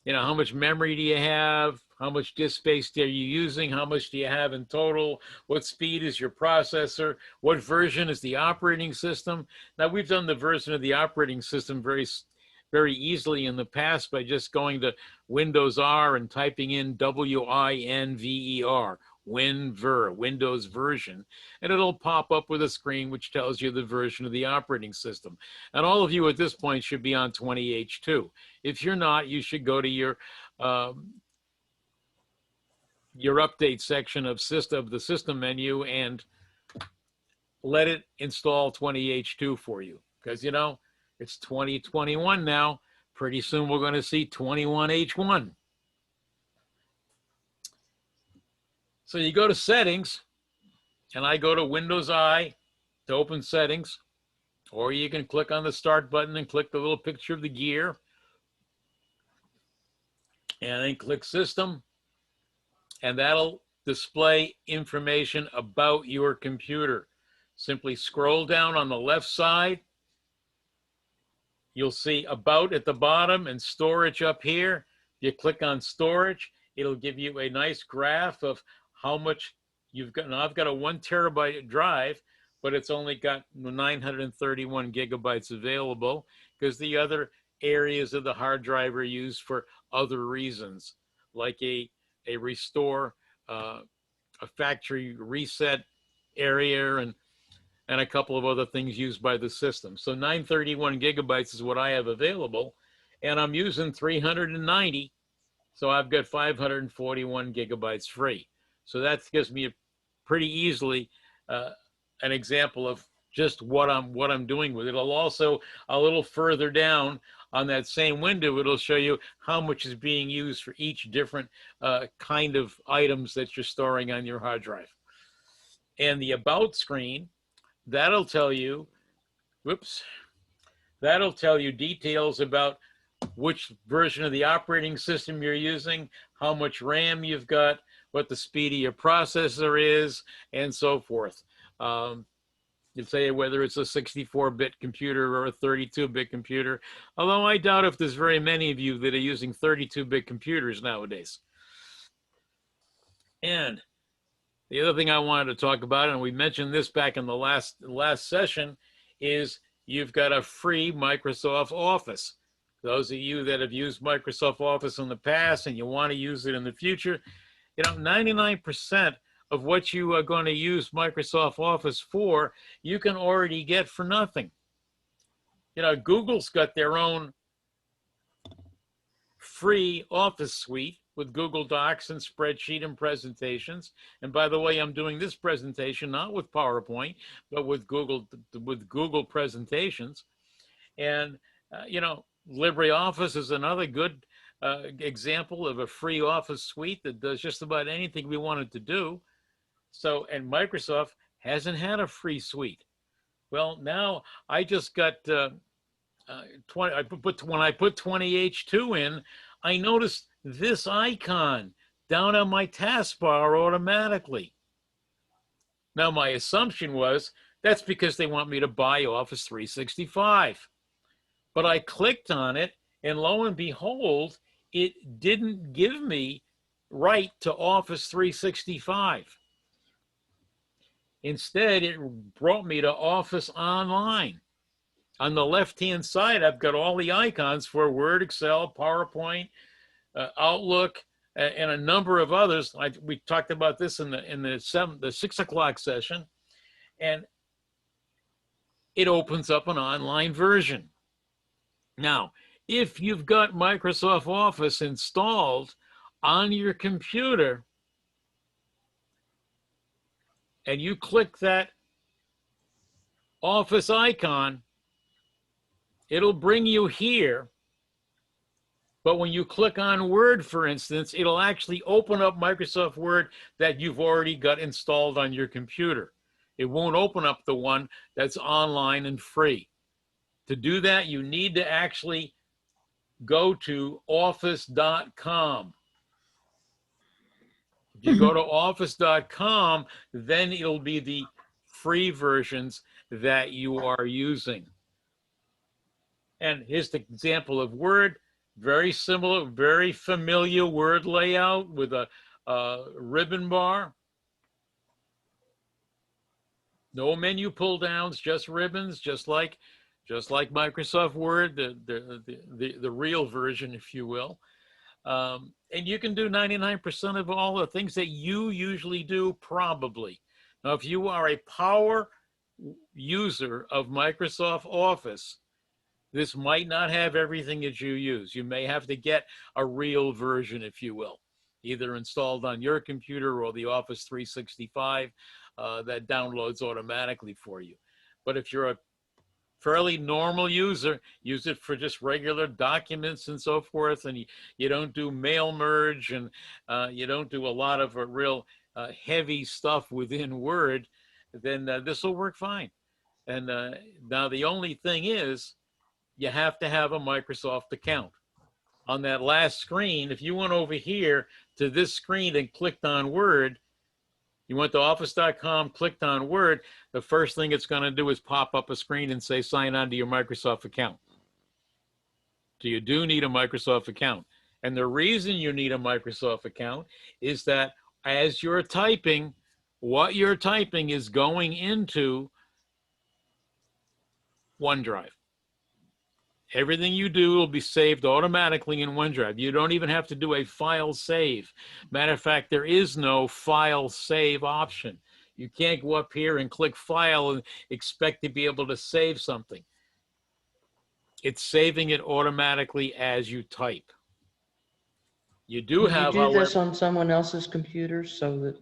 You know, how much memory do you have? How much disk space are you using? How much do you have in total? What speed is your processor? What version is the operating system? Now, we've done the version of the operating system very easily in the past by just going to Windows R and typing in WINVER, WinVer, Windows version, and it'll pop up with a screen which tells you the version of the operating system. And all of you at this point should be on 20H2. If you're not, you should go to your update section of the system menu and let it install 20H2 for you. Because, you know, it's 2021 now. Pretty soon we're going to see 21H1. So you go to settings, and I go to Windows I to open settings, or you can click on the start button and click the little picture of the gear, and then click system, and that'll display information about your computer. Simply scroll down on the left side. You'll see about at the bottom and storage up here. You click on storage, it'll give you a nice graph of how much you've got. Now I've got a 1 terabyte drive, but it's only got 931 gigabytes available because the other areas of the hard drive are used for other reasons, like a restore, a factory reset area, and a couple of other things used by the system. So 931 gigabytes is what I have available, and I'm using 390, so I've got 541 gigabytes free. So that gives me pretty easily an example of just what I'm doing with it. It'll also, a little further down on that same window, it'll show you how much is being used for each different kind of items that you're storing on your hard drive. And the About screen, that'll tell you, that'll tell you details about which version of the operating system you're using, how much RAM you've got, what the speed of your processor is, and so forth. You'll say whether it's a 64-bit computer or a 32-bit computer, although I doubt if there's very many of you that are using 32-bit computers nowadays. And the other thing I wanted to talk about, and we mentioned this back in the last session, is you've got a free Microsoft Office. Those of you that have used Microsoft Office in the past and you want to use it in the future, you know, 99% of what you are going to use Microsoft Office for, you can already get for nothing. You know, Google's got their own free Office suite with Google Docs and spreadsheet and presentations. And by the way, I'm doing this presentation not with PowerPoint, but with Google presentations. And, you know, LibreOffice is another good example of a free Office suite that does just about anything we want it to do. So, and Microsoft hasn't had a free suite. Well, now I just got when I put 20H2 in, I noticed this icon down on my taskbar automatically. Now, my assumption was that's because they want me to buy Office 365. But I clicked on it, and lo and behold, it didn't give me right to Office 365. Instead, it brought me to Office Online. On the left-hand side, I've got all the icons for Word, Excel, PowerPoint, Outlook, and a number of others. We talked about this in the 6 o'clock session, and it opens up an online version. Now, if you've got Microsoft Office installed on your computer and you click that Office icon, it'll bring you here. But when you click on Word, for instance, it'll actually open up Microsoft Word that you've already got installed on your computer. It won't open up the one that's online and free. To do that, you need to actually go to office.com. If you go to office.com, then it'll be the free versions that you are using. And here's the example of Word. Very similar, very familiar word layout with a ribbon bar. No menu pull downs, just ribbons, just like Microsoft Word, the real version, if you will. And you can do 99% of all the things that you usually do, probably. Now, if you are a power user of Microsoft Office, this might not have everything that you use. You may have to get a real version, if you will, either installed on your computer or the Office 365 that downloads automatically for you. But if you're a fairly normal user, use it for just regular documents and so forth, and you don't do mail merge, and you don't do a lot of real heavy stuff within Word, then this will work fine. And now the only thing is, you have to have a Microsoft account. On that last screen, if you went over here to this screen and clicked on Word, you went to office.com, clicked on Word, the first thing it's going to do is pop up a screen and say, sign on to your Microsoft account. So you do need a Microsoft account. And the reason you need a Microsoft account is that as you're typing, what you're typing is going into OneDrive. Everything you do will be saved automatically in OneDrive. You don't even have to do a file save. Matter of fact, there is no file save option. You can't go up here and click file and expect to be able to save something. It's saving it automatically as you type. You do have, Can you do this however, on someone else's computer so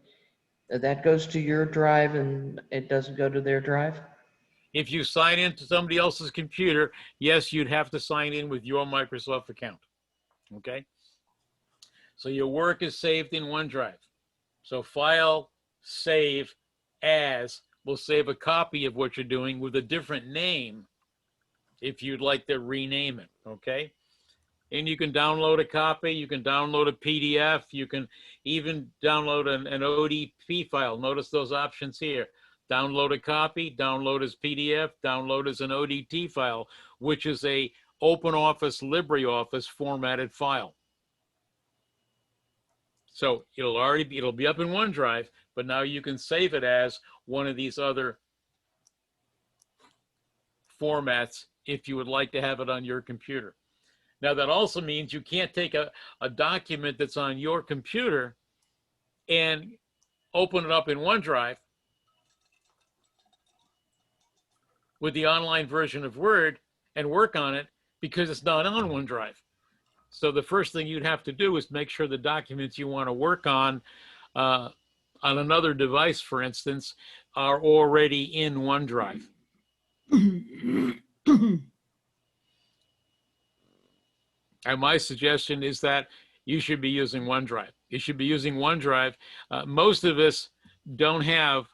that goes to your drive and it doesn't go to their drive? if you sign into somebody else's computer, yes, you'd have to sign in with your Microsoft account. Okay? So your work is saved in OneDrive. So file, save as will save a copy of what you're doing with a different name if you'd like to rename it. Okay? And you can download a copy, you can download a PDF, you can even download an ODP file. Notice those options here. Download a copy, download as PDF, download as an ODT file, which is a OpenOffice, LibreOffice formatted file. So it'll be up in OneDrive, but now you can save it as one of these other formats if you would like to have it on your computer. Now that also means you can't take a document that's on your computer and open it up in OneDrive with the online version of Word and work on it because it's not on OneDrive. So the first thing you'd have to do is make sure the documents you want to work on another device, for instance, are already in OneDrive. And my suggestion is that you should be using OneDrive. You should be using OneDrive. Most of us don't have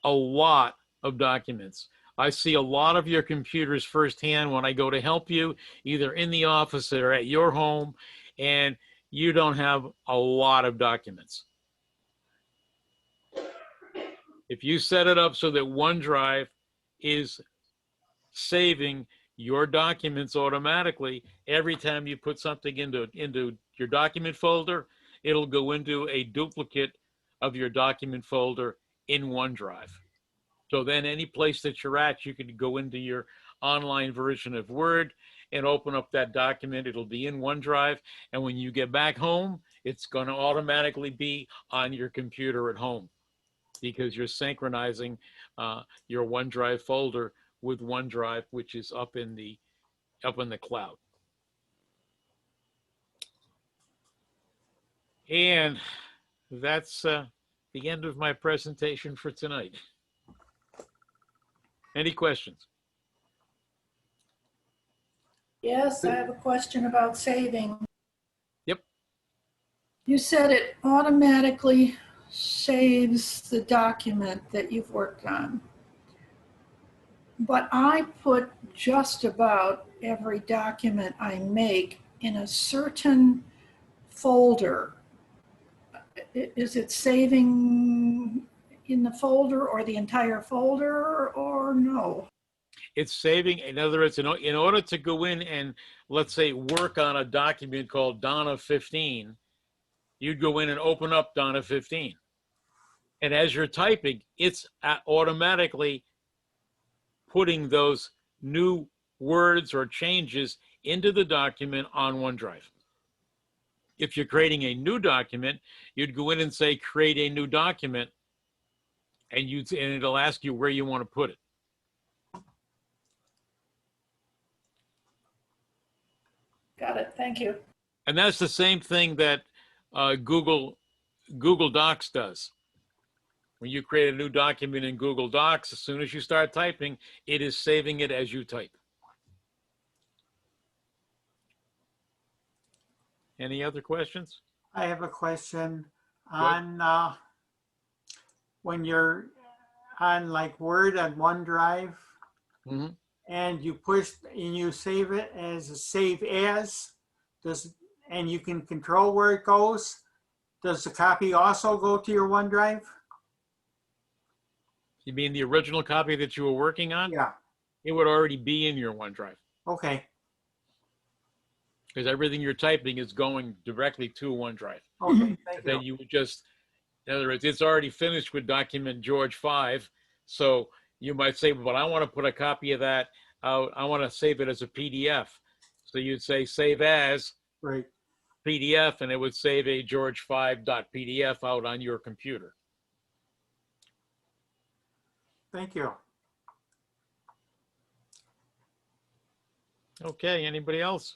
a lot of documents. I see a lot of your computers firsthand when I go to help you, either in the office or at your home, and you don't have a lot of documents. If you set it up so that OneDrive is saving your documents automatically, every time you put something into your document folder, it'll go into a duplicate of your document folder in OneDrive. So then any place that you're at, you can go into your online version of Word and open up that document. It'll be in OneDrive. And when you get back home, it's going to automatically be on your computer at home because you're synchronizing your OneDrive folder with OneDrive, which is up in the cloud. And that's the end of my presentation for tonight. Any questions? Yes, I have a question about saving. Yep. You said it automatically saves the document that you've worked on. But I put just about every document I make in a certain folder. Is it saving in the folder or the entire folder or no? It's saving, in other words, in order to go in and, let's say, work on a document called Donna 15, you'd go in and open up Donna 15. And as you're typing, it's automatically putting those new words or changes into the document on OneDrive. If you're creating a new document, you'd go in and say, create a new document, and it'll ask you where you want to put it. Got it. Thank you. And that's the same thing that Google Docs does. When you create a new document in Google Docs, as soon as you start typing, it is saving it as you type. Any other questions? I have a question on when you're on like Word on OneDrive Mhm. and you push and you save it as a save as, and you can control where it goes. Does the copy also go to your OneDrive? You mean the original copy that you were working on? Yeah. It would already be in your OneDrive Okay. because everything you're typing is going directly to OneDrive. Okay. Thank Then you. you would just, in other words, it's already finished with document George 5. So you might say, but I want to put a copy of that out. I want to save it as a PDF. So you'd say save as Right. PDF, and it would save a George5.pdf out on your computer. Thank you. Okay, anybody else?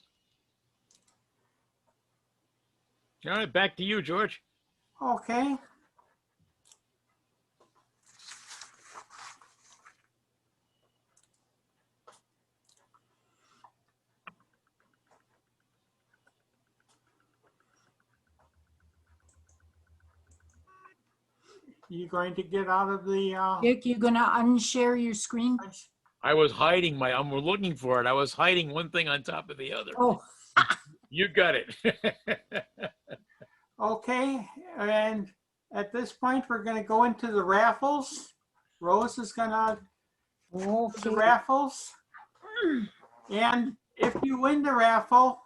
All right, back to you, George. Okay. You going to get out of the Dick, you gonna unshare your screen? I was hiding I'm looking for it. I was hiding one thing on top of the other. Oh, You got it. Okay, and at this point, we're gonna go into the raffles. Rose is gonna do the okay. raffles. And if you win the raffle,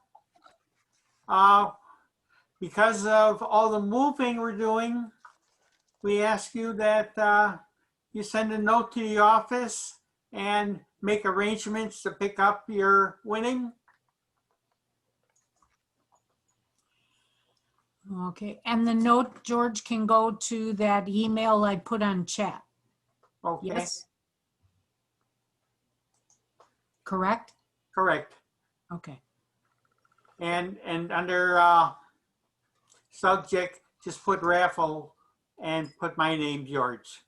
because of all the moving we're doing, we ask you that you send a note to the office and make arrangements to pick up your winning. Okay, and the note, George, can go to that email I put on chat. Okay, Yes? Correct? correct. Okay. And under subject, just put raffle and put my name, George.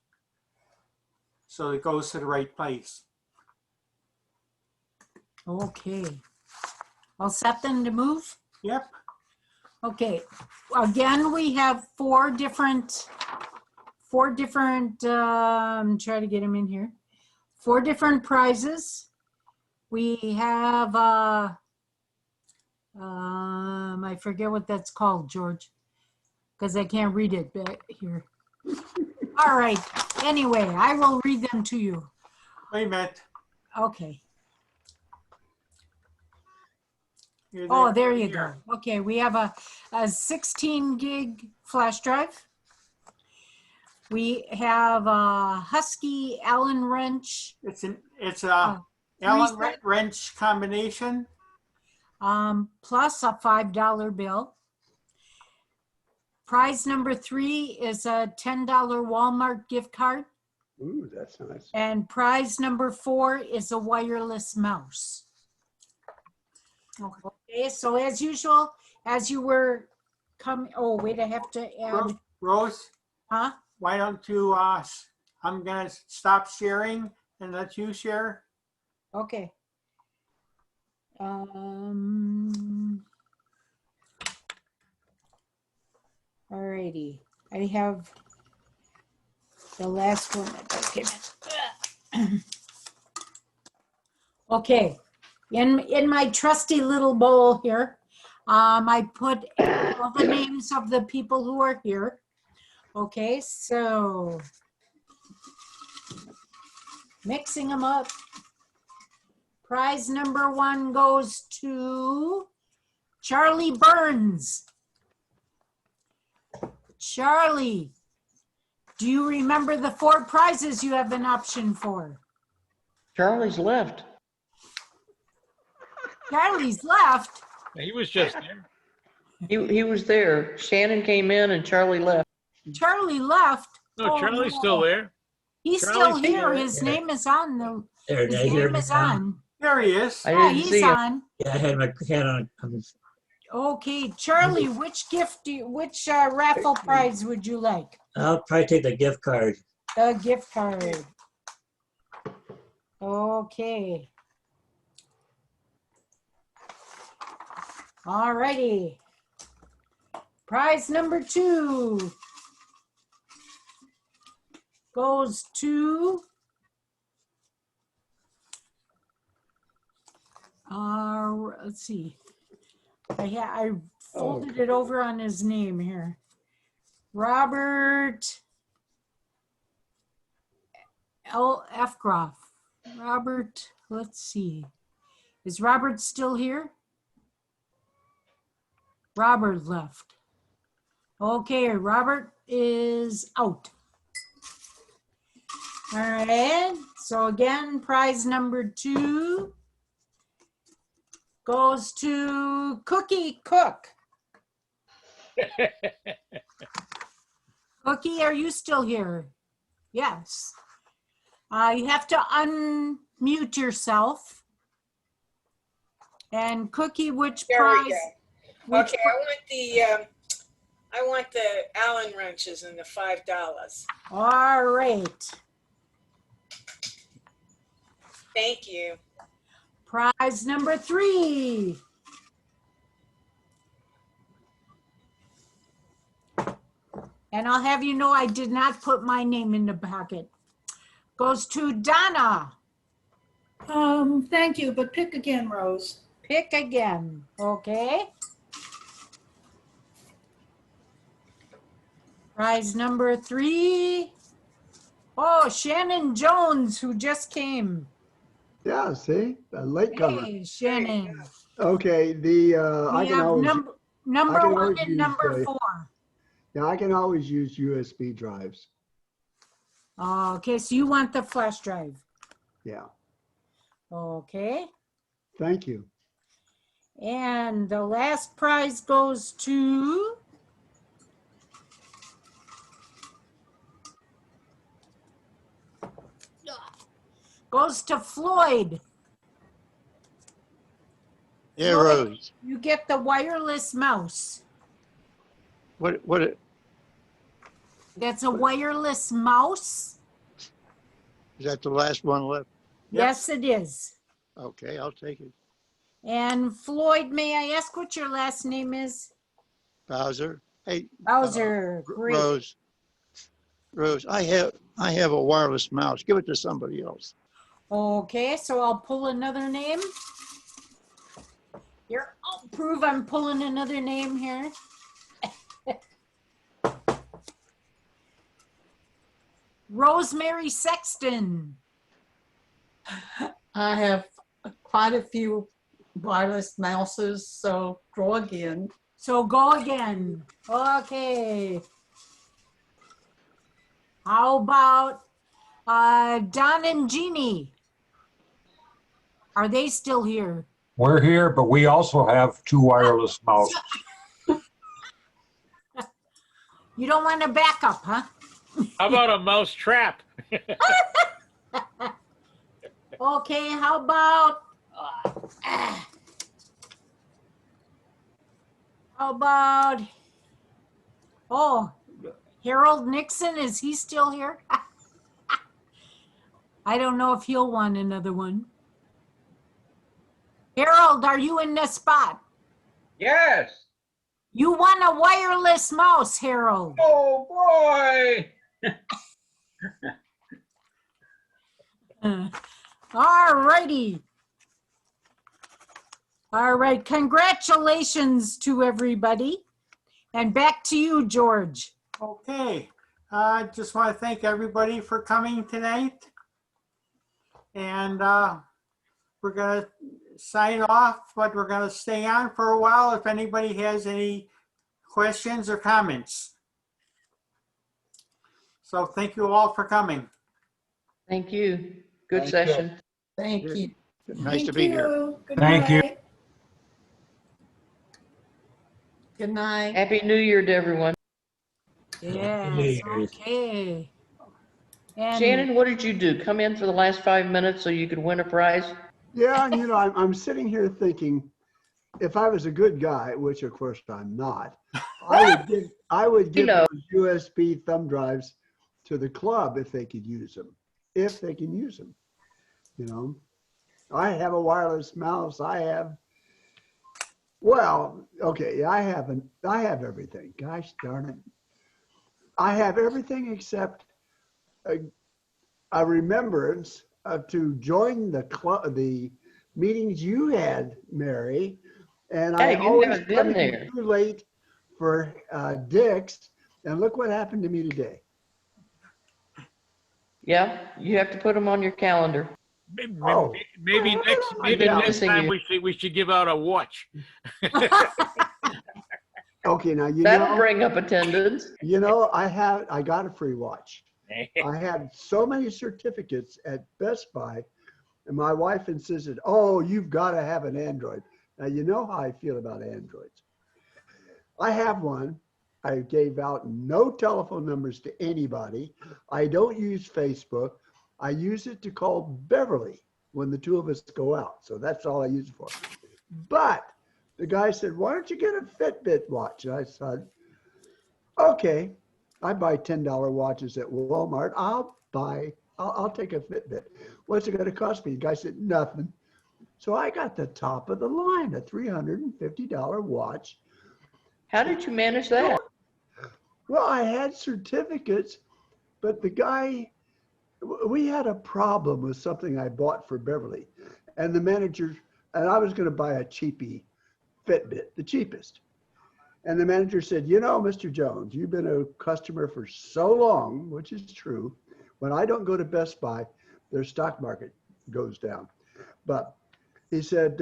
So it goes to the right place. Okay. All set then to move? Yep. Okay, again, we have four different, try to get them in here. 4 different prizes. We have, I forget what that's called, George, because I can't read it back here. All right, anyway, I will read them to you. Wait a minute. Okay. You're Oh, there you here. go. Okay, we have a 16 gig flash drive. We have a Husky Allen wrench, It's a Oh, Allen reset. wrench combination. plus a $5 bill. Prize number 3 is a $10 Walmart gift card. Ooh, that's nice. And prize number 4 is a wireless mouse. Okay, so as usual, as you were coming, oh, wait, I have to add, Rose, huh? why don't you, I'm gonna stop sharing and let you share. Okay. Alrighty, I have the last one that just came in. Okay, in my trusty little bowl here, I put all the names of the people who are here. Okay, so mixing them up. Prize number 1 goes to Charlie Burns. Charlie, do you remember the 4 prizes you have an option for? Charlie's left. Charlie's left. He was just there. He was there. Shannon came in and Charlie left. Charlie left. No, Oh, Charlie's no. still there. He's still Charlie's here. here. His name is on the. There, His did I hear name me is now? on. There he is. I Yeah, didn't see he's him. on. Yeah, I had my hand on. Okay, Charlie, which raffle prize would you like? I'll probably take the gift card. The gift card. Okay. All righty. Prize number 2 goes to let's see. I folded it over on his name here. Robert L. Efgroff. Robert, let's see. Is Robert still here? Robert left. Okay, Robert is out. All right, so again, prize number 2 goes to Cookie Cook. Cookie, are you still here? Yes. You have to unmute yourself. And Cookie, which There we prize? go. which Okay, I want the Allen wrenches and the $5. All right. Thank you. Prize number 3. And I'll have you know I did not put my name in the pocket. Goes to Donna. Thank you, but pick again, Rose. Pick again, okay? Prize number 3. Oh, Shannon Jones, who just came. Yeah, see, a late comer. Hey, Shannon. Okay, I We can have always, number I can 1 always and use number the- 4. yeah, I can always use USB drives. Okay, so you want the flash drive. Yeah, Okay. thank you. And the last prize goes to Floyd. Yeah, Floyd, Rose. you get the wireless mouse. What, That's a wireless mouse. is that the last one left? Yes, it is. Okay, I'll take it. And Floyd, may I ask what your last name is? Bowser. Hey, Bowser. Great. Rose, I have a wireless mouse. Give it to somebody else. Okay, so I'll pull another name. Here, I'll prove I'm pulling another name here. Rosemary Sexton. I have quite a few wireless mouses, so go again. So go again. Okay. How about Don and Jeannie? Are they still here? We're here, but we also have 2 wireless mouses. You don't want a backup, huh? How about a mouse trap? Okay, how about oh, Harold Nixon, is he still here? I don't know if he'll want another one. Harold, are you in the spot? Yes. You want a wireless mouse, Harold. Oh, boy. All righty. All right, congratulations to everybody. And back to you, George. Okay, I just want to thank everybody for coming tonight. And we're gonna sign off, but we're gonna stay on for a while if anybody has any questions or comments. So thank you all for coming. Thank you. Good Thank you. session. Thank you. Nice to be here. Good Thank you. night. Good night. Happy New Year to everyone. Yes, okay. And Shannon, what did you do? Come in for the last 5 minutes so you could win a prize? Yeah, and I'm sitting here thinking, if I was a good guy, which of course I'm not, I would give know. those USB thumb drives to the club if they could use them, if they can use them. You know, I have a wireless mouse. Well, okay, I have everything. Gosh darn it. I have everything except a remembrance to join the meetings you had, Mary. And Hey, I you always haven't try been to be there. too late for Dick's. And look what happened to me today. Yeah, you have to put them on your calendar. Oh. Maybe I've been next missing time you. we should give out a watch. Okay, now That'll bring up attendance. You know, I got a free watch. I had so many certificates at Best Buy, and my wife insisted, "Oh, you've got to have an Android." Now you know how I feel about Androids. I have one. I gave out no telephone numbers to anybody. I don't use Facebook. I use it to call Beverly when the two of us go out. So that's all I use it for. But the guy said, "Why don't you get a Fitbit watch?" And I said, "Okay, I buy $10 watches at Walmart. I'll take a Fitbit. What's it going to cost me?" The guy said, "Nothing." So I got the top of the line, a $350 watch. How did you manage that? Well, I had certificates, but the guy, we had a problem with something I bought for Beverly. And the manager, and I was going to buy a cheapy Fitbit, the cheapest. And the manager said, "You know, Mr. Jones, you've been a customer for so long," which is true. When I don't go to Best Buy, their stock market goes down. But he said,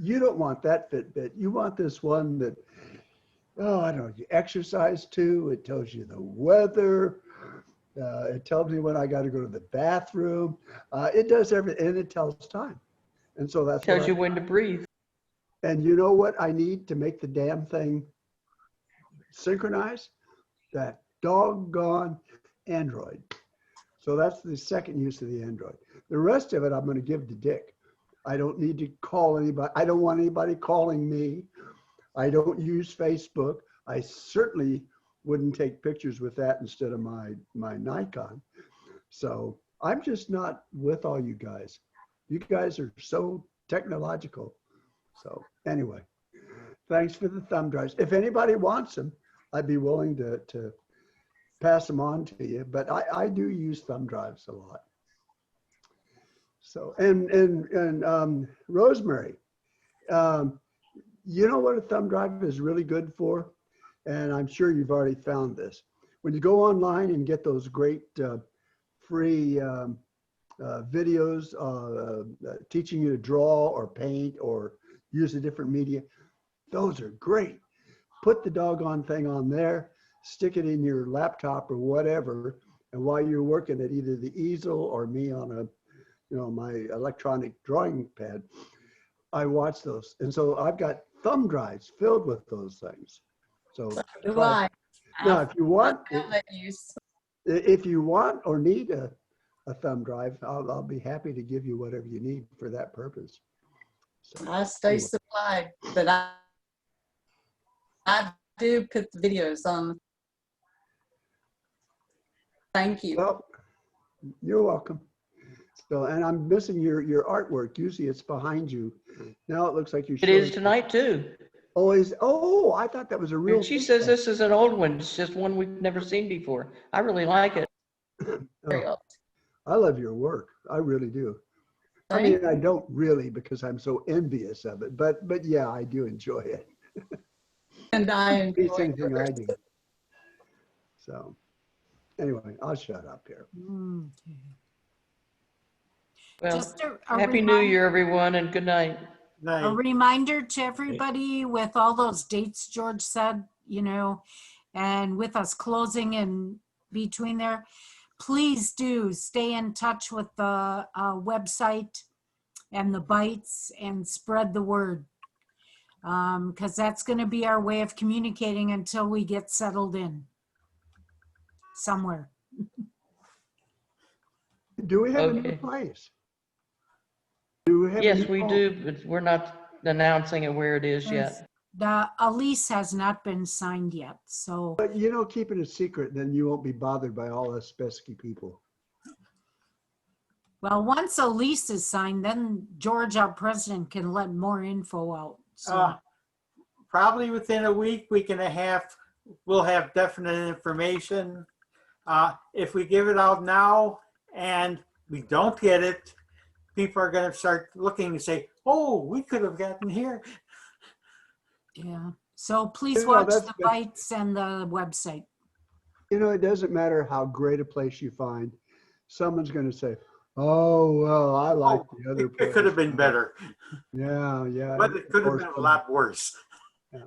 "You don't want that Fitbit. You want this one that, oh, I don't know, you exercise to. It tells you the weather. It tells me when I got to go to the bathroom. It does everything, and it tells time." And so that's Tells you when to breathe. And you know what I need to make the damn thing synchronize? That doggone Android. So that's the second use of the Android. The rest of it I'm going to give to Dick. I don't need to call anybody. I don't want anybody calling me. I don't use Facebook. I certainly wouldn't take pictures with that instead of my Nikon. So I'm just not with all you guys. You guys are so technological. So anyway, thanks for the thumb drives. If anybody wants them, I'd be willing to pass them on to you, but I do use thumb drives a lot. So, and Rosemary, you know what a thumb drive is really good for? And I'm sure you've already found this. When you go online and get those great free videos teaching you to draw or paint or use a different media, those are great. Put the doggone thing on there, stick it in your laptop or whatever, and while you're working at either the easel or me on my electronic drawing pad, I watch those. And so I've got thumb drives filled with those things. So Do I? now, if you want, use. if you want or need a thumb drive, I'll be happy to give you whatever you need for that purpose. So, I stay supplied, but I do put the videos on. Thank you. well, you're welcome. So, and I'm missing your artwork. Usually it's behind you. Now it looks like you're It is tonight too. Oh, I thought that was a real. And she says this is an old one. It's just one we've never seen before. I really like it. Oh, I love your work. I really do. I Thank mean, I don't really because I'm so envious of it, but yeah, I do enjoy it. And I It's the enjoy same thing I yours. do. So anyway, I'll shut up here. Well, Just a Happy New Year, everyone, and good night. A reminder to everybody with all those dates George said, and with us closing in between there, please do stay in touch with the website and the bites and spread the word. Because that's going to be our way of communicating until we get settled in somewhere. Do we have a new Okay. place? Do we have a Yes, new we home? do, but we're not announcing it where it is yet. A lease has not been signed yet, so. But keep it a secret, then you won't be bothered by all us pesky people. Well, once a lease is signed, then George, our president, can let more info out. So Probably within a week and a half, we'll have definite information. If we give it out now and we don't get it, people are going to start looking and say, oh, we could have gotten here. yeah. So please Yeah, watch that's the good. bites and the website. It doesn't matter how great a place you find. Someone's going to say, oh, well, I like the other place. It could have been better, Yeah. but it could have been a lot worse. Yeah.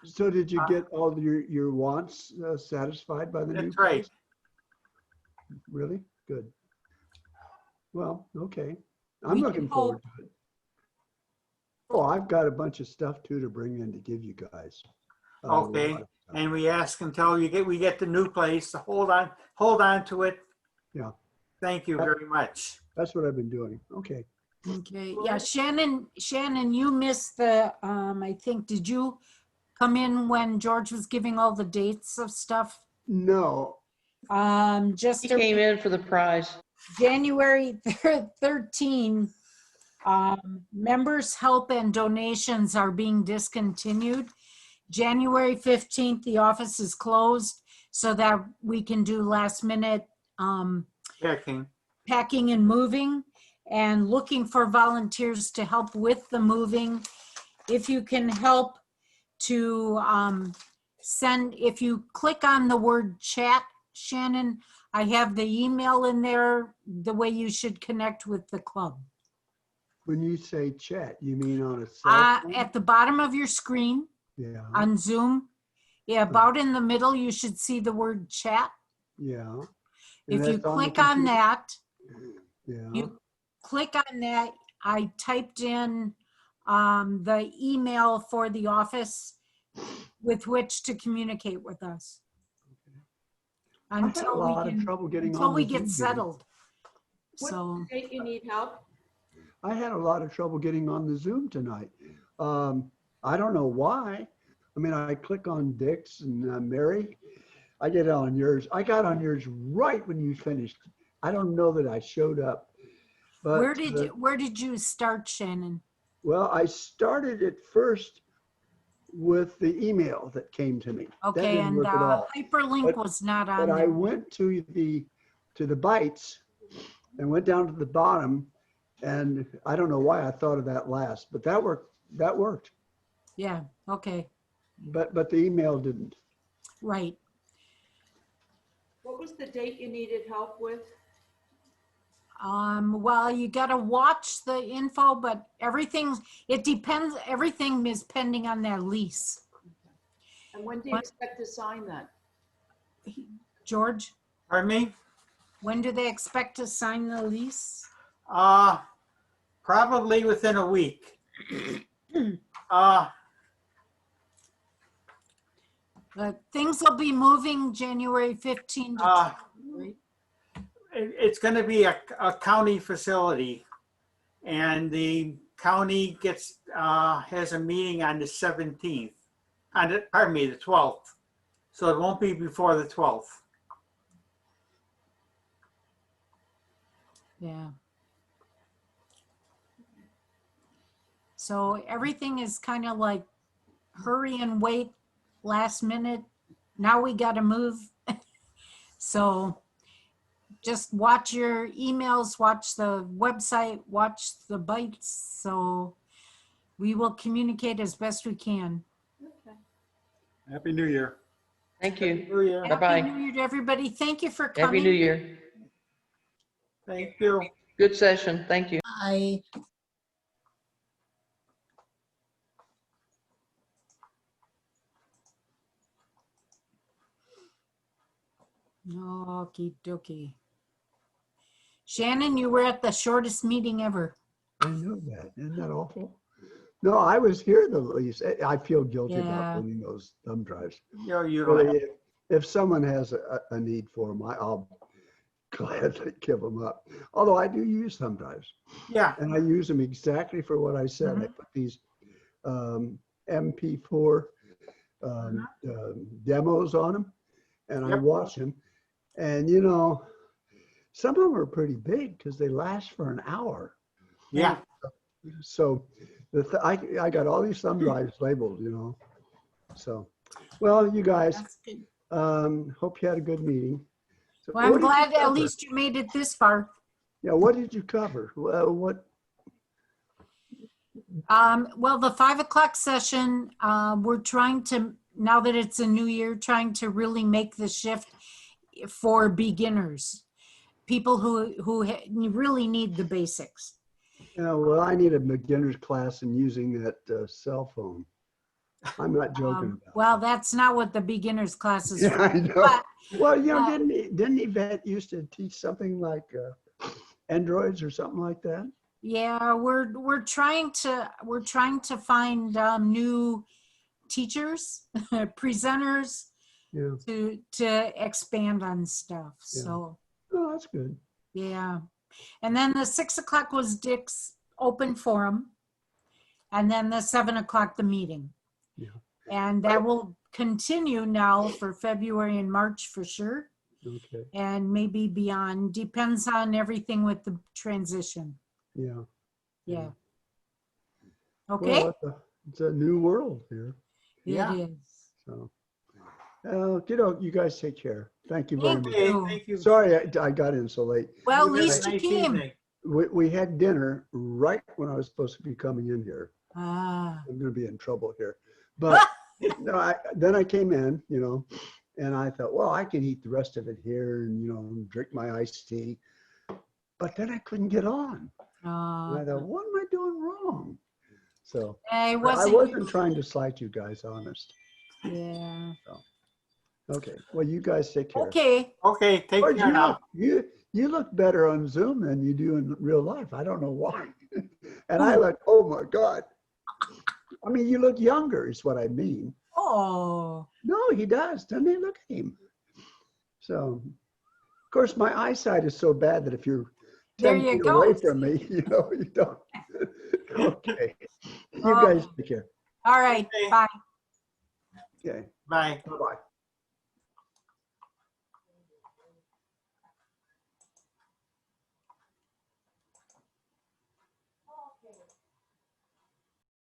So did you get all your wants satisfied by the new That's right. place? Really? Good. Well, okay. I'm We looking can forward to it. Oh, I've got a bunch of stuff too to bring in to give you guys. A Okay, lot of stuff. and we ask until we get the new place to hold on to it. Yeah. Thank you very much. That's what I've been doing. Okay. Okay, yeah, Shannon, you missed the, I think, did you come in when George was giving all the dates of stuff? No. Just He came in for the prize. January 13, members' help and donations are being discontinued. January 15th, the office is closed so that we can do last minute packing and moving, and looking for volunteers to help with the moving. If you can help to send, if you click on the word chat, Shannon, I have the email in there, the way you should connect with the club. When you say chat, you mean on a cell phone? At the bottom of your screen Yeah. on Zoom, yeah, about in the middle, you should see the word chat. Yeah. And If you that's on the click on computer? that, Yeah. you click on that, I typed in the email for the office with which to communicate with us. I had a lot of trouble getting until on we the get Zoom meeting. settled. What So, date you need help? I had a lot of trouble getting on the Zoom tonight. I don't know why. I mean, I click on Dick's and Mary. I get on yours. I got on yours right when you finished. I don't know that I showed up. But where did you start, Shannon? well, I started at first with the email that came to me. That Okay, didn't and work at all. hyperlink was not on But I there. went to the bites and went down to the bottom, and I don't know why I thought of that last, but that worked. Yeah, okay, But the email didn't. right. What was the date you needed help with? Well, you gotta watch the info, but it depends, everything is pending on their lease. And when do you expect to sign that? George, Pardon me? when do they expect to sign the lease? Probably within a week. Things will be moving January 15 to 20, right? It's going to be a county facility, and the county has a meeting on the 17th, pardon me, the 12th. So it won't be before the 12th. Yeah. So everything is kind of like hurry and wait, last minute. Now we got to move. So just watch your emails, watch the website, watch the bites. So we will communicate as best we can. Happy New Year. Thank you. New Year. Happy Bye-bye. New Year to everybody. Thank you for coming. Happy New Year. Thank you. Good Good session. Thank you. I Okie dokie. Shannon, you were at the shortest meeting ever. I know that. Isn't that awful? No, I was here the least. I feel guilty Yeah. about putting those thumb drives. You don't Really, have, if someone has a need for them, I'll gladly give them up. Although I do use thumb drives. yeah, And I use them exactly for what I said. I put these MP4 demos on them, and I Yep. watch them. And you know, some of them are pretty big because they last for an hour. yeah. So I got all these thumb drives labeled, you know. So, well, you guys, That's good. hope you had a good meeting. So Well, I'm what did you glad at cover? least you made it this far. Yeah, what did you cover? Well, what? Well, the 5 o'clock session, we're trying to, now that it's a new year, trying to really make the shift for beginners. People who really need the basics. Yeah, well, I need a beginner's class in using that cell phone. I'm not joking about Well, that's not what the beginners class is it. Yeah, for. I know. But, Well, you know, didn't Yvette used to teach something like androids or something like that? yeah, we're trying to find new teachers, presenters Yeah. to expand on stuff. Yeah. So Oh, that's good. yeah. And then the 6 o'clock was Dick's open forum. And then the 7 o'clock, the meeting. Yeah. And that will continue now for February and March for sure. Okay. And maybe beyond, depends on everything with the transition. Yeah. Yeah. Okay. Well, it's a new world here. Yeah. It is. So, you guys take care. Thank you very Thank much. you. Thank you. Sorry I got in so late. Well, at You have a least you nice came. evening. We had dinner right when I was supposed to be coming in here. Ah, I'm going to be in trouble here. But no, then I came in, you know, and I thought, well, I can eat the rest of it here and, you know, drink my iced tea. But then I couldn't get on. And I thought, what am I doing wrong? So I I wasn't. wasn't trying to slight you guys, honest. Yeah. Okay. Well, you guys take care. Okay. Okay, take George, care now. you look better on Zoom than you do in real life. I don't know why. And I like, oh my God. I mean, you look younger is what I mean. Oh. No, he does. Doesn't he? Look at him. So, of course, my eyesight is so bad that if you're There 10 you feet go. away from me, you know, you don't. Okay. You guys take care. All right. Okay. Bye. Okay. Bye. Bye-bye.